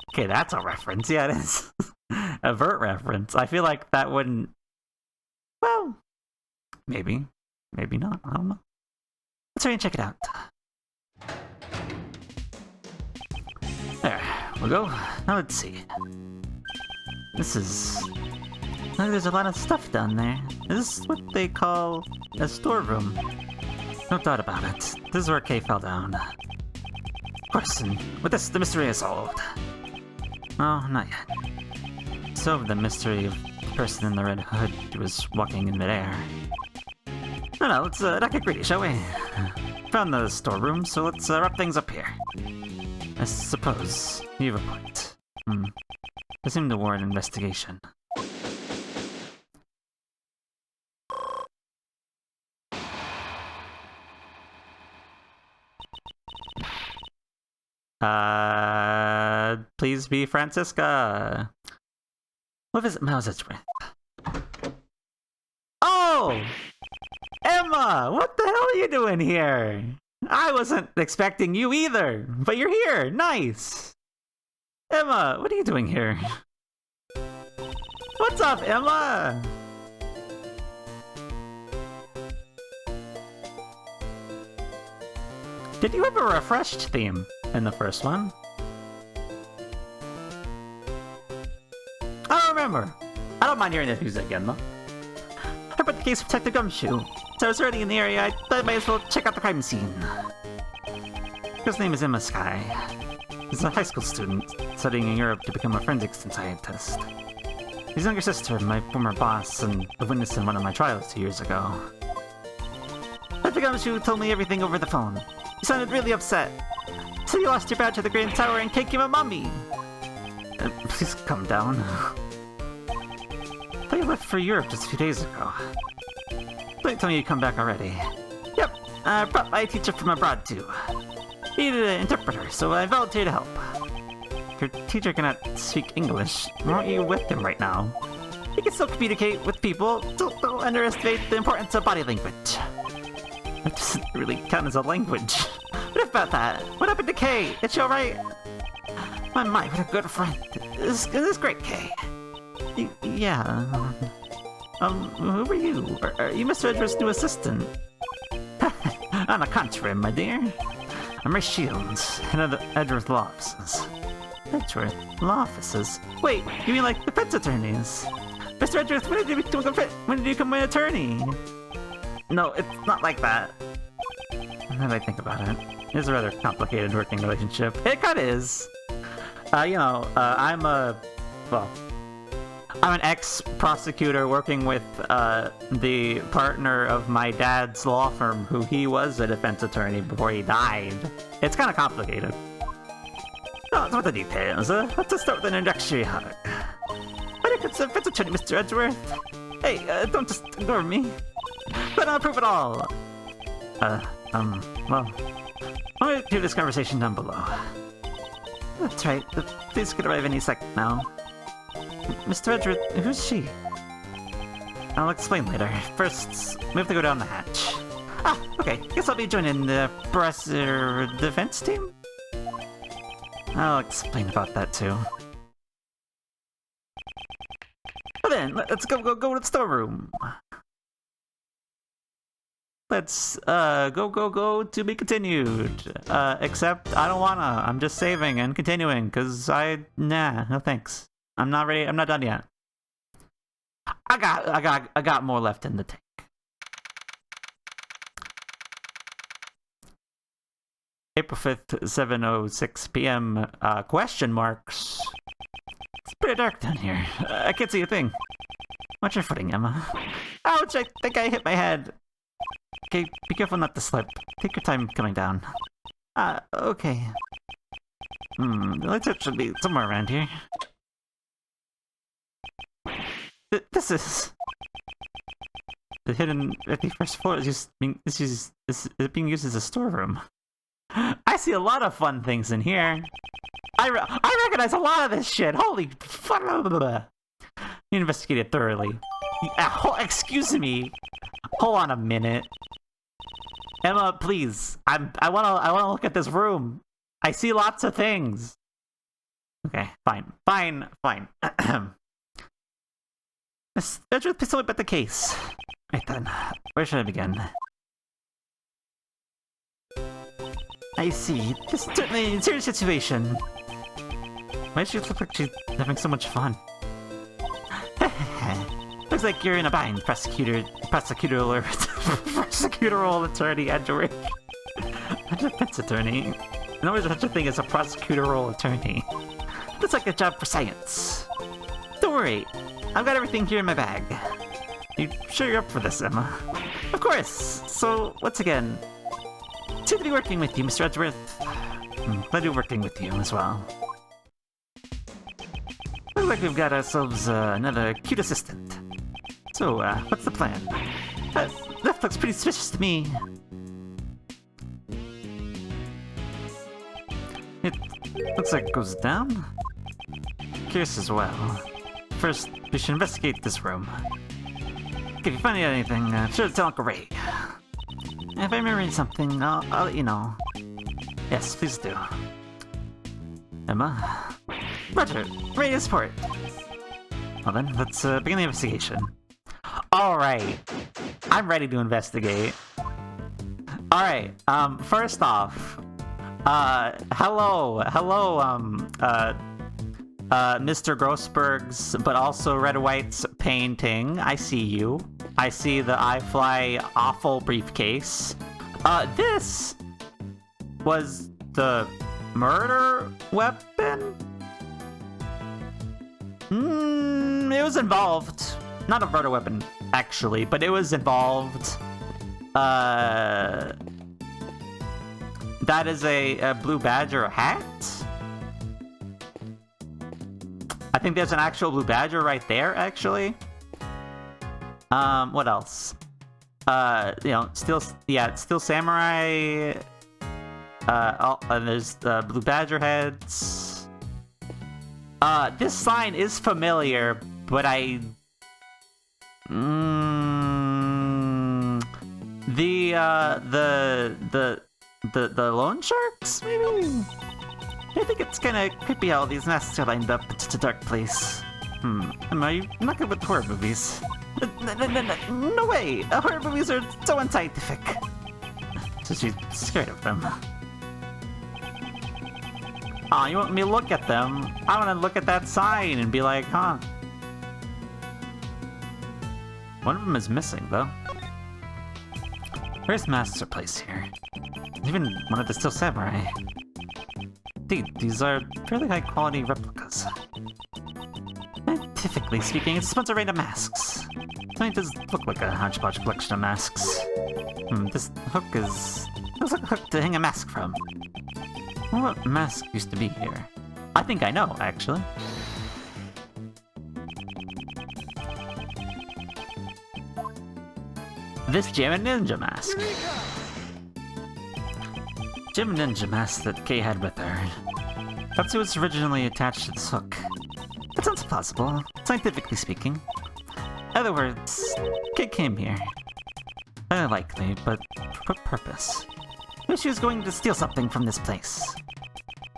Okay, that's a reference. Yeah, it is. A Vert reference. I feel like that wouldn't... Well, maybe. Maybe not. I don't know. Let's try and check it out. There we go. Now let's see. This is... There's a lot of stuff down there. This is what they call a storeroom. No doubt about it. This is where Kay fell down. Of course, and with this, the mystery is solved. Oh, not yet. Solved the mystery of the person in the red hood who was walking in midair. No, let's not get greedy, shall we? Found the storeroom, so let's wrap things up here. I suppose you have a point. They seem to warrant investigation. Please be Francisca. What is it Mouse's with? Oh! Emma! What the hell are you doing here? I wasn't expecting you either, but you're here. Nice! Emma, what are you doing here? What's up, Emma? Did you have a refreshed theme in the first one? remember. I don't mind hearing this music again, though. I heard about the case of Detective Gumshoe. So I was already in the area, I thought I might as well check out the crime scene. His name is Emma Sky. He's a high school student, studying in Europe to become a forensics scientist. His younger sister, my former boss, and a witness in one of my trials 2 years ago. Detective Gumshoe told me everything over the phone. You sounded really upset. So you lost your badge at the Grand Tower and can't give a mummy. Please calm down. I thought you left for Europe just a few days ago. Don't tell me you come back already. Yep, I brought my teacher from abroad too. He needed an interpreter, so I volunteered to help. Your teacher cannot speak English. Why aren't you with him right now? He can still communicate with people, so don't underestimate the importance of body language. That doesn't really count as a language. What about that? What happened to Kay? Is she alright? My, what a good friend. This is great, Kay. Yeah. Who are you? Are you Mr. Edgeworth's new assistant? On the contrary, my dear. I'm Ray Shields, head of the Edgeworth Law Offices. Edgeworth Law Offices? Wait, you mean like defense attorneys? Mr. Edgeworth, when did you become an attorney? No, it's not like that. Now that I think about it, it's a rather complicated working relationship. It kinda is. I'm an ex-prosecutor working with the partner of my dad's law firm, who he was a defense attorney before he died. It's kind of complicated. No, it's not the details. Let's just start with an introductory hug. What do you consider defense attorney, Mr. Edgeworth? Hey, don't just ignore me. But I'll prove it all. Well, I'm gonna do this conversation down below. That's right, the police could arrive any second now. Mr. Edgeworth, who's she? I'll explain later. First, we have to go down the hatch. Ah, okay. Guess I'll be joining the defense team? I'll explain about that too. But then, let's go to the storeroom. Let's, go to be continued. Except I don't wanna. I'm just saving and continuing, cause no thanks. I'm not ready. I'm not done yet. I got more left in the tank. April 5th, 7:06 p.m. Question marks. It's pretty dark down here. I can't see a thing. Watch your footing, Emma. Ouch! I think I hit my head. Okay, be careful not to slip. Take your time coming down. Okay. The lights should be somewhere around here. This is... The hidden at the first floor is being used as a storeroom. I see a lot of fun things in here. I recognize a lot of this shit. Holy fuck! You investigated thoroughly. Excuse me. Hold on a minute. Emma, please. I wanna look at this room. I see lots of things. Okay, fine. Let's tell me about the case. Right then, where should I begin? I see. This is certainly a serious situation. Why does she look like she's having so much fun? Looks like you're in a bind, prosecutorial attorney Edgeworth. A defense attorney? No, there's such a thing as a prosecutorial attorney. Looks like a job for science. Don't worry, I've got everything here in my bag. You sure you're up for this, Emma? Of course! So, once again, it's good to be working with you, Mr. Edgeworth. Glad to be working with you as well. Looks like we've got ourselves another cute assistant. So, what's the plan? That looks pretty suspicious to me. It looks like it goes down? Curious as well. First, we should investigate this room. If you find anything, sure to tell Uncle Ray. If I remember something, I'll let you know. Yes, please do. Emma? Roger, ready to support. Well then, let's begin the investigation. Alright, I'm ready to investigate. Alright, first off, hello, Mr. Grossberg's, but also Red White's painting. I see you. I see the I Fly awful briefcase. This was the murder weapon? It was involved. Not a murder weapon, actually, but it was involved. That is a Blue Badger hat? I think there's an actual Blue Badger right there, actually. What else? Steel Samurai. And there's the Blue Badger heads. This sign is familiar, but the loan sharks, maybe? I think it's kind of creepy how these masks are lined up. It's a dark place. Am I not good with horror movies? No way! Horror movies are so unscientific. So she's scared of them. Aw, you want me to look at them? I want to look at that sign and be like, huh? One of them is missing, though. Various masks are placed here. Even one of the Steel Samurai. Indeed, these are fairly high-quality replicas. Scientifically speaking, it's a bunch of random masks. It does look like a hodgepodge collection of masks. This hook looks like a hook to hang a mask from. I wonder what mask used to be here. I think I know, actually. This Gem and Ninja mask. Gem and Ninja mask that Kay had with her. That's who was originally attached to this hook. That sounds plausible, scientifically speaking. In other words, Kay came here. Unlikely, but for what purpose? Maybe she was going to steal something from this place.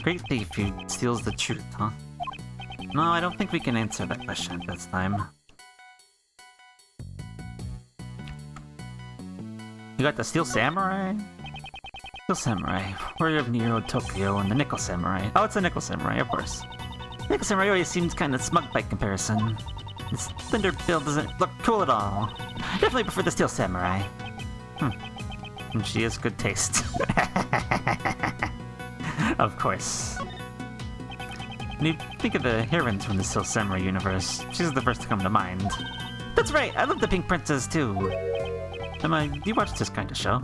Great thief who steals the truth, huh? No, I don't think we can answer that question at this time. You got the Steel Samurai? Steel Samurai, warrior of Nero, Tokyo, and the Nickel Samurai. Oh, it's the Nickel Samurai, of course. Nickel Samurai always seems kind of smug by comparison. This thunder build doesn't look cool at all. Definitely prefer the Steel Samurai. And she has good taste. Of course. When you think of the heroines from the Steel Samurai universe, she's the first to come to mind. That's right, I love the Pink Princess too. Emma, do you watch this kind of show?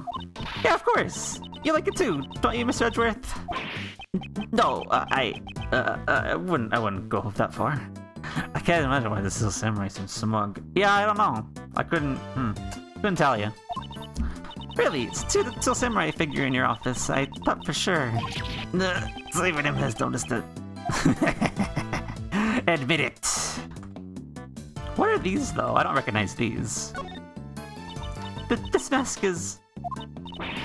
Yeah, of course! You like it too, don't you, Mr. Edgeworth? No, I wouldn't go that far. I can't imagine why the Steel Samurai seems smug. Yeah, I don't know. I couldn't tell you. Really, it's the Steel Samurai figure in your office. I thought for sure. Even him has noticed it. Admit it. What are these, though? I don't recognize these. This mask is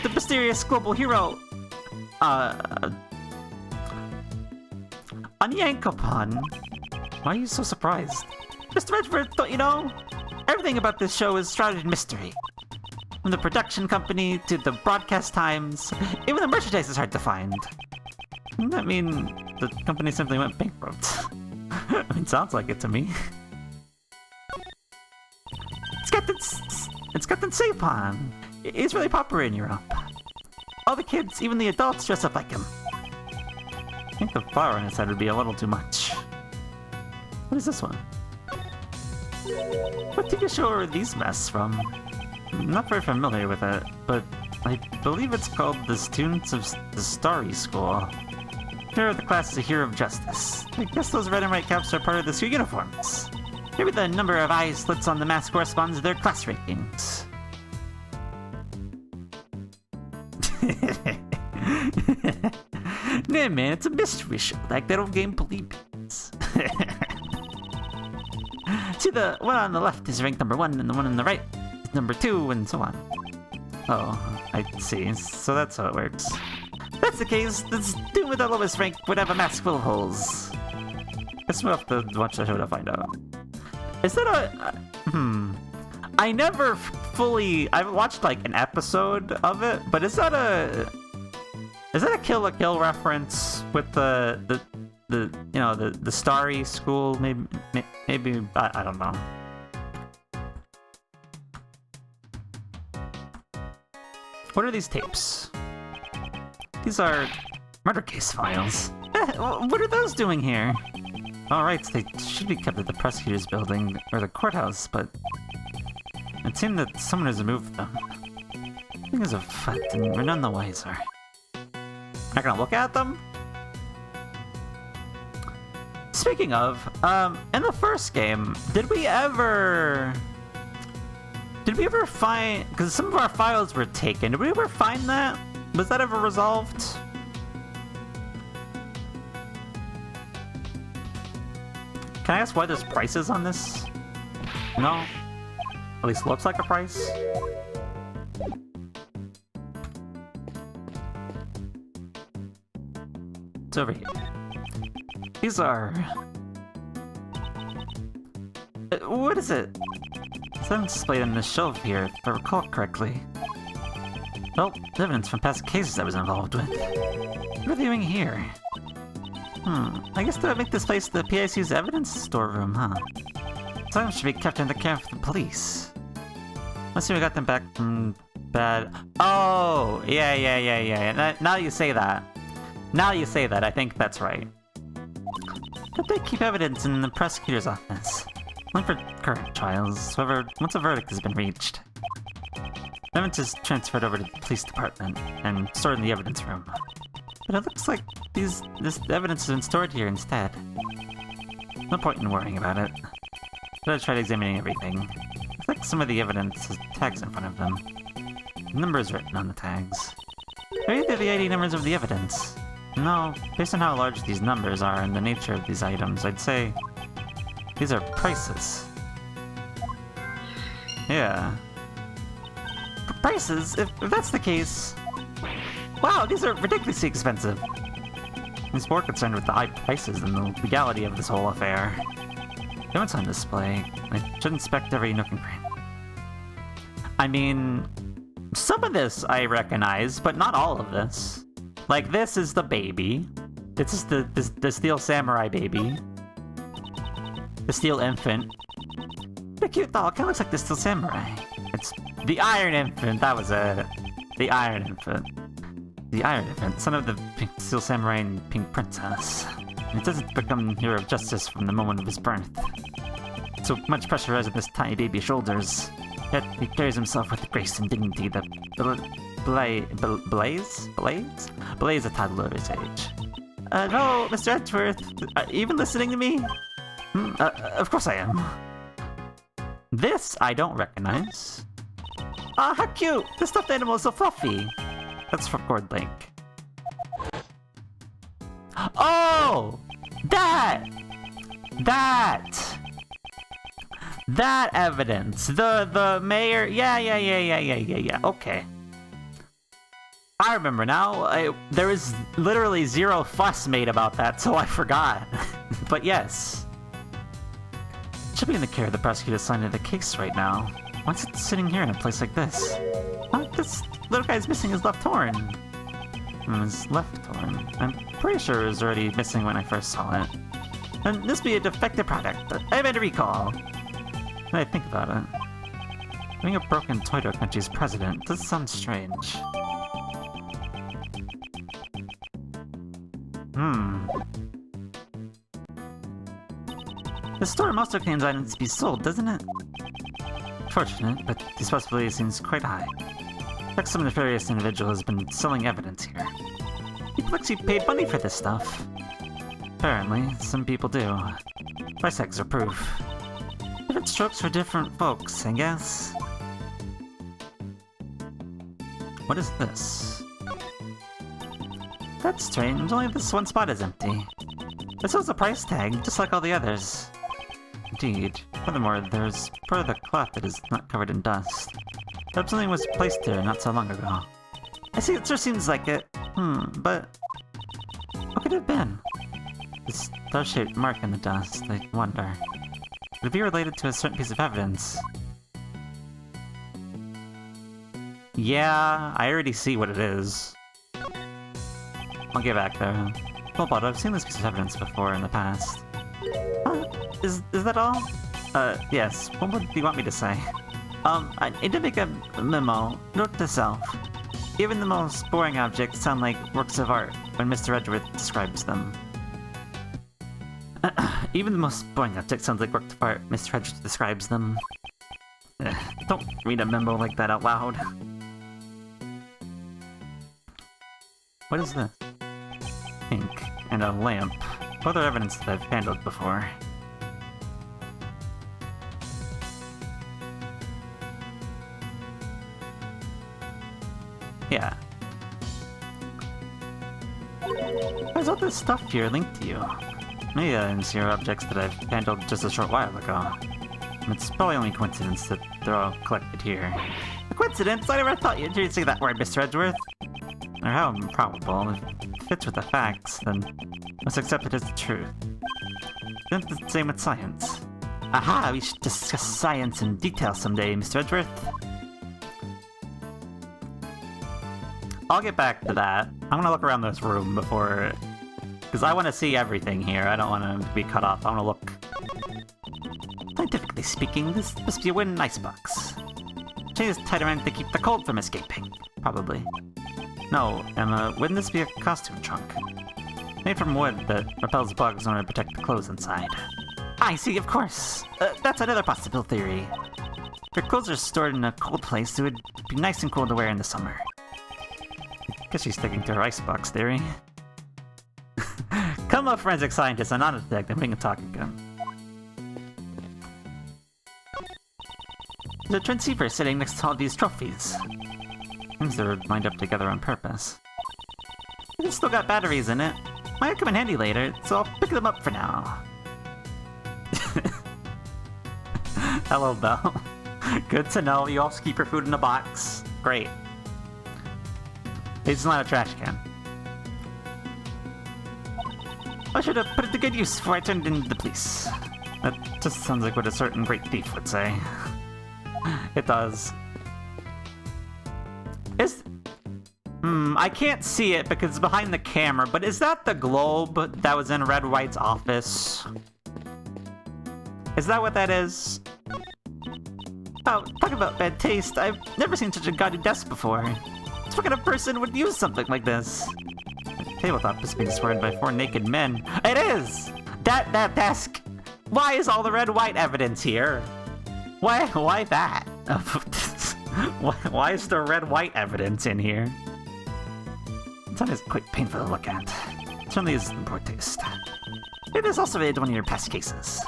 the mysterious global hero. Onyankopon. Why are you so surprised? Mr. Edgeworth, don't you know? Everything about this show is shrouded in mystery. From the production company to the broadcast times, even the merchandise is hard to find. Doesn't that mean the company simply went bankrupt? I mean, sounds like it to me. It's Captain Sapon. He's really popular in Europe. All the kids, even the adults, dress up like him. I think the flower on his head would be a little too much. What is this one? What TV show are these masks from? I'm not very familiar with it, but I believe it's called The Students of the Starry School. Here are the class is a hero of justice. I guess those red and white caps are part of the school uniforms. Maybe the number of eye slits on the mask corresponds to their class rankings. Nah, man, it's a mystery show, like that old game Believe Beans. See, the one on the left is ranked number 1, and the one on the right is number 2, and so on. Oh, I see. So that's how it works. If that's the case, this dude with the lowest rank would have a mask full of holes. Guess we'll have to watch the show to find out. Is that a... I never fully... I've watched like an episode of it, but is that a Kill la Kill reference with the the starry school, maybe I don't know. What are these tapes? These are murder case files. What are those doing here? Alright, they should be kept at the prosecutor's building or the courthouse, but it seemed that someone has removed them. Things of fact, and we're none the wiser. Not gonna look at them? Speaking of, in the first game, did we ever find, because some of our files were taken, did we ever find that? Was that ever resolved? Can I ask why there's prices on this? No? At least looks like a price? It's over here. These are... what is it? It's displayed on this shelf here, if I recall correctly. Well, evidence from past cases I was involved with. What are they doing here? I guess they would make this place the PICU's evidence storeroom, huh? Some should be kept in the care of the police. Let's see, we got them back from bad... oh! Yeah. Now you say that. I think that's right. But they keep evidence in the prosecutor's office. Only for current trials, however, once a verdict has been reached. Evidence is transferred over to the police department and stored in the evidence room. But it looks like this evidence has been stored here instead. No point in worrying about it. But I tried examining everything. Looks like some of the evidence has tags in front of them. Numbers written on the tags. Are either the ID numbers of the evidence? No, based on how large these numbers are and the nature of these items, I'd say these are prices. Yeah. Prices? If that's the case... wow, these are ridiculously expensive. He's more concerned with the high prices than the legality of this whole affair. Evidence on display. I should inspect every nook and cranny. I mean, some of this I recognize, but not all of this. Like, this is the baby. This is the steel samurai baby. The steel infant. The cute doll kind of looks like the steel samurai. It's the Iron Infant. That was it. The Iron Infant. The Iron Infant, son of the Pink Steel Samurai and Pink Princess. He doesn't become hero of justice from the moment of his birth. So much pressure rests on this tiny baby's shoulders. Yet he carries himself with grace and dignity that Blaze a toddler of his age. No, Mr. Edgeworth, are you even listening to me? Of course I am. This I don't recognize. Ah, how cute! The stuffed animal is so fluffy. That's from Cord Link. Oh! That evidence. The mayor. Yeah. Okay. I remember now. There was literally zero fuss made about that, so I forgot. But yes. It should be in the care of the prosecutor assigned to the case right now. Why's it sitting here in a place like this? Huh? This little guy's missing his left horn. His left horn. I'm pretty sure it was already missing when I first saw it. And this be a defective product, but I made a recall. When I think about it, being a broken toy to a country's president does sound strange. The store also claims items to be sold, doesn't it? Fortunate, but this possibility seems quite high. Like some nefarious individual has been selling evidence here. People actually paid money for this stuff. Apparently, some people do. Price tags are proof. Different strokes for different folks, I guess. What is this? That's strange, only this one spot is empty. This has a price tag, just like all the others. Indeed. Furthermore, there's part of the cloth that is not covered in dust. Perhaps something was placed there not so long ago. I see, it sure seems like it. But... what could it have been? This star-shaped mark in the dust, I wonder. Could it be related to a certain piece of evidence? Yeah, I already see what it is. I'll get back there. Well, but I've seen this piece of evidence before in the past. Is that all? Yes. What would you want me to say? I need to make a memo. Note to self. Even the most boring objects sound like works of art when Mr. Edgeworth describes them. Even the most boring object sounds like works of art Mr. Edgeworth describes them. Don't read a memo like that out loud. What is this? Ink and a lamp. Other evidence that I've handled before. Yeah. Why's all this stuff here linked to you? Maybe items here are objects that I've handled just a short while ago. It's probably only coincidence that they're all collected here. A coincidence? I never thought you'd say that word, Mr. Edgeworth. Or how improbable. If it fits with the facts, then let's accept it as the truth. Then it's the same with science. Aha! We should discuss science in detail someday, Mr. Edgeworth. I'll get back to that. I'm gonna look around this room before... because I want to see everything here. I don't want to be cut off. I want to look... Scientifically speaking, this must be a wooden icebox. Chain is tied around to keep the cold from escaping. Probably. No, Emma, wouldn't this be a costume trunk? Made from wood that repels bugs in order to protect the clothes inside. I see, of course. That's another possible theory. If your clothes are stored in a cold place, it would be nice and cool to wear in the summer. Guess she's sticking to her icebox theory. Come up, forensic scientist. I'm not a detective. We can talk again. There's a transceiver sitting next to all these trophies. Seems they were lined up together on purpose. It's still got batteries in it. Might come in handy later, so I'll pick them up for now. Hello, Belle. Good to know. You also keep your food in a box. Great. It's not a trash can. I should have put it to good use before I turned into the police. That just sounds like what a certain great thief would say. It does. I can't see it because it's behind the camera, but is that the globe that was in Red White's office? Is that what that is? Oh, talk about bad taste. I've never seen such a gaudy desk before. What kind of person would use something like this? The tabletop is being swirled by 4 naked men. It is! That desk! Why is all the Red White evidence here? Why that? Why is there Red White evidence in here? It's always quite painful to look at. It certainly is in poor taste. It is also one of your past cases.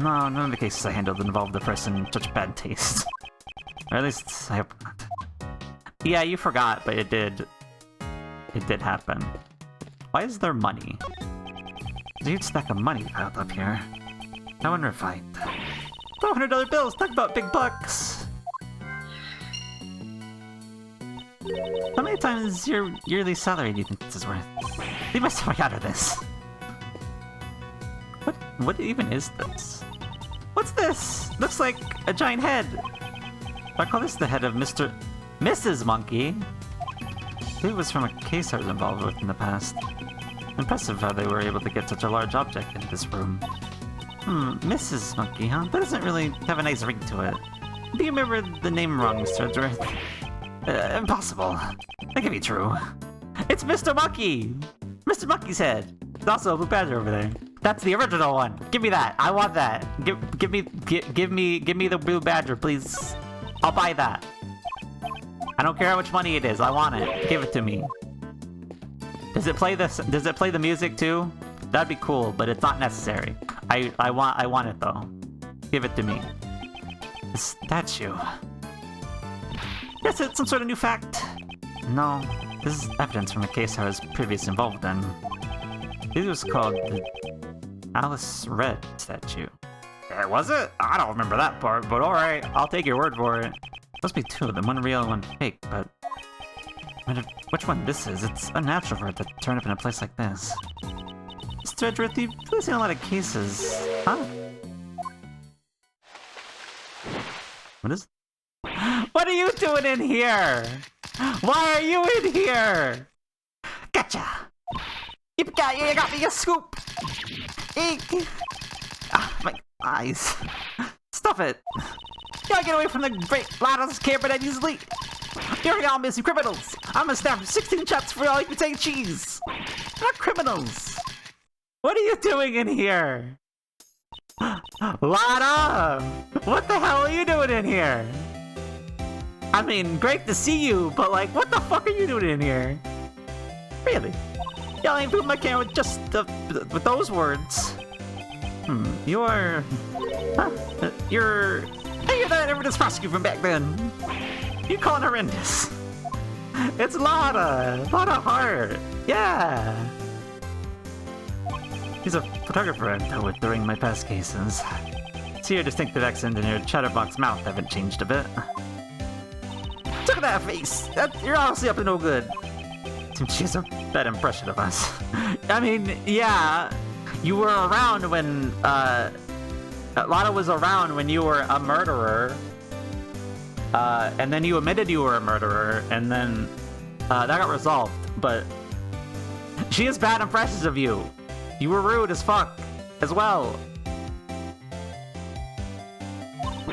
No, none of the cases I handled involved a person in such bad taste. Or at least, I hope not. Yeah, you forgot, but it did. It did happen. Why is there money? There's a huge stack of money piled up here. I wonder if I... $100 bills! Talk about big bucks! How many times your yearly salary do you think this is worth? Leave my stomach out of this. What even is this? What's this? Looks like a giant head. I call this the head of Mrs. Monkey. It was from a case I was involved with in the past. Impressive how they were able to get such a large object into this room. Mrs. Monkey, huh? That doesn't really have a nice ring to it. Do you remember the name wrong, Mr. Edgeworth? Impossible. That can be true. It's Mr. Monkey! Mr. Monkey's head. There's also a blue badger over there. That's the original one. Give me that. I want that. Give me the blue badger, please. I'll buy that. I don't care how much money it is. I want it. Give it to me. Does it play the music too? That'd be cool, but it's not necessary. I want it though. Give it to me. The statue. Yes, it's some sort of new fact. No, this is evidence from a case I was previously involved in. This was called the Alice Red statue. Was it? I don't remember that part, but alright, I'll take your word for it. Must be 2 of them, one real and one fake, but... which one this is? It's unnatural for it to turn up in a place like this. Mr. Edgeworth, you've really seen a lot of cases, huh? What is... What are you doing in here? Why are you in here? Gotcha! You got me a scoop! Eek! Ah, my eyes. Stuff it! You gotta get away from the great Lada's care but easily! You're all missing criminals! I'm gonna snap 16 shots for all you can say cheese! Not criminals! What are you doing in here? Lada! What the hell are you doing in here? I mean, great to see you, but like, what the fuck are you doing in here? Really? Yelling through my camera with just with those words. You're... Huh? You're that evidence prosecutor from back then. You call it horrendous. It's Lada Hart. Yeah. He's a photographer I dealt with during my past cases. See your distinctive accent and your chatterbox mouth haven't changed a bit. Look at that face! You're honestly up to no good. She has a bad impression of us. I mean, yeah, you were around when, Lada was around when you were a murderer. And then you admitted you were a murderer, and then, that got resolved, but she has bad impressions of you. You were rude as fuck, as well.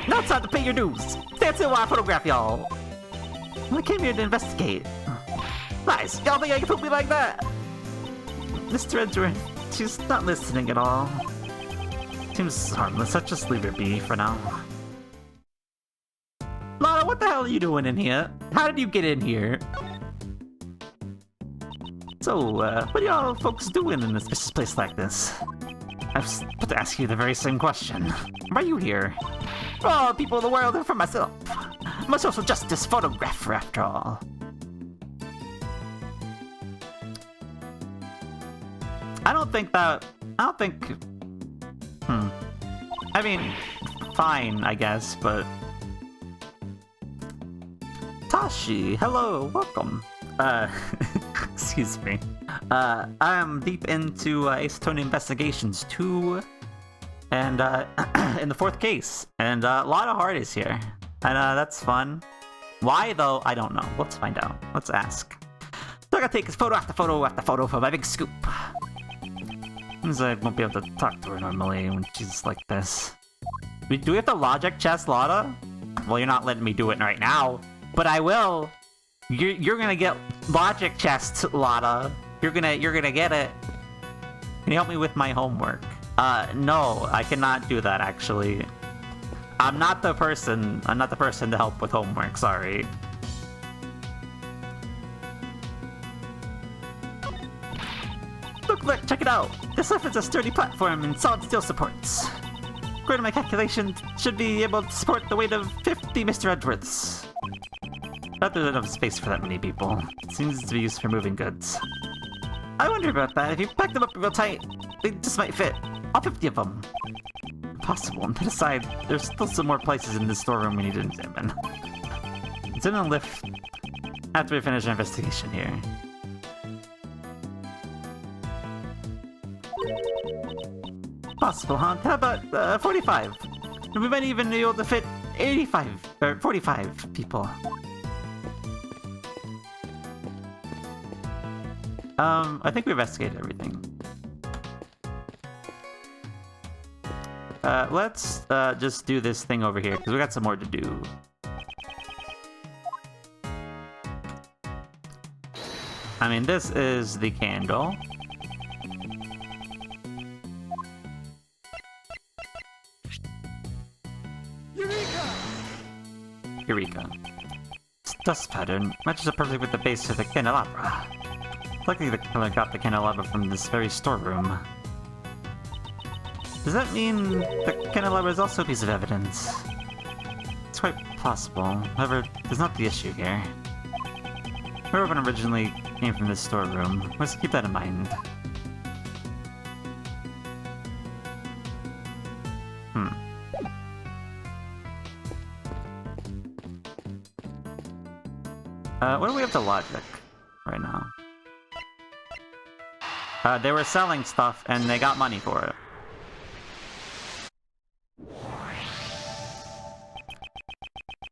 Now it's time to pay your dues. Stand still while I photograph y'all. I came here to investigate. Nice, y'all think I can poop me like that? Mr. Edgeworth, she's not listening at all. Seems harmless, let's just leave her be for now. Lada, what the hell are you doing in here? How did you get in here? So, what are y'all folks doing in a suspicious place like this? I was about to ask you the very same question. Why are you here? For all the people of the world and for myself. I'm a social justice photographer, after all. I mean, fine, I guess, but... Tashi, hello, welcome. Excuse me. I'm deep into Ace Attorney Investigations 2, and, in the 4th case, and, a lot of Heart is here, and, that's fun. Why, though, I don't know. Let's find out. Let's ask. So I gotta take photo after photo after photo for my big scoop. Seems I won't be able to talk to her normally when she's like this. Do we have to logic chest Lada? Well, you're not letting me do it right now, but I will. You're gonna get logic chest Lada. You're gonna get it. Can you help me with my homework? No, I cannot do that actually. I'm not the person to help with homework, sorry. Look, check it out! This stuff is a sturdy platform and solid steel supports. According to my calculations, should be able to support the weight of 50 Mr. Edgeworths. Not there's enough space for that many people. It seems to be used for moving goods. I wonder about that. If you pack them up real tight, they just might fit. All 50 of them. Impossible. On that aside, there's still some more places in this storeroom we need to examine. It's in a lift after we finish our investigation here. Possible, huh? How about 45? We might even be able to fit 85 or 45 people. I think we investigated everything. Let's just do this thing over here because we got some more to do. I mean, this is the candle. Eureka. This dust pattern matches up perfectly with the base of the candelabra. Luckily, the killer got the candelabra from this very storeroom. Does that mean the candelabra is also a piece of evidence? It's quite possible. However, that's not the issue here. Her weapon originally came from this storeroom. Let's keep that in mind. What do we have to logic right now? They were selling stuff and they got money for it.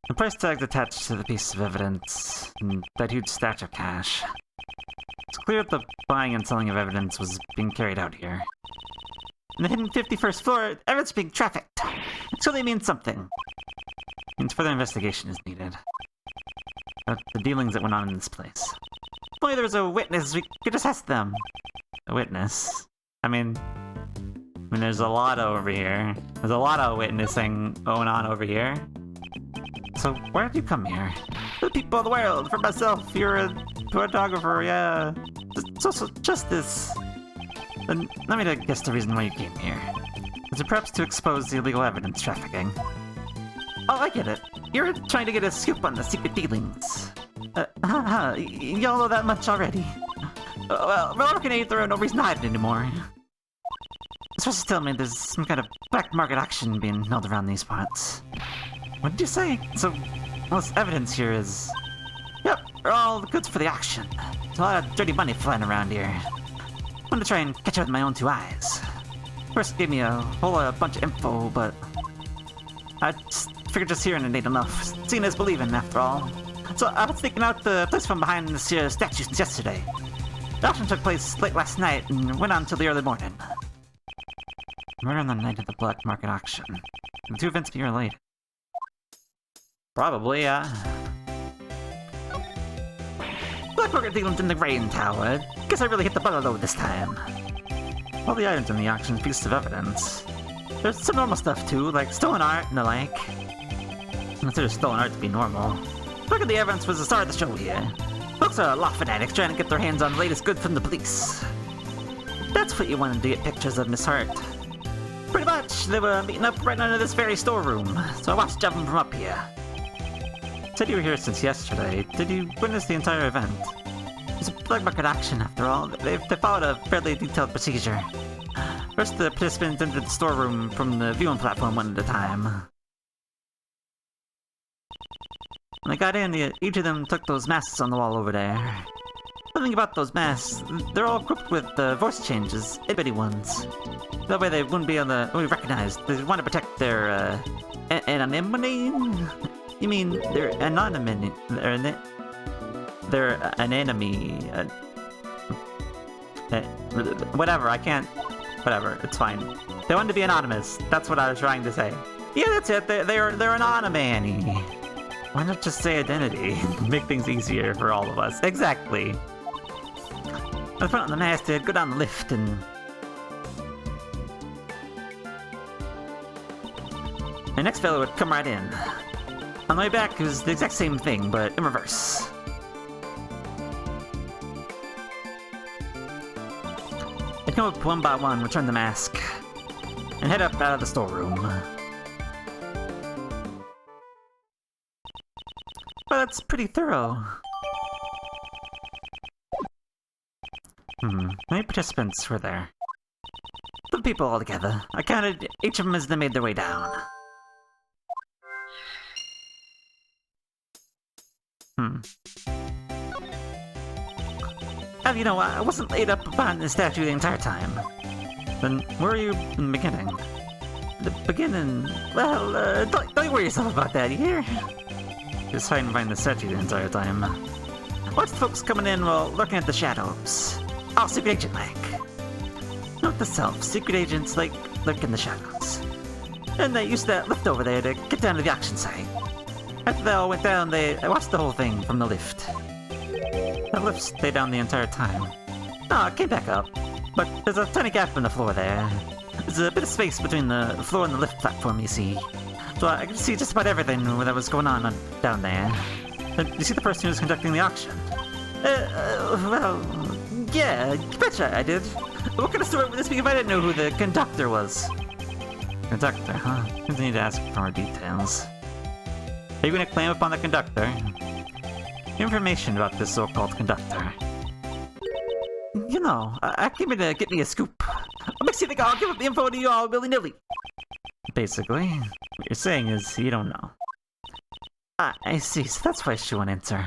The price tag's attached to the piece of evidence, and that huge stash of cash. It's clear that the buying and selling of evidence was being carried out here. In the hidden 51st floor, evidence being trafficked. It surely means something. Means further investigation is needed. About the dealings that went on in this place. If only there was a witness, we could just ask them. A witness? I mean, there's a lot over here. There's a lot of witnessing going on over here. So, where did you come here? For the people of the world, for myself, you're a photographer, yeah. Social justice. Then, let me guess the reason why you came here. Is it perhaps to expose the illegal evidence trafficking? Oh, I get it. You're trying to get a scoop on the secret dealings. Y'all know that much already. Well, we're looking at you, there are no reason to hide it anymore. Sources tell me there's some kind of black market action being held around these parts. What did you say? So, all this evidence here is... Yep, we're all the goods for the auction. There's a lot of dirty money flying around here. I wanted to try and catch it with my own two eyes. First gave me a whole bunch of info, but... I just figured just hearing it ain't enough. Seeing is believing, after all. So I was thinking out the place from behind this here statue since yesterday. The auction took place late last night and went on till the early morning. Murder on the night of the black market auction. The two events be related. Probably, yeah. Black market dealings in the rain tower. Guess I really hit the butler load this time. All the items in the auction pieces of evidence. There's some normal stuff too, like stolen art and the like. I consider stolen art to be normal. Look at the evidence was the star of the show here. Folks are law fanatics trying to get their hands on the latest good from the police. That's what you wanted to get pictures of, Miss Hart. Pretty much, they were meeting up right under this very storeroom, so I watched them from up here. Said you were here since yesterday. Did you witness the entire event? It's a black market action, after all. They followed a fairly detailed procedure. First, the participants entered the storeroom from the viewing platform one at a time. When they got in, each of them took those masks on the wall over there. Something about those masks, they're all equipped with voice changes, itty-bitty ones. That way they wouldn't be recognized. They want to protect their, anonymity? You mean their anonymity? Their anonymity. Whatever, I can't... Whatever, it's fine. They wanted to be anonymous. That's what I was trying to say. Yeah, that's it. They're anonymity. Why not just say identity? Make things easier for all of us. Exactly. At the front of the mask, they'd go down the lift and... The next fellow would come right in. On the way back, it was the exact same thing, but in reverse. They'd come up one by one, return the mask, and head up out of the storeroom. Well, that's pretty thorough. How many participants were there? 2 people altogether. I counted each of them as they made their way down. You know, I wasn't laid up behind the statue the entire time. Then, where were you in the beginning? The beginning? Well, don't worry yourself about that, you hear? Just hiding behind the statue the entire time. Watch the folks coming in while looking at the shadows. Oh, secret agent-like. Note to self, secret agents lurk in the shadows. And they used that lift over there to get down to the auction site. After they all went down, they watched the whole thing from the lift. The lift stayed down the entire time. Oh, it came back up. But there's a tiny gap in the floor there. There's a bit of space between the floor and the lift platform, you see. So I could see just about everything that was going on down there. You see the person who was conducting the auction? Well, yeah, you betcha I did. What kind of story would this be if I didn't know who the conductor was? Conductor, huh? I need to ask for more details. Are you going to climb up on the conductor? Information about this so-called conductor. You know, I came here to get me a scoop. What makes you think I'll give up the info to you all willy-nilly? Basically, what you're saying is you don't know. I see, so that's why she won't answer.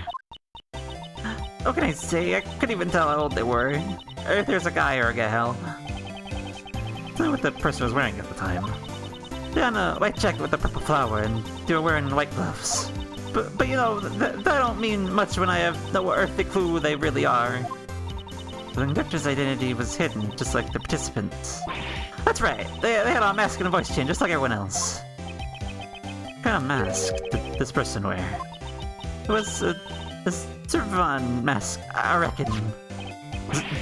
What can I say? I couldn't even tell how old they were. Or if there's a guy or a gal. Not what the person was wearing at the time. They're on a white jacket with a purple flower, and they were wearing white gloves. But you know, that don't mean much when I have no earthly clue who they really are. The conductor's identity was hidden, just like the participants. That's right, they had on a mask and a voice chain, just like everyone else. What kind of mask did this person wear? It was a Zervan mask, I reckon.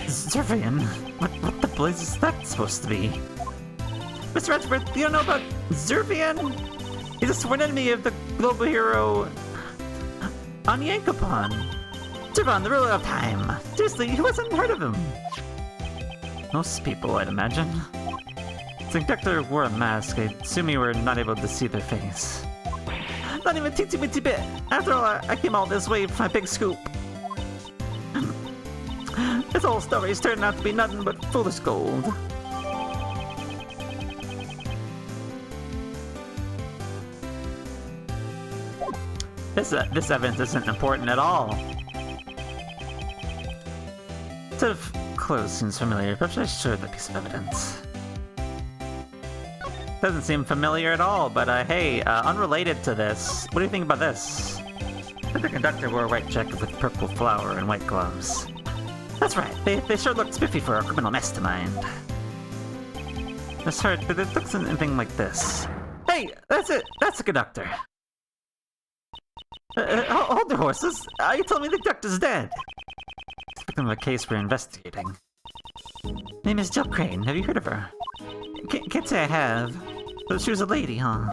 Zervan? What the blaze is that supposed to be? Mr. Ratchford, do you know about Zervian? He's a sworn enemy of the global hero Onyankopon. Zervan, the ruler of time. Seriously, who hasn't heard of him? Most people, I'd imagine. The conductor wore a mask. I assume you were not able to see their face. Not even a teensy-weensy bit. After all, I came all this way for my big scoop. This whole story's turned out to be nothing but foolish gold. This evidence isn't important at all. Set of clothes seems familiar. Perhaps I should show that piece of evidence. Doesn't seem familiar at all, but hey, unrelated to this, what do you think about this? The conductor wore a white jacket with purple flower and white gloves. That's right, they sure look spiffy for a criminal mastermind. This hurt, but it looks anything like this. Hey, that's it, that's the conductor. Hold your horses, you told me the conductor's dead. It's become a case we're investigating. Name is Jill Crane, have you heard of her? Can't say I have. But she was a lady, huh?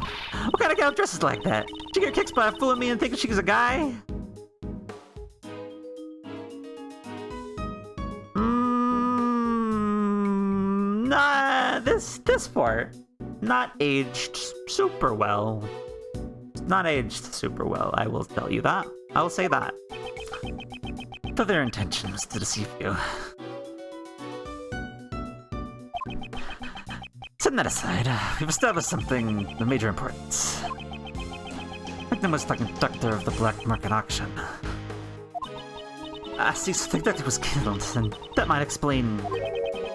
What kind of gal dresses like that? She get kicks by fooling me and thinking she's a guy? Nah, this part. Not aged super well. Not aged super well, I will tell you that. I will say that. But their intention was to deceive you. Setting that aside, we've established something of major importance. Victim was the conductor of the black market auction. See, so the conductor was killed, and that might explain...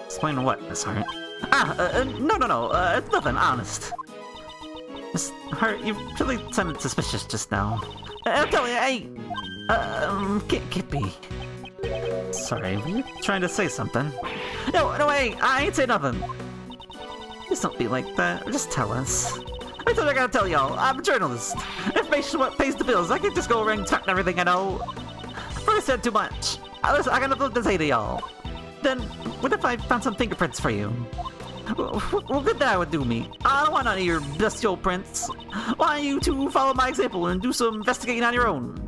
Explain what, Miss Hart? No, it's nothing, honest. Miss Hart, you really sounded suspicious just now. I'll tell you, can't be. Sorry, were you trying to say something? No, hey, I ain't say nothing. Just don't be like that, just tell us. I thought I gotta tell y'all, I'm a journalist. Information what pays the bills, I can't just go around talking everything I know. But I said too much. I got nothing to say to y'all. Then, what if I found some fingerprints for you? Well, good that would do me. I don't want none of your bestial prints. Why don't you two follow my example and do some investigating on your own?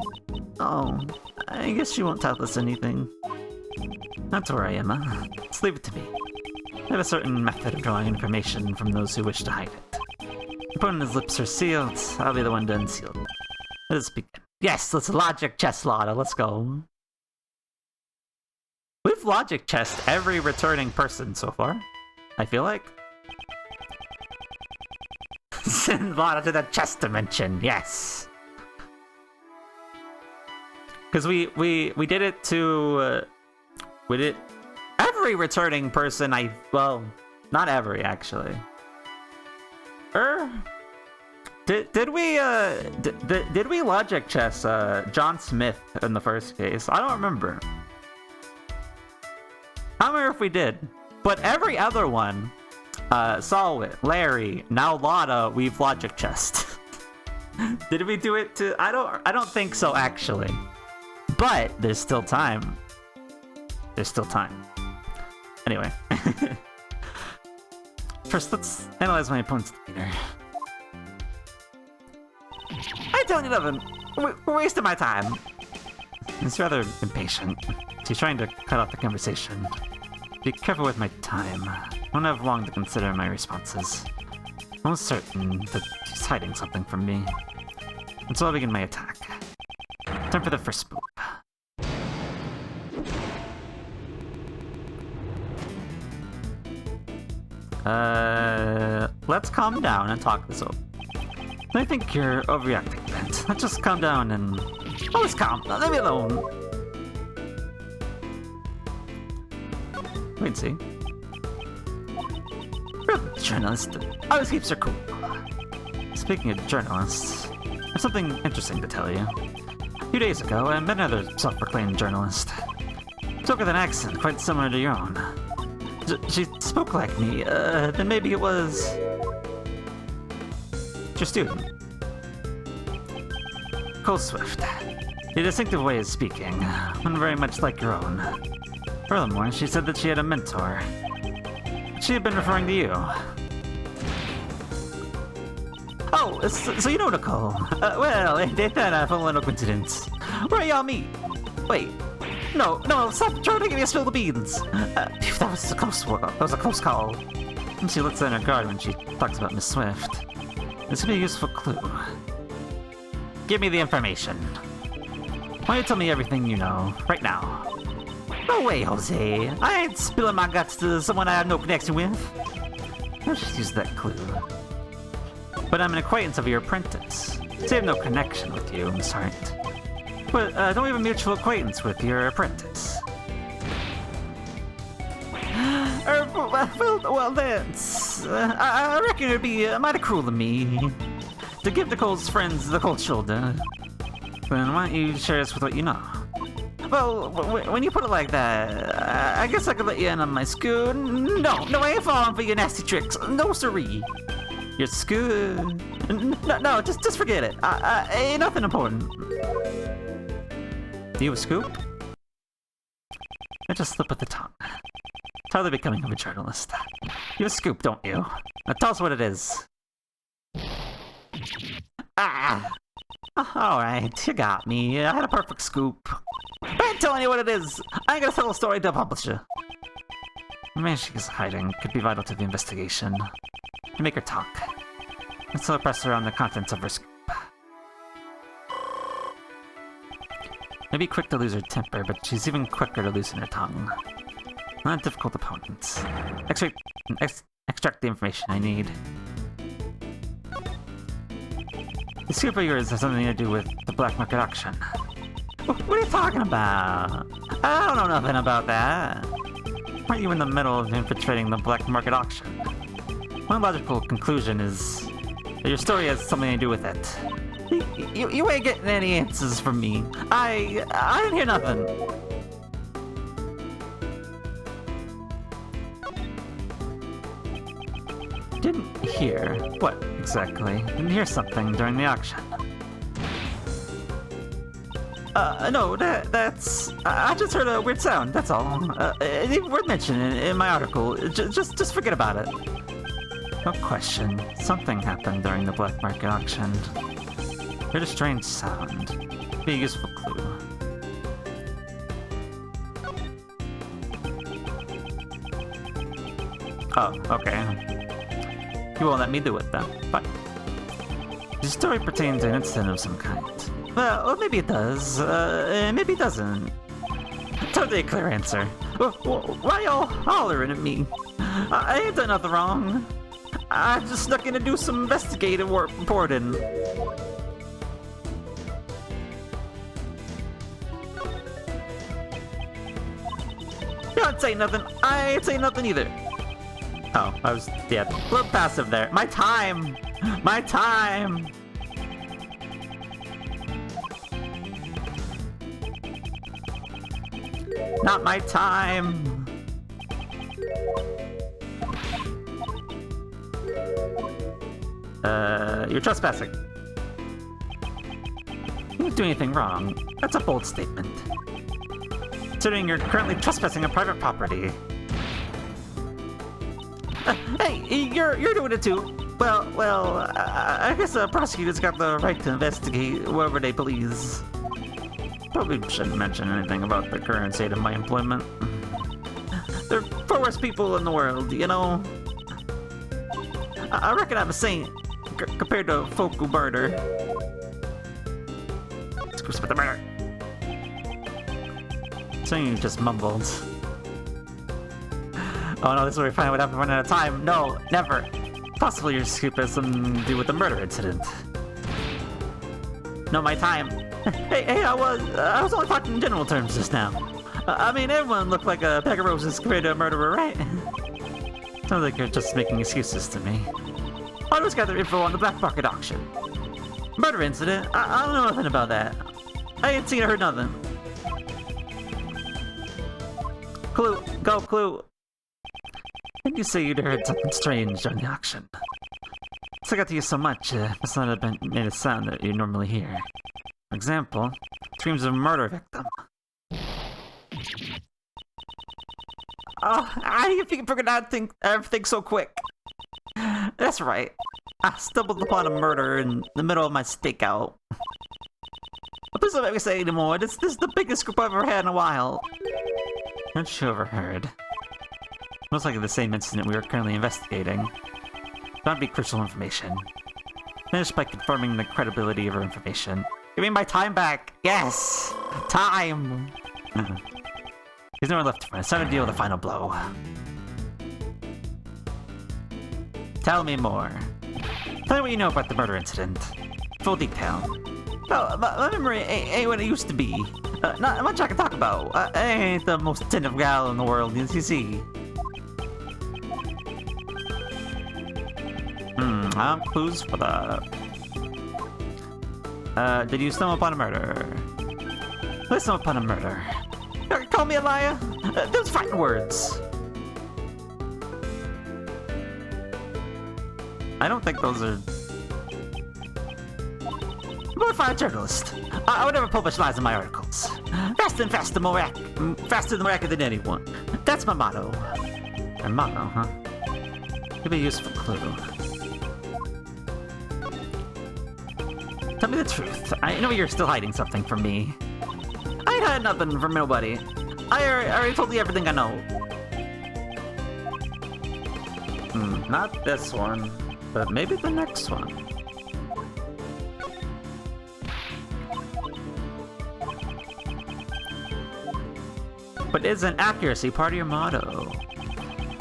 Oh, I guess you won't tell us anything. That's where I am, huh? Just leave it to me. I have a certain method of drawing information from those who wish to hide it. Opponent's lips are sealed, I'll be the one to unseal them. Let us begin. Yes, let's logic chess Lotta, let's go. We've logic chessed every returning person so far, I feel like. Send Lotta to the chess dimension, yes! Because we did it to... we did... Every returning person well, not every, actually. Did we logic chess John Smith in the first case? I don't remember. I don't remember if we did. But every other one, Solwit, Larry, now Lotta, we've logic chessed. Did we do it to... I don't think so, actually. But there's still time. There's still time. Anyway. First, let's analyze my opponent's demeanor. I ain't telling you nothing. We're wasting my time. He's rather impatient. He's trying to cut off the conversation. Be careful with my time. I don't have long to consider my responses. I'm almost certain that he's hiding something from me. And so I'll begin my attack. Time for the first move. Let's calm down and talk this over. I think you're overreacting, Brent. Let's just calm down and... Always calm. Leave me alone. Wait and see. Real journalist always keeps her cool. Speaking of journalists, I have something interesting to tell you. A few days ago, I met another self-proclaimed journalist. Spoke with an accent quite similar to your own. She spoke like me. Then maybe it was... your student. Cole Swift. Your distinctive way of speaking, one very much like your own. Furthermore, she said that she had a mentor. She had been referring to you. Oh, so you know Nicole. Well, ain't that a fun little coincidence? Where y'all meet? Wait. No, stop trying to give me a spill the beans. That was a close one. That was a close call. She looks in her guard when she talks about Miss Swift. This could be a useful clue. Give me the information. Why don't you tell me everything you know, right now? No way, Jose. I ain't spilling my guts to someone I have no connection with. Let's just use that clue. But I'm an acquaintance of your apprentice. So I have no connection with you, Miss Hart. But don't we have a mutual acquaintance with your apprentice? Well, that's... I reckon it'd be mighty cruel of me to give Nicole's friends the cold shoulder. Then why don't you share us with what you know? Well, when you put it like that, I guess I could let you in on my school. No, I ain't falling for your nasty tricks. No siree. Your school. No, just forget it. Ain't nothing important. Do you have a scoop? I just slip with the tongue. Totally becoming of a journalist. You have a scoop, don't you? Now tell us what it is. Alright, you got me. I had a perfect scoop. I ain't telling you what it is. I ain't gonna tell a story to a publisher. The man she's hiding could be vital to the investigation. You make her talk. Let's press her on the contents of her scoop. Maybe quick to lose her temper, but she's even quicker to loosen her tongue. Not a difficult opponent. Extract the information I need. The scoop of yours has something to do with the black market auction. What are you talking about? I don't know nothing about that. Aren't you in the middle of infiltrating the black market auction? One logical conclusion is that your story has something to do with it. You ain't getting any answers from me. I didn't hear nothing. Didn't hear? What, exactly? Didn't hear something during the auction. No, that's... I just heard a weird sound, that's all. It ain't worth mentioning in my article. Just forget about it. No question. Something happened during the black market auction. Heard a strange sound. Be a useful clue. Oh, okay. You won't let me do it then. Fine. The story pertains to an incident of some kind. Well, maybe it does. Maybe it doesn't. Totally a clear answer. Why y'all hollering at me? I ain't done nothing wrong. I just snuck in to do some investigative work reporting. You don't say nothing. I ain't saying nothing either. Oh, I was, yeah, a little passive there. My time! My time! Not my time! You're trespassing. You didn't do anything wrong. That's a bold statement. Considering you're currently trespassing on private property. Hey, you're doing it too. Well, I guess prosecutors got the right to investigate whoever they please. Probably shouldn't mention anything about the current state of my employment. They're the poorest people in the world, you know? I reckon I'm a saint compared to folk who murder. Screws with the murder. So you just mumbled. Oh no, this is where we find out what happened, run out of time. No, never. Possibly your scoop has something to do with the murder incident. No, my time. Hey, I was only talking in general terms just now. I mean, everyone looked like a bag of roses compared to a murderer, right? Sounds like you're just making excuses to me. I just gather info on the black market auction. Murder incident? I don't know nothing about that. I ain't seen or heard nothing. Clue! Go, Clue! Didn't you say you'd heard something strange during the auction? So I got to you so much, must not have made a sound that you normally hear. For example, screams of a murder victim. Oh, how do you figure out everything so quick? That's right. I stumbled upon a murder in the middle of my stakeout. But please don't make me say anymore. This is the biggest group I've ever had in a while. Haven't you overheard? Most likely the same incident we are currently investigating. That'd be crucial information. Finish by confirming the credibility of our information. Give me my time back! Yes! Time! There's nowhere left for us. It's time to deal with the final blow. Tell me more. Tell me what you know about the murder incident. Full detail. Oh, my memory ain't what it used to be. Not much I can talk about. I ain't the most attentive gal in the world, as you see. Clues for that. Did you stumble upon a murder? Let's stumble upon a murder. Call me a liar? Those fighting words. I don't think those are... I'm a fine journalist. I would never publish lies in my articles. Faster and faster, faster and more accurate than anyone. That's my motto. My motto, huh? Give me a useful clue. Tell me the truth. I know you're still hiding something from me. I ain't hiding nothing from nobody. I already told you everything I know. Not this one, but maybe the next one. But isn't accuracy part of your motto?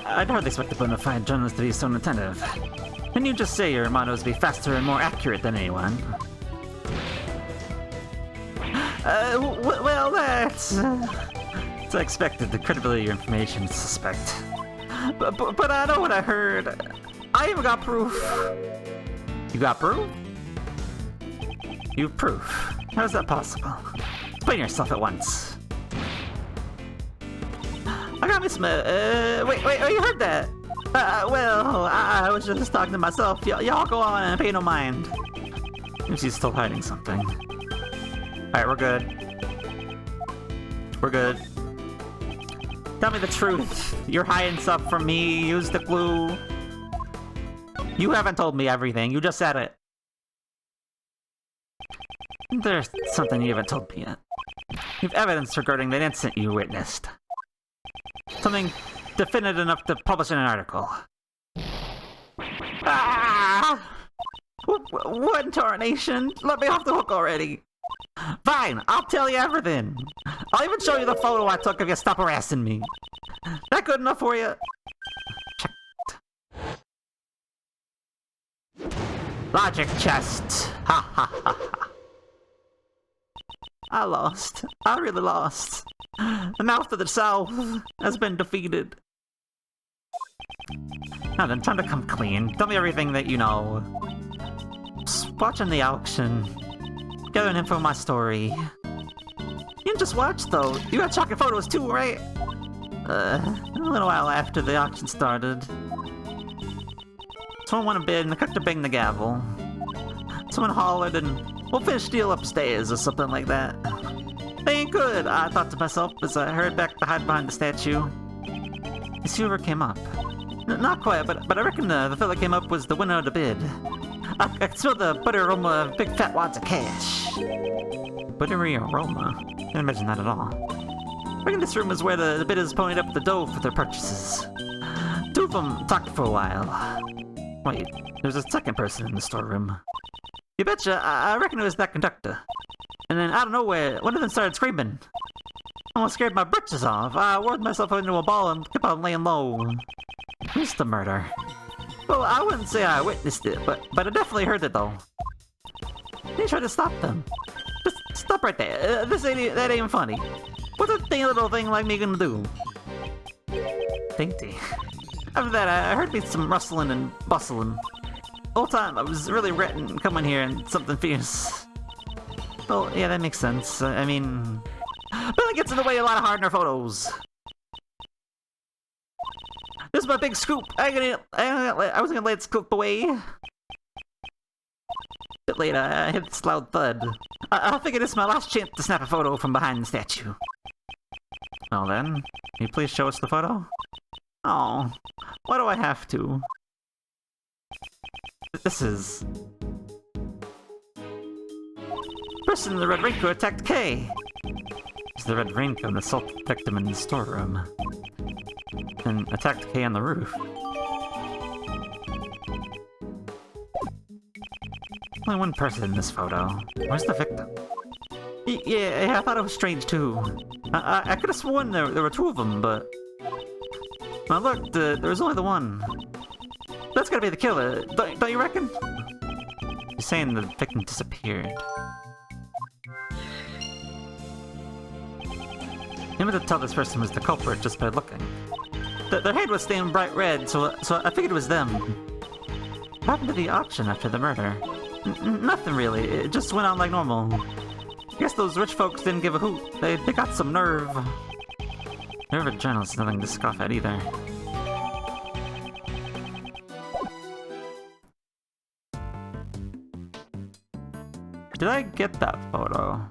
I'd hardly expect a bona fide journalist to be so inattentive. Can you just say your motto is to be faster and more accurate than anyone? Well, that's... It's expected. The credibility of your information is suspect. But I know what I heard. I even got proof. You got proof? You have proof. How is that possible? Explain yourself at once. I got me some, wait, you heard that? Well, I was just talking to myself. Y'all go on and pay no mind. Maybe she's still hiding something. Alright, we're good. We're good. Tell me the truth. You're hiding stuff from me. Use the clue. You haven't told me everything. You just said it. There's something you haven't told me yet. You have evidence regarding that incident you witnessed. Something definitive enough to publish in an article. Ah! What in tarnation? Let me off the hook already. Fine, I'll tell you everything. I'll even show you the photo I took if you stop harassing me. That good enough for you? Checked. Logic chest. Ha ha ha ha. I lost. I really lost. The mouth of the South has been defeated. Now then, time to come clean. Tell me everything that you know. Just watching the auction. Gathering info on my story. You didn't just watch, though. You got shocking photos, too, right? A little while after the auction started. Someone won a bid and I cooked to bang the gavel. Someone hollered and we'll finish the deal upstairs or something like that. They ain't good, I thought to myself as I hurried back to hide behind the statue. You see whoever came up? Not quite, but I reckon the fella that came up was the winner of the bid. I could smell the buttery aroma of big fat wads of cash. Buttery aroma? Can't imagine that at all. I reckon this room is where the bidders ponied up the dough for their purchases. Two of them talked for a while. Wait, there's a second person in the storeroom. You betcha, I reckon it was that conductor. And then out of nowhere, one of them started screaming. Almost scared my britches off. I worked myself into a ball and kept on laying low. Who's the murder? Well, I wouldn't say I witnessed it, but I definitely heard it though. They tried to stop them. Just stop right there. That ain't funny. What's a tiny little thing like me gonna do? Dainty. After that, I heard some rustling and bustling. The whole time I was really regretting coming here and something fierce. Well, yeah, that makes sense. I mean, Billy gets in the way of a lot of hard in our photos. my big scoop! I wasn't gonna let it slip away. A bit later, I heard this loud thud. I figured it's my last chance to snap a photo from behind the statue. Well then, can you please show us the photo? Oh, why do I have to? This is... Person in the red raincoat attacked Kay! It's the red raincoat assaulted the victim in the storeroom. And attacked Kay on the roof. Only one person in this photo. Where's the victim? Yeah, I thought it was strange too. I could have sworn there were two of them, but... When I looked, there was only the one. That's gotta be the killer, don't you reckon? You're saying the victim disappeared. I'm able to tell this person was the culprit just by looking. Their head was stained bright red, so I figured it was them. What happened to the auction after the murder? Nothing really, it just went on like normal. I guess those rich folks didn't give a hoot. They got some nerve. Nerve of journalists is nothing to scoff at either. Did I get that photo?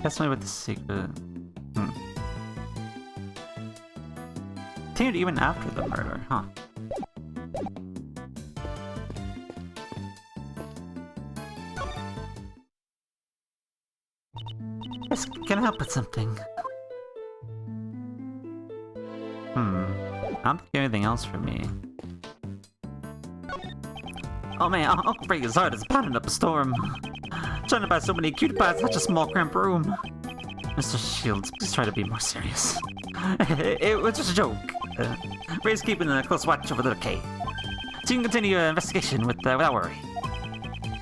Guess maybe with the secret. Continued even after the murder, huh? Yes, can I help with something? I don't think anything else for me. Oh man, Uncle Freya's heart is pounding up a storm. Trying to buy so many cutie pies in such a small cramped room. Mr. Shields, please try to be more serious. It was just a joke. Ray's keeping a close watch over little Kay. So you can continue your investigation without worry.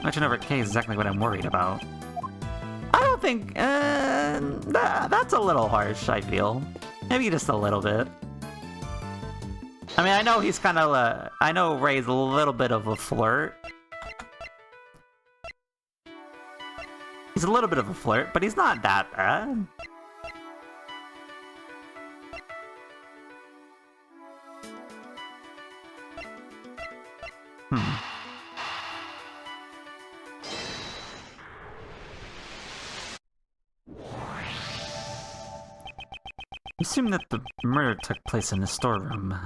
Watching over Kay is exactly what I'm worried about. I don't think... that's a little harsh, I feel. Maybe just a little bit. I mean, I know he's kind of... I know Ray's a little bit of a flirt. He's a little bit of a flirt, but he's not that bad. We assume that the murder took place in the storeroom.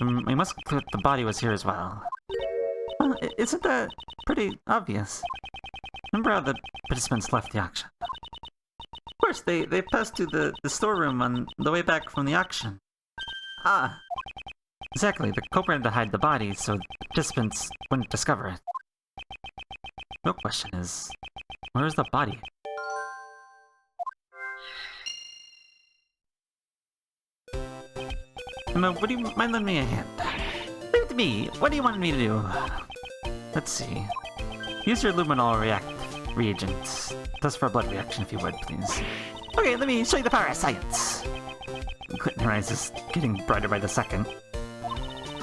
We must conclude the body was here as well. Isn't that pretty obvious? Remember how the participants left the auction? Of course, they passed to the storeroom on the way back from the auction. Ah! Exactly, the culprit had to hide the body so the participants wouldn't discover it. The real question is, where's the body? Emma, would you mind lending me a hand? Leave it to me! What do you want me to do? Let's see. Use your luminol reagents. Test for a blood reaction if you would, please. Okay, let me show you the power of science. Clinton eyes is getting brighter by the second.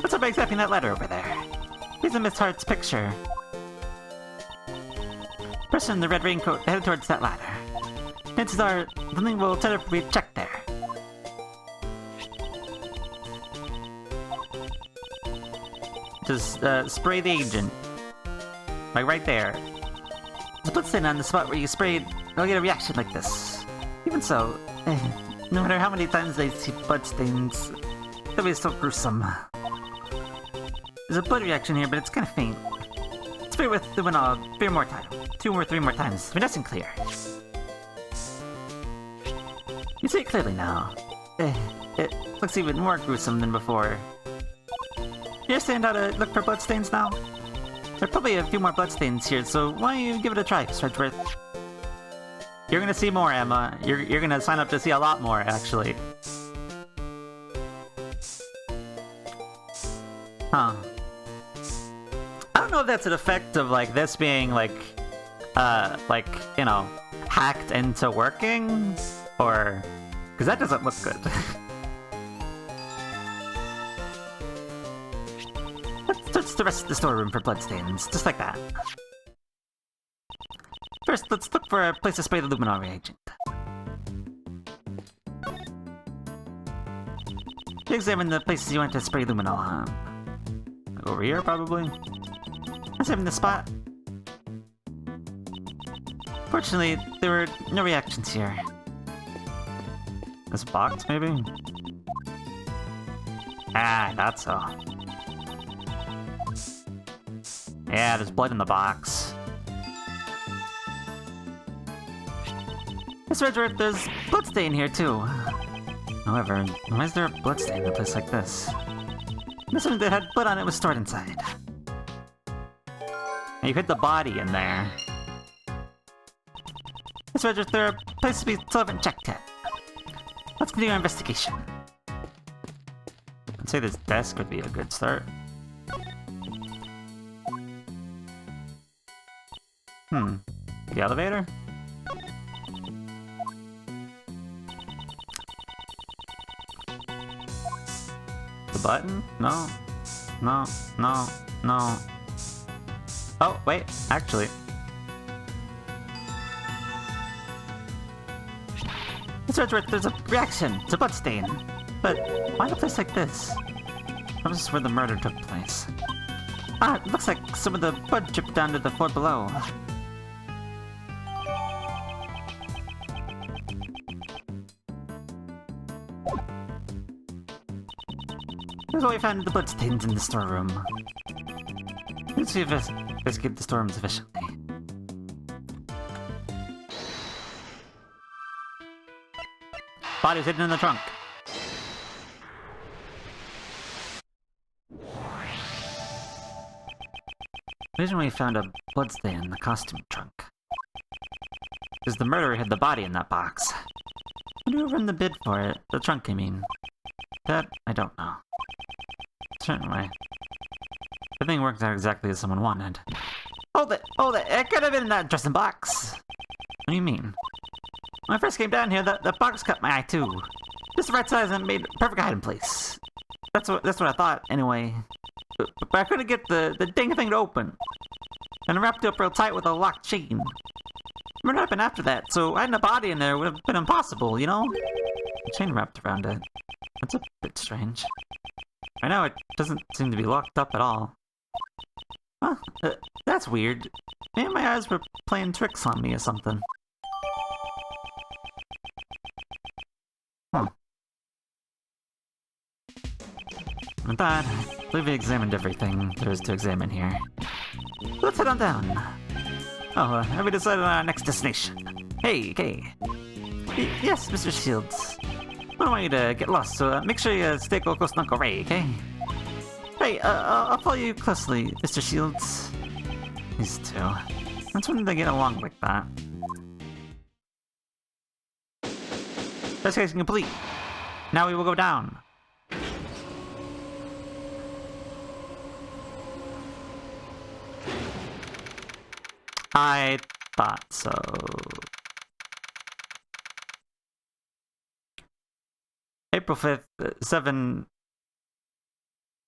What's up examining that ladder over there? Here's a Miss Hart's picture. Person in the red raincoat headed towards that ladder. Chances are, something will teleportate check there. Just spray the agent. Like right there. There's a bloodstain on the spot where you sprayed, I'll get a reaction like this. Even so, no matter how many times I see bloodstains, it'll be so gruesome. There's a blood reaction here, but it's kind of faint. Spray with the luminol 3 more times. 2 or 3 more times. Nice and clear. You see it clearly now. It looks even more gruesome than before. You understand how to look for bloodstains now? There are probably a few more bloodstains here, so why don't you give it a try, Sedgworth? You're gonna see more, Emma. You're gonna sign up to see a lot more, actually. Huh. I don't know if that's an effect of, like, this being, like, you know, hacked into working, or... Because that doesn't look good. Let's search the rest of the storeroom for bloodstains, just like that. First, let's look for a place to spray the luminol reagent. Examine the places you want to spray luminol on. Over here, probably? Examine the spot. Fortunately, there were no reactions here. This box, maybe? Ah, I thought so. Yeah, there's blood in the box. Miss Redworth, there's bloodstain here too. However, why is there a bloodstain in a place like this? Something that had blood on it was stored inside. And you hid the body in there. Miss Redworth, there are places we still haven't checked yet. Let's continue our investigation. I'd say this desk would be a good start. The elevator? The button? No. No, no, no. Oh, wait, actually. Miss Redworth, there's a reaction to bloodstain. But why a place like this? This is where the murder took place. Ah, it looks like some of the blood dripped down to the floor below. Here's what we found in the bloodstains in the storeroom. Let's see if this investigated the storeroom sufficiently. Body was hidden in the trunk. Originally, we found a bloodstain in the costume trunk. Because the murderer hid the body in that box. When we were in the bid for it, the trunk, I mean. That, I don't know. Certainly. Everything worked out exactly as someone wanted. Hold it! Hold it! It could have been in that dressing box! What do you mean? When I first came down here, the box caught my eye too. Just the right size and made perfect hiding place. That's what I thought, anyway. But I couldn't get the dang thing to open. And I wrapped it up real tight with a locked chain. What happened after that, so hiding a body in there would have been impossible, you know? The chain wrapped around it. That's a bit strange. Right now, it doesn't seem to be locked up at all. Huh, that's weird. Maybe my eyes were playing tricks on me or something. Huh. With that, I believe we examined everything there is to examine here. Let's head on down. Oh, have we decided on our next destination? Hey, Kay. Yes, Mr. Shields. I don't want you to get lost, so make sure you stay close to Uncle Ray, okay? Hey, I'll follow you closely, Mr. Shields. These two. That's when they get along like that. Investigation complete. Now we will go down. I thought so. April 5th,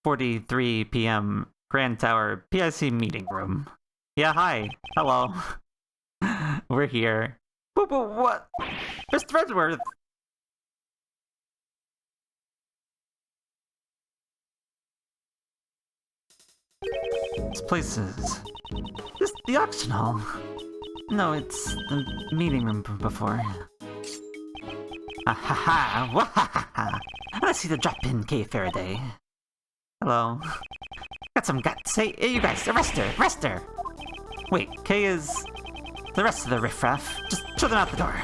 7:43 p.m. Grand Tower, PIC meeting room. Yeah, hi. Hello. We're here. What? Mr. Redworth! This place is... This the auction hall. No, it's the meeting room from before. Ah ha ha! Wahahaha! I see the drop-in, Kay Faraday. Hello. Got some guts. Hey, you guys, arrest her! Arrest her! Wait, Kay is... the rest of the riffraff. Just throw them out the door.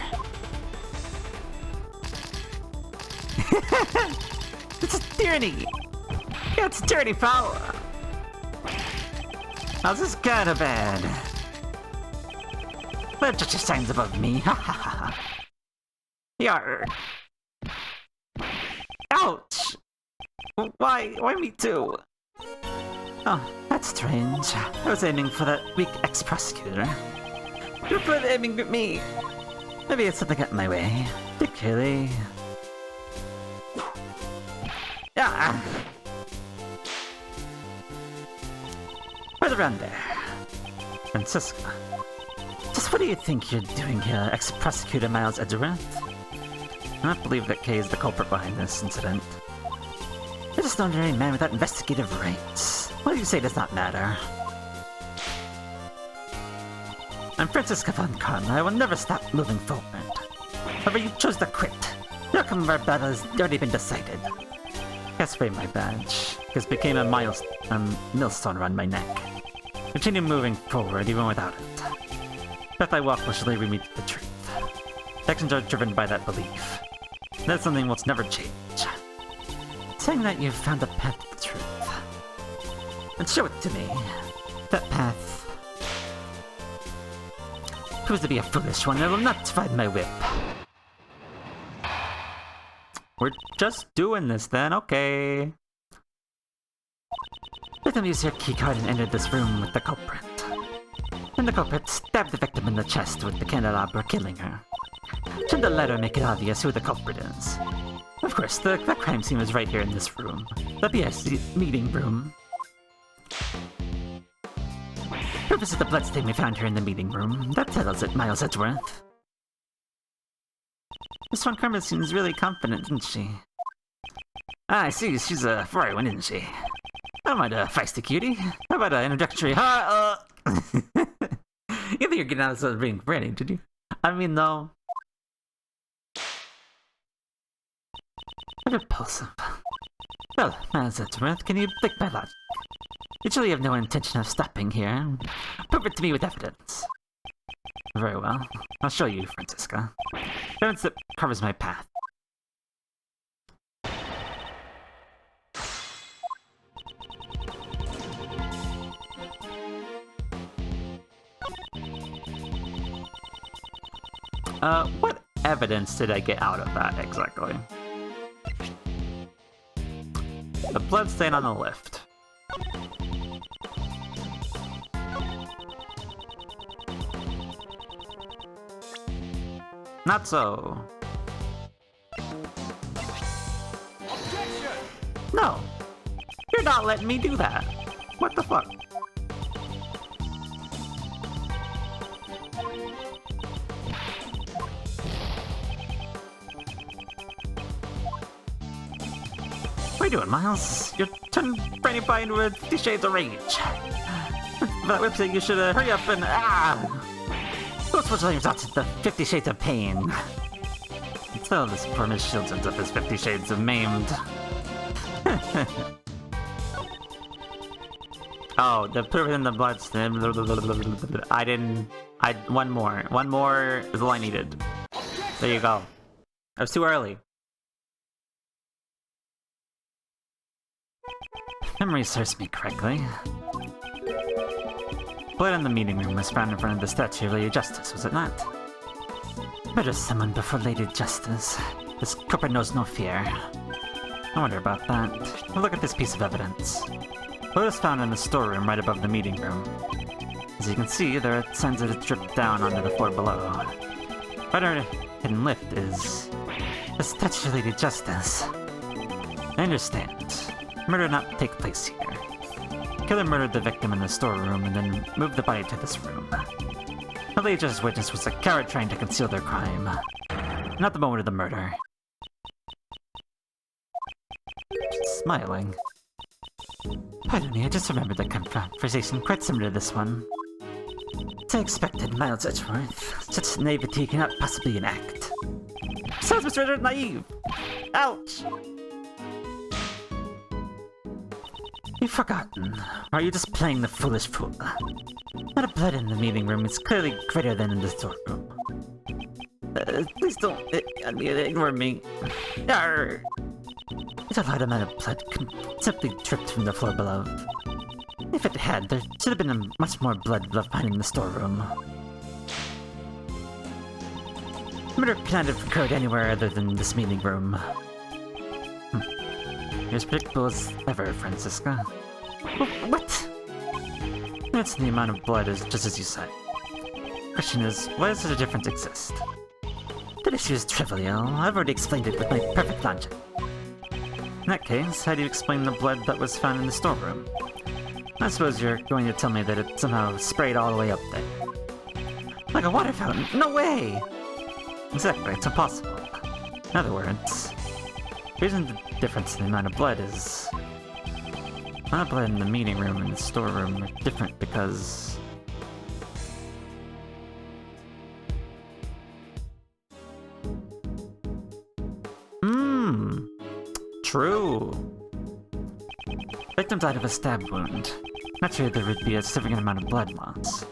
It's a tyranny! Yeah, it's a tyranny, pal! How's this kinda bad? They're just your signs above me, ha ha ha. Yarr. Ouch! Why me too? Oh, that's strange. I was aiming for that weak ex-prosecutor. You're both aiming at me. Maybe it's something got in my way. Particularly... Yeah. around there. Francisca. Just what do you think you're doing here, ex-prosecutor Miles Edgeworth? I don't believe that Kay is the culprit behind this incident. You're just an ordinary man without investigative rights. What do you say does not matter? I'm Francisca von Karma. I will never stop moving forward. However, you chose to quit. The outcome of our battle has already been decided. Cast away my badge, because it became a millstone around my neck. Continue moving forward even without it. The path I walk will surely lead me to the truth. Actions are driven by that belief. That's something that will never change. Saying that you've found a path to the truth. And show it to me. That path proves to be a foolish one. I will not find my whip. We're just doing this then, okay. Let them use your keycard and enter this room with the culprit. Then the culprit stabbed the victim in the chest with the candelabra, killing her. Should the letter make it obvious who the culprit is? Of course, the crime scene was right here in this room. The BS meeting room. Purpose of the bloodstain we found here in the meeting room. That settles it, Miles Edgeworth. Miss Von Karma seems really confident, doesn't she? Ah, I see. She's a furry one, isn't she? I don't mind a feisty cutie. How about an introductory? You think you're getting out of this being ready, did you? I mean, though. Repulsive. Well, Miles Edgeworth, can you think my logic? You truly have no intention of stopping here. Prove it to me with evidence. Very well. I'll show you, Francisca. Evidence that covers my path. What evidence did I get out of that, exactly? The bloodstain on the lift. Not so. Objection! No! You're not letting me do that! What the fuck? What are you doing, Miles? You're turning Brandy Pie into a 50 Shades of Rage. For that website, you should hurry up and Go switch all your thoughts to 50 Shades of Pain. Until this poor Miss Shields ends up as 50 Shades of Maimed. Oh, the put it in the bloodstain. One more. One more is all I needed. There you go. I was too early. If memory serves me correctly. Blood in the meeting room was found in front of the statue of Lady Justice, was it not? Murder someone before Lady Justice. This culprit knows no fear. I wonder about that. Well, look at this piece of evidence. Blood was found in the storeroom right above the meeting room. As you can see, there are signs that it dripped down onto the floor below. Right under hidden lift is the statue of Lady Justice. I understand. Murder did not take place here. The killer murdered the victim in the storeroom and then moved the body to this room. The Lady Justice witness was a coward trying to conceal their crime. Not the moment of the murder. Smiling. Pardon me, I just remembered the conversation quite similar to this one. As I expected, Miles Edgeworth. Such naivety cannot possibly enact. Sounds Mr. naive! Ouch! You've forgotten. Or are you just playing the foolish fool? Not a blood in the meeting room is clearly greater than in the storeroom. Please don't ignore me. Arr! It's a large amount of blood simply dripped from the floor below. If it had, there should have been much more blood left behind in the storeroom. Murder cannot have occurred anywhere other than this meeting room. You're as predictable as ever, Francisca. What? That's the amount of blood, is just as you said. Question is, why does such a difference exist? That issue is trivial. I've already explained it with my perfect logic. In that case, how do you explain the blood that was found in the storeroom? I suppose you're going to tell me that it somehow sprayed all the way up there. Like a water fountain? No way! Exactly, it's impossible. In other words, the reason the difference in the amount of blood is... the amount of blood in the meeting room and the storeroom are different because... True. Victim died of a stab wound. Naturally, there would be a significant amount of blood loss.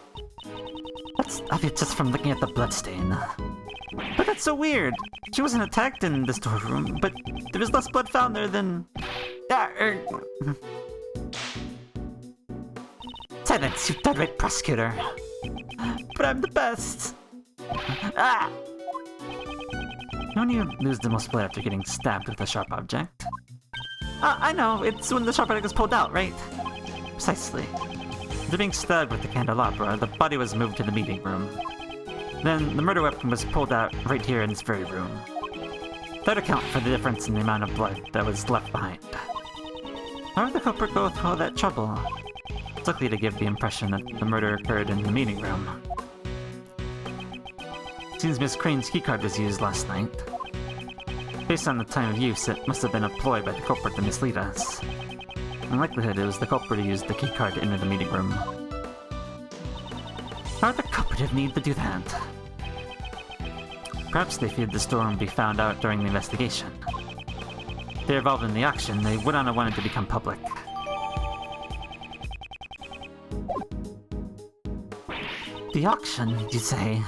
That's obvious just from looking at the bloodstain. But that's so weird! She wasn't attacked in the storeroom, but there was less blood found there than... Silence, you deadweight prosecutor! But I'm the best! Ah! When you lose the most blood after getting stabbed with a sharp object? I know, it's when the sharp object is pulled out, right? Precisely. After being stabbed with the candelabra, the body was moved to the meeting room. Then, the murder weapon was pulled out right here in this very room. That would account for the difference in the amount of blood that was left behind. How did the culprit go through all that trouble? It's likely to give the impression that the murder occurred in the meeting room. Seems Miss Crane's keycard was used last night. Based on the time of use, it must have been a ploy by the culprit to mislead us. In likelihood, it was the culprit who used the keycard to enter the meeting room. How would the culprit have need to do that? Perhaps they feared the storm would be found out during the investigation. If they're involved in the auction, they would not have wanted to become public. The auction, you say?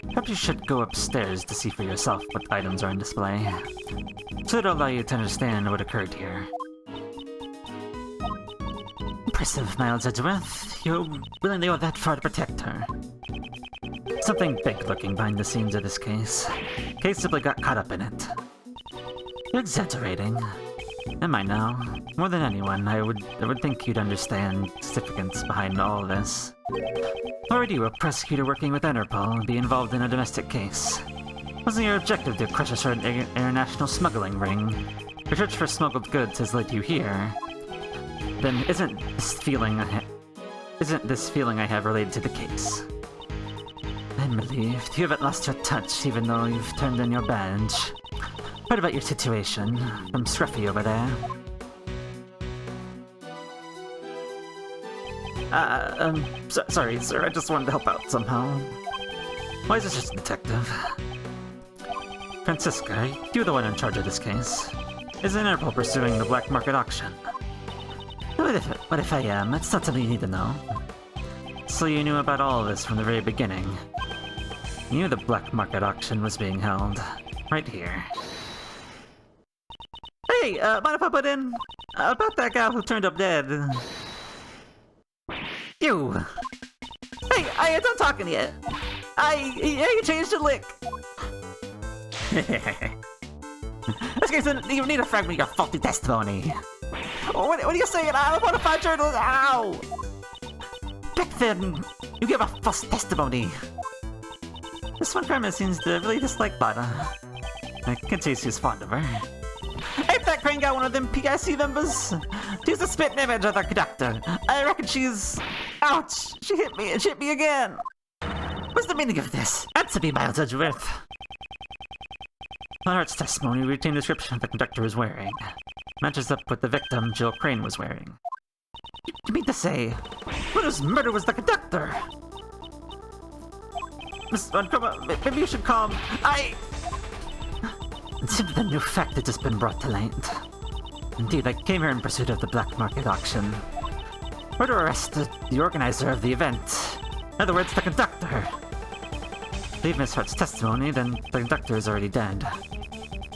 Perhaps you should go upstairs to see for yourself what items are on display. So it'll allow you to understand what occurred here. Impressive, Miles Edgeworth. You willingly go that far to protect her. Something big lurking behind the scenes of this case. Case simply got caught up in it. You're exaggerating. Am I now? More than anyone, I would think you'd understand the significance behind all this. Why would you, a prosecutor working with Interpol, be involved in a domestic case? Wasn't your objective to crush a certain international smuggling ring? Your search for smuggled goods has led you here. Then isn't this feeling I have related to the case? I'm relieved. You haven't lost your touch, even though you've turned in your badge. What about your situation? From Scruffy over there. Sorry, sir, I just wanted to help out somehow. Why is this just a detective? Francisca, you're the one in charge of this case. Is Interpol pursuing the black market auction? What if I am? That's not something you need to know. So you knew about all of this from the very beginning. You knew the black market auction was being held. Right here. Hey, mind if I put in? About that guy who turned up dead. You! Hey, I ain't done talking yet! You changed your lick! This case doesn't even need a fragment of your faulty testimony! What are you saying? I'm a bona fide journalist! Ow! Back then, you gave a false testimony! This one crime seems to really dislike Bada. I can taste he's fond of her. Ain't that Crane got one of them PIC members? She's a spitting image of the conductor. I reckon she's... Ouch! She hit me and hit me again! What's the meaning of this? Answer me, Miles Edgeworth! Lionheart's testimony retained the description of the conductor was wearing. Matches up with the victim Jill Crane was wearing. You mean to say, Widow's murder was the conductor? Miss Montgomery, maybe you should calm... It seems the new fact had just been brought to light. Indeed, I came here in pursuit of the black market auction. We're to arrest the organizer of the event. In other words, the conductor. Leave Miss Hart's testimony, then the conductor is already dead.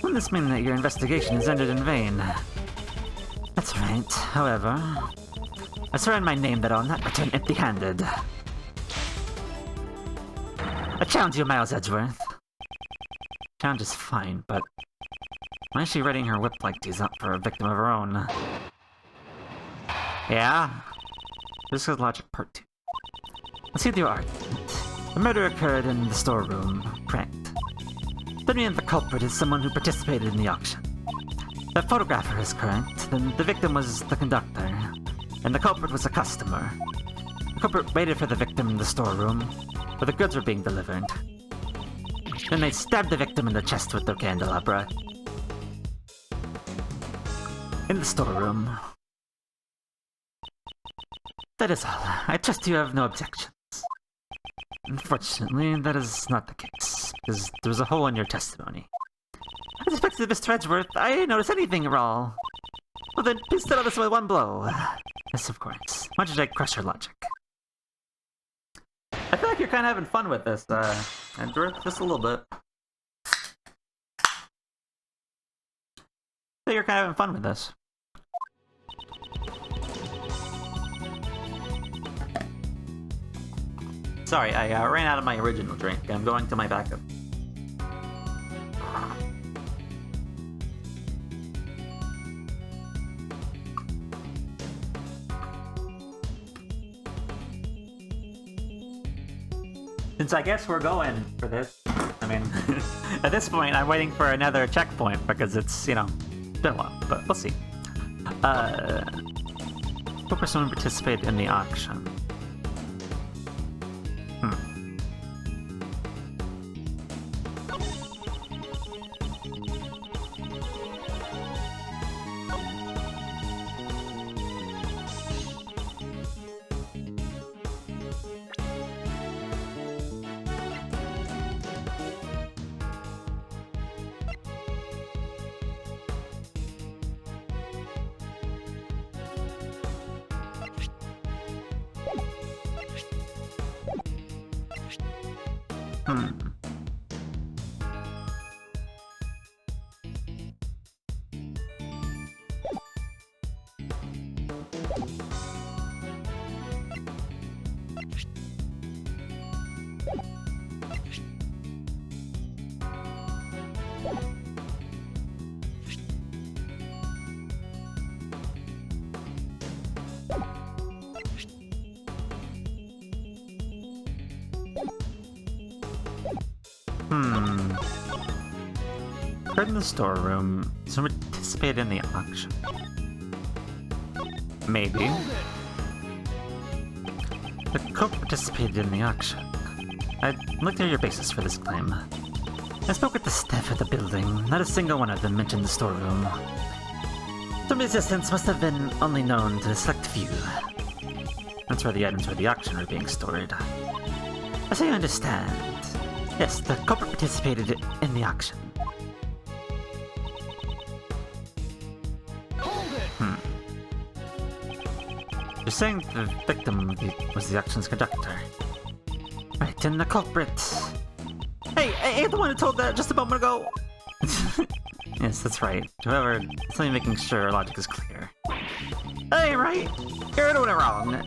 Wouldn't this mean that your investigation has ended in vain? That's right. However, I swear on my name that I'll not return empty-handed. I challenge you, Miles Edgeworth. Challenge is fine, but why is she readying her whip like she's up for a victim of her own? Yeah? This is logic part 2. Let's see the argument. The murder occurred in the storeroom, correct? That means the culprit is someone who participated in the auction. The photographer is correct, then the victim was the conductor. and the culprit was a customer. The culprit waited for the victim in the storeroom, where the goods were being delivered. Then they stabbed the victim in the chest with their candelabra. In the storeroom. That is all. I trust you have no objections. Unfortunately, that is not the case, because there was a hole in your testimony. With respect to Mr. Edgeworth, I didn't notice anything at all. Well then, please settle this with one blow. Yes, of course. Why don't I crush your logic? I feel like you're kind of having fun with this, Edgeworth, just a little bit. I think you're kind of having fun with this. Sorry, I ran out of my original drink. I'm going to my backup. Since I guess we're going for this, I mean, at this point, I'm waiting for another checkpoint because it's, you know, been a while, but we'll see. What person participated in the auction? Heard in the storeroom, someone participated in the auction. Maybe. The culprit participated in the auction. I looked at your basis for this claim. I spoke with the staff at the building. Not a single one of them mentioned the storeroom. Some resistance must have been only known to a select few. That's where the items for the auction were being stored. As I understand, yes, the culprit participated in the auction. You're saying the victim was the auction's conductor. Right, and the culprit... Hey, you're the one who told that just a moment ago! Yes, that's right. However, it's only making sure our logic is clear. Hey, right! You're doing it wrong!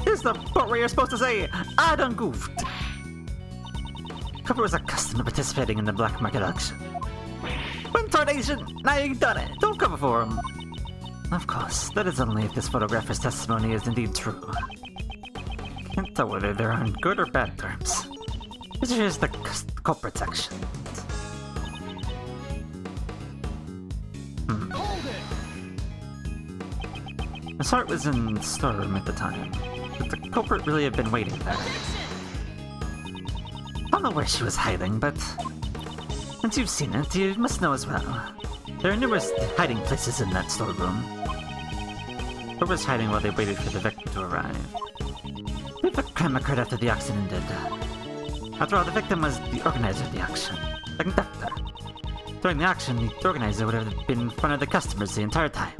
Here's the part where you're supposed to say, I done goofed! Culprit was a customer participating in the black market auction. When tarnation, now you've done it! Don't cover for him! Of course, that is only if this photographer's testimony is indeed true. Can't tell whether they're on good or bad terms. Here's the culprit section. Miss Hart was in the storeroom at the time. Could the culprit really have been waiting there? I don't know where she was hiding, but since you've seen it, you must know as well. There are numerous hiding places in that storeroom. Who was hiding while they waited for the victim to arrive? The crime occurred after the auction ended. After all, the victim was the organizer of the auction, the conductor. During the auction, the organizer would have been in front of the customers the entire time.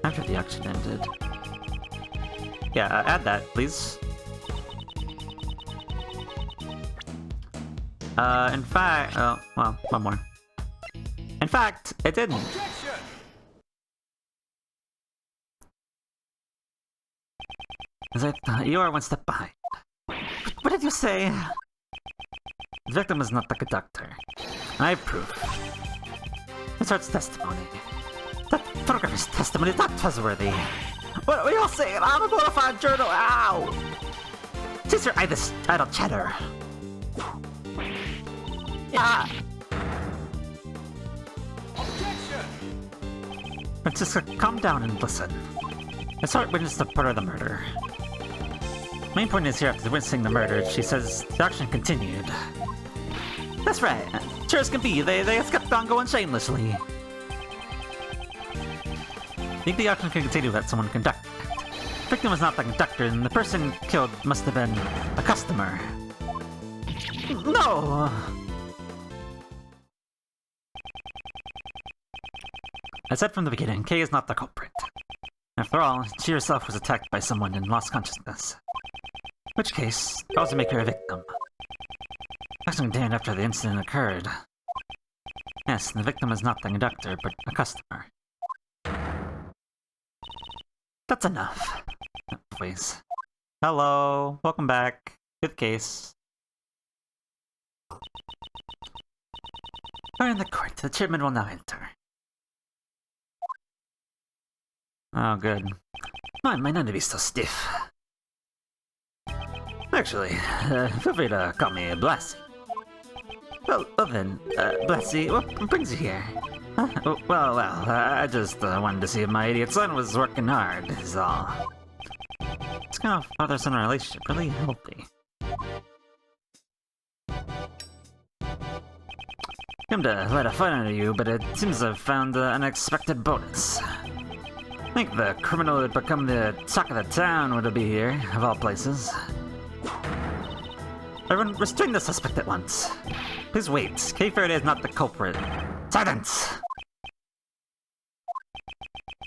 After the auction ended... Yeah, add that, please. In fact... Oh, well, one more. In fact, it didn't. Objection! As I thought, you are one step behind. What did you say? The victim was not the conductor. I have proof. Miss Hart's testimony. That photographer's testimony is not trustworthy. What are you all saying? I'm a bona fide journal. Ow! Cease your idle chatter. Ah! Objection! Francisca, calm down and listen. I saw it witness the part of the murder. Main point is here after witnessing the murder, she says the action continued. That's right. Sure as can be, they just kept on going shamelessly. I think the action can continue without someone conducting it. The victim was not the conductor, and the person killed must have been a customer. No! I said from the beginning, Kay is not the culprit. After all, she herself was attacked by someone and lost consciousness. In which case, it also make her a victim. Action continued after the incident occurred. Yes, the victim is not the conductor, but a customer. That's enough. Please. Hello, welcome back. Good case. We're in the court. The chairman will now enter. Oh, good. Mine might not be so stiff. Actually, feel free to call me Blassie. Well then, Blassie, what brings you here? Huh? Well, I just wanted to see if my idiot son was working hard, is all. This kind of father-son relationship really healthy. Came to let a fight under you, but it seems I've found an unexpected bonus. I think the criminal who had become the talk of the town would be here, of all places. Everyone, restrain the suspect at once. Please wait. Kay Faraday is not the culprit. Silence!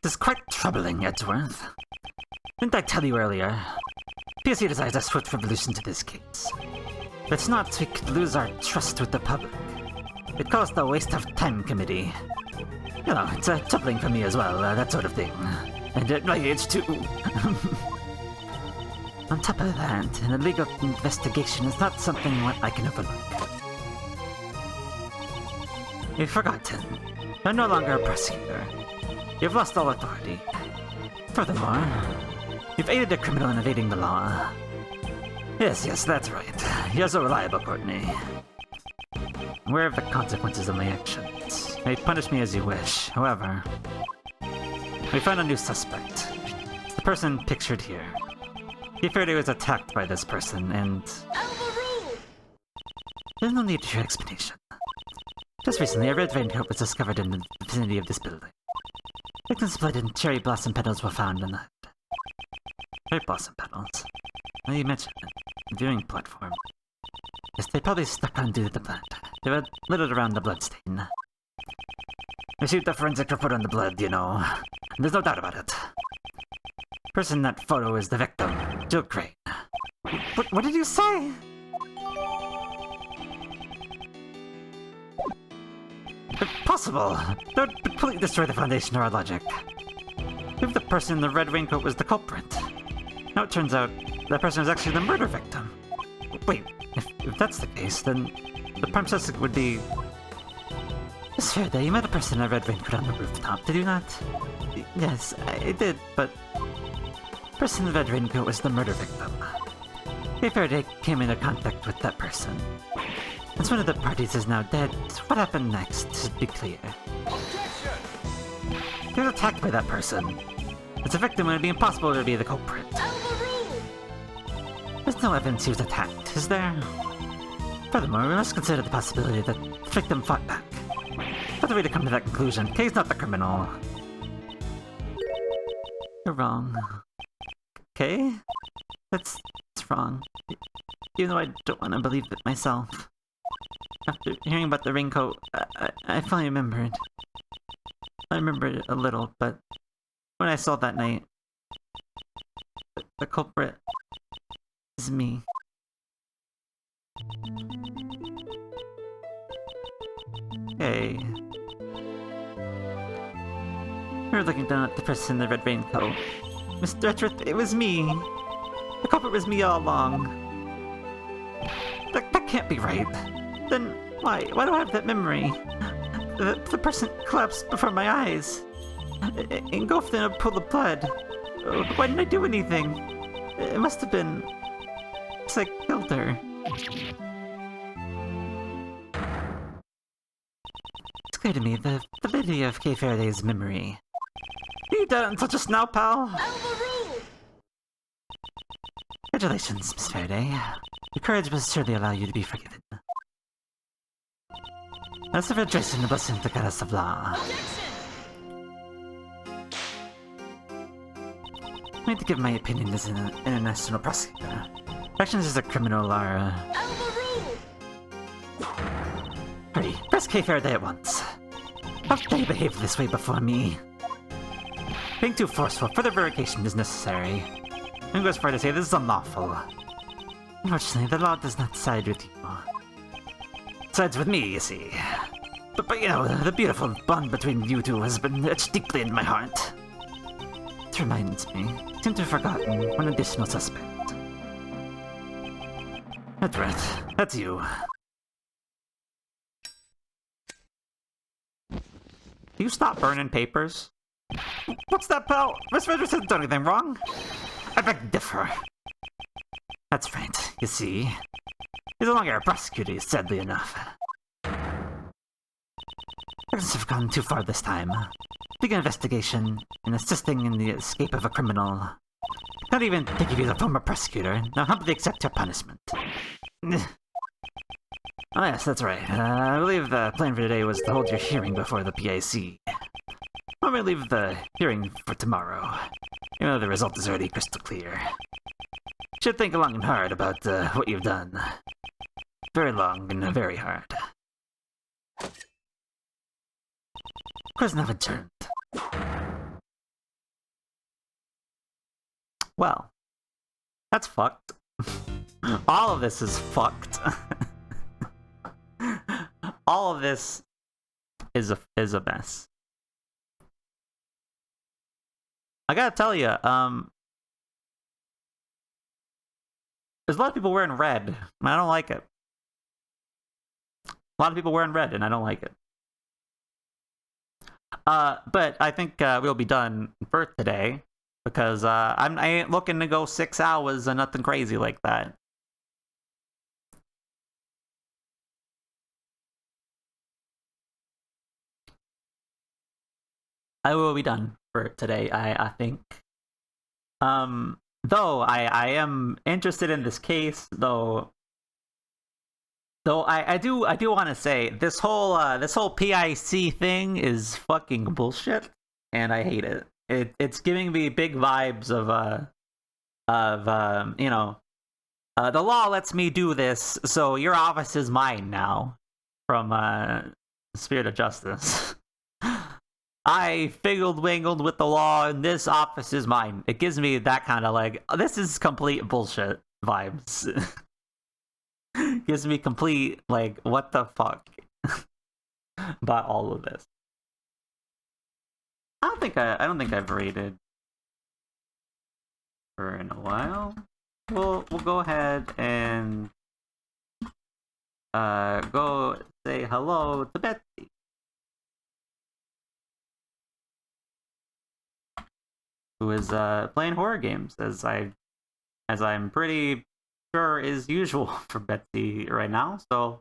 This is quite troubling, Edgeworth. Didn't I tell you earlier? PSC desires a swift resolution to this case. If it's not, we could lose our trust with the public. It caused a waste of time committee. You know, it's troubling for me as well, that sort of thing. And at my age too. On top of that, an illegal investigation is not something I can overlook. You've forgotten. You're no longer a prosecutor. You've lost all authority. Furthermore, you've aided a criminal in evading the law. Yes, that's right. You're so reliable, Courtney. Aware of the consequences of my actions. You may punish me as you wish. However, we found a new suspect. It's the person pictured here. Kay Faraday was attacked by this person, and there's no need for your explanation. Just recently, a red raincoat was discovered in the vicinity of this building. Victim's blood and cherry blossom petals were found in the hood. Cherry blossom petals? Now you mentioned it. The viewing platform. Yes, they probably stuck on due to the blood. They were littered around the bloodstain. Received a forensic report on the blood, you know. And there's no doubt about it. The person in that photo is the victim, Jill Crane. What did you say? Impossible! That would completely destroy the foundation of our logic. If the person in the red raincoat was the culprit. Now it turns out that person was actually the murder victim. Wait, if that's the case, then the prime suspect would be... It's fair that you met a person in a red raincoat on the rooftop, did you not? Yes, I did, but... The person in the red raincoat was the murder victim. Kay Faraday came into contact with that person. Since one of the parties is now dead, what happened next, to be clear? He was attacked by that person. As a victim, it would be impossible to be the culprit. There's no evidence he was attacked, is there? Furthermore, we must consider the possibility that the victim fought back. Another way to come to that conclusion, Kay's not the criminal. You're wrong. Kay? That's wrong. Even though I don't want to believe it myself. After hearing about the raincoat, I finally remembered. I remembered it a little, but when I saw that night, the culprit is me. Hey. We were looking down at the person in the red raincoat. Mr. Etchworth, it was me. The culprit was me all along. That can't be right. Then why do I have that memory? The person collapsed before my eyes. Engulfed in a pool of blood. Why didn't I do anything? It must have been... It's like I killed her. It's clear to me the validity of Kay Faraday's memory. You done such a snout, pal. Overruled! Congratulations, Miss Faraday. Your courage must surely allow you to be forgiven. As for rejoicing the blessing of the goddess of law. I need to give my opinion as an international prosecutor. Actions as a criminal are... Overruled! Hurry, press K Faraday at once. How dare you behave this way before me? Being too forceful, further verification is necessary. I'm going as far to say this is unlawful. Unfortunately, the law does not side with you. It sides with me, you see. But you know, the beautiful bond between you two has been etched deeply in my heart. It reminds me, I seem to have forgotten one additional suspect. That's right, that's you. Do you stop burning papers? What's that, pal? Miss Frederick hasn't done anything wrong. I beg to differ. That's right, you see. He's no longer a prosecutor, sadly enough. Things have gone too far this time. Begin investigation and assisting in the escape of a criminal. Not even think of you as a former prosecutor. Now humbly accept your punishment. Oh yes, that's right. I believe the plan for today was to hold your hearing before the PIC. Why don't we leave the hearing for tomorrow? You know the result is already crystal clear. You should think long and hard about what you've done. Very long and very hard. Prison have adjourned. Well, that's fucked. All of this is fucked. All of this is a mess. I gotta tell you, there's a lot of people wearing red, and I don't like it. A lot of people wearing red, and I don't like it. But I think we'll be done for today, because I ain't looking to go 6 hours and nothing crazy like that. I will be done for today, I think. Though I am interested in this case, though I do want to say this whole PIC thing is fucking bullshit, and I hate it. It's giving me big vibes of you know, the law lets me do this, so your office is mine now, from Spirit of Justice. I figgled wingled with the law, and this office is mine. It gives me that kind of like, this is complete bullshit vibes. Gives me complete like, what the fuck about all of this. I don't think I've rated for in a while. We'll go ahead and go say hello to Betsy, who is playing horror games, as I'm pretty sure is usual for Betsy right now. So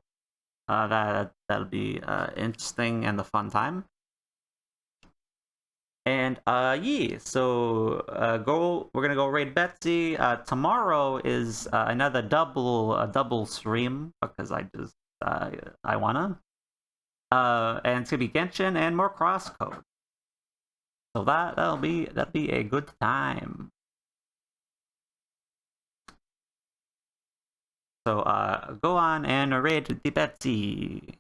that'll be interesting and a fun time. And yeah, so we're gonna go raid Betsy. Tomorrow is another double stream, because I wanna. And it's gonna be Genshin and more crosscode. So that'll be a good time. So go on and raid the Betsy.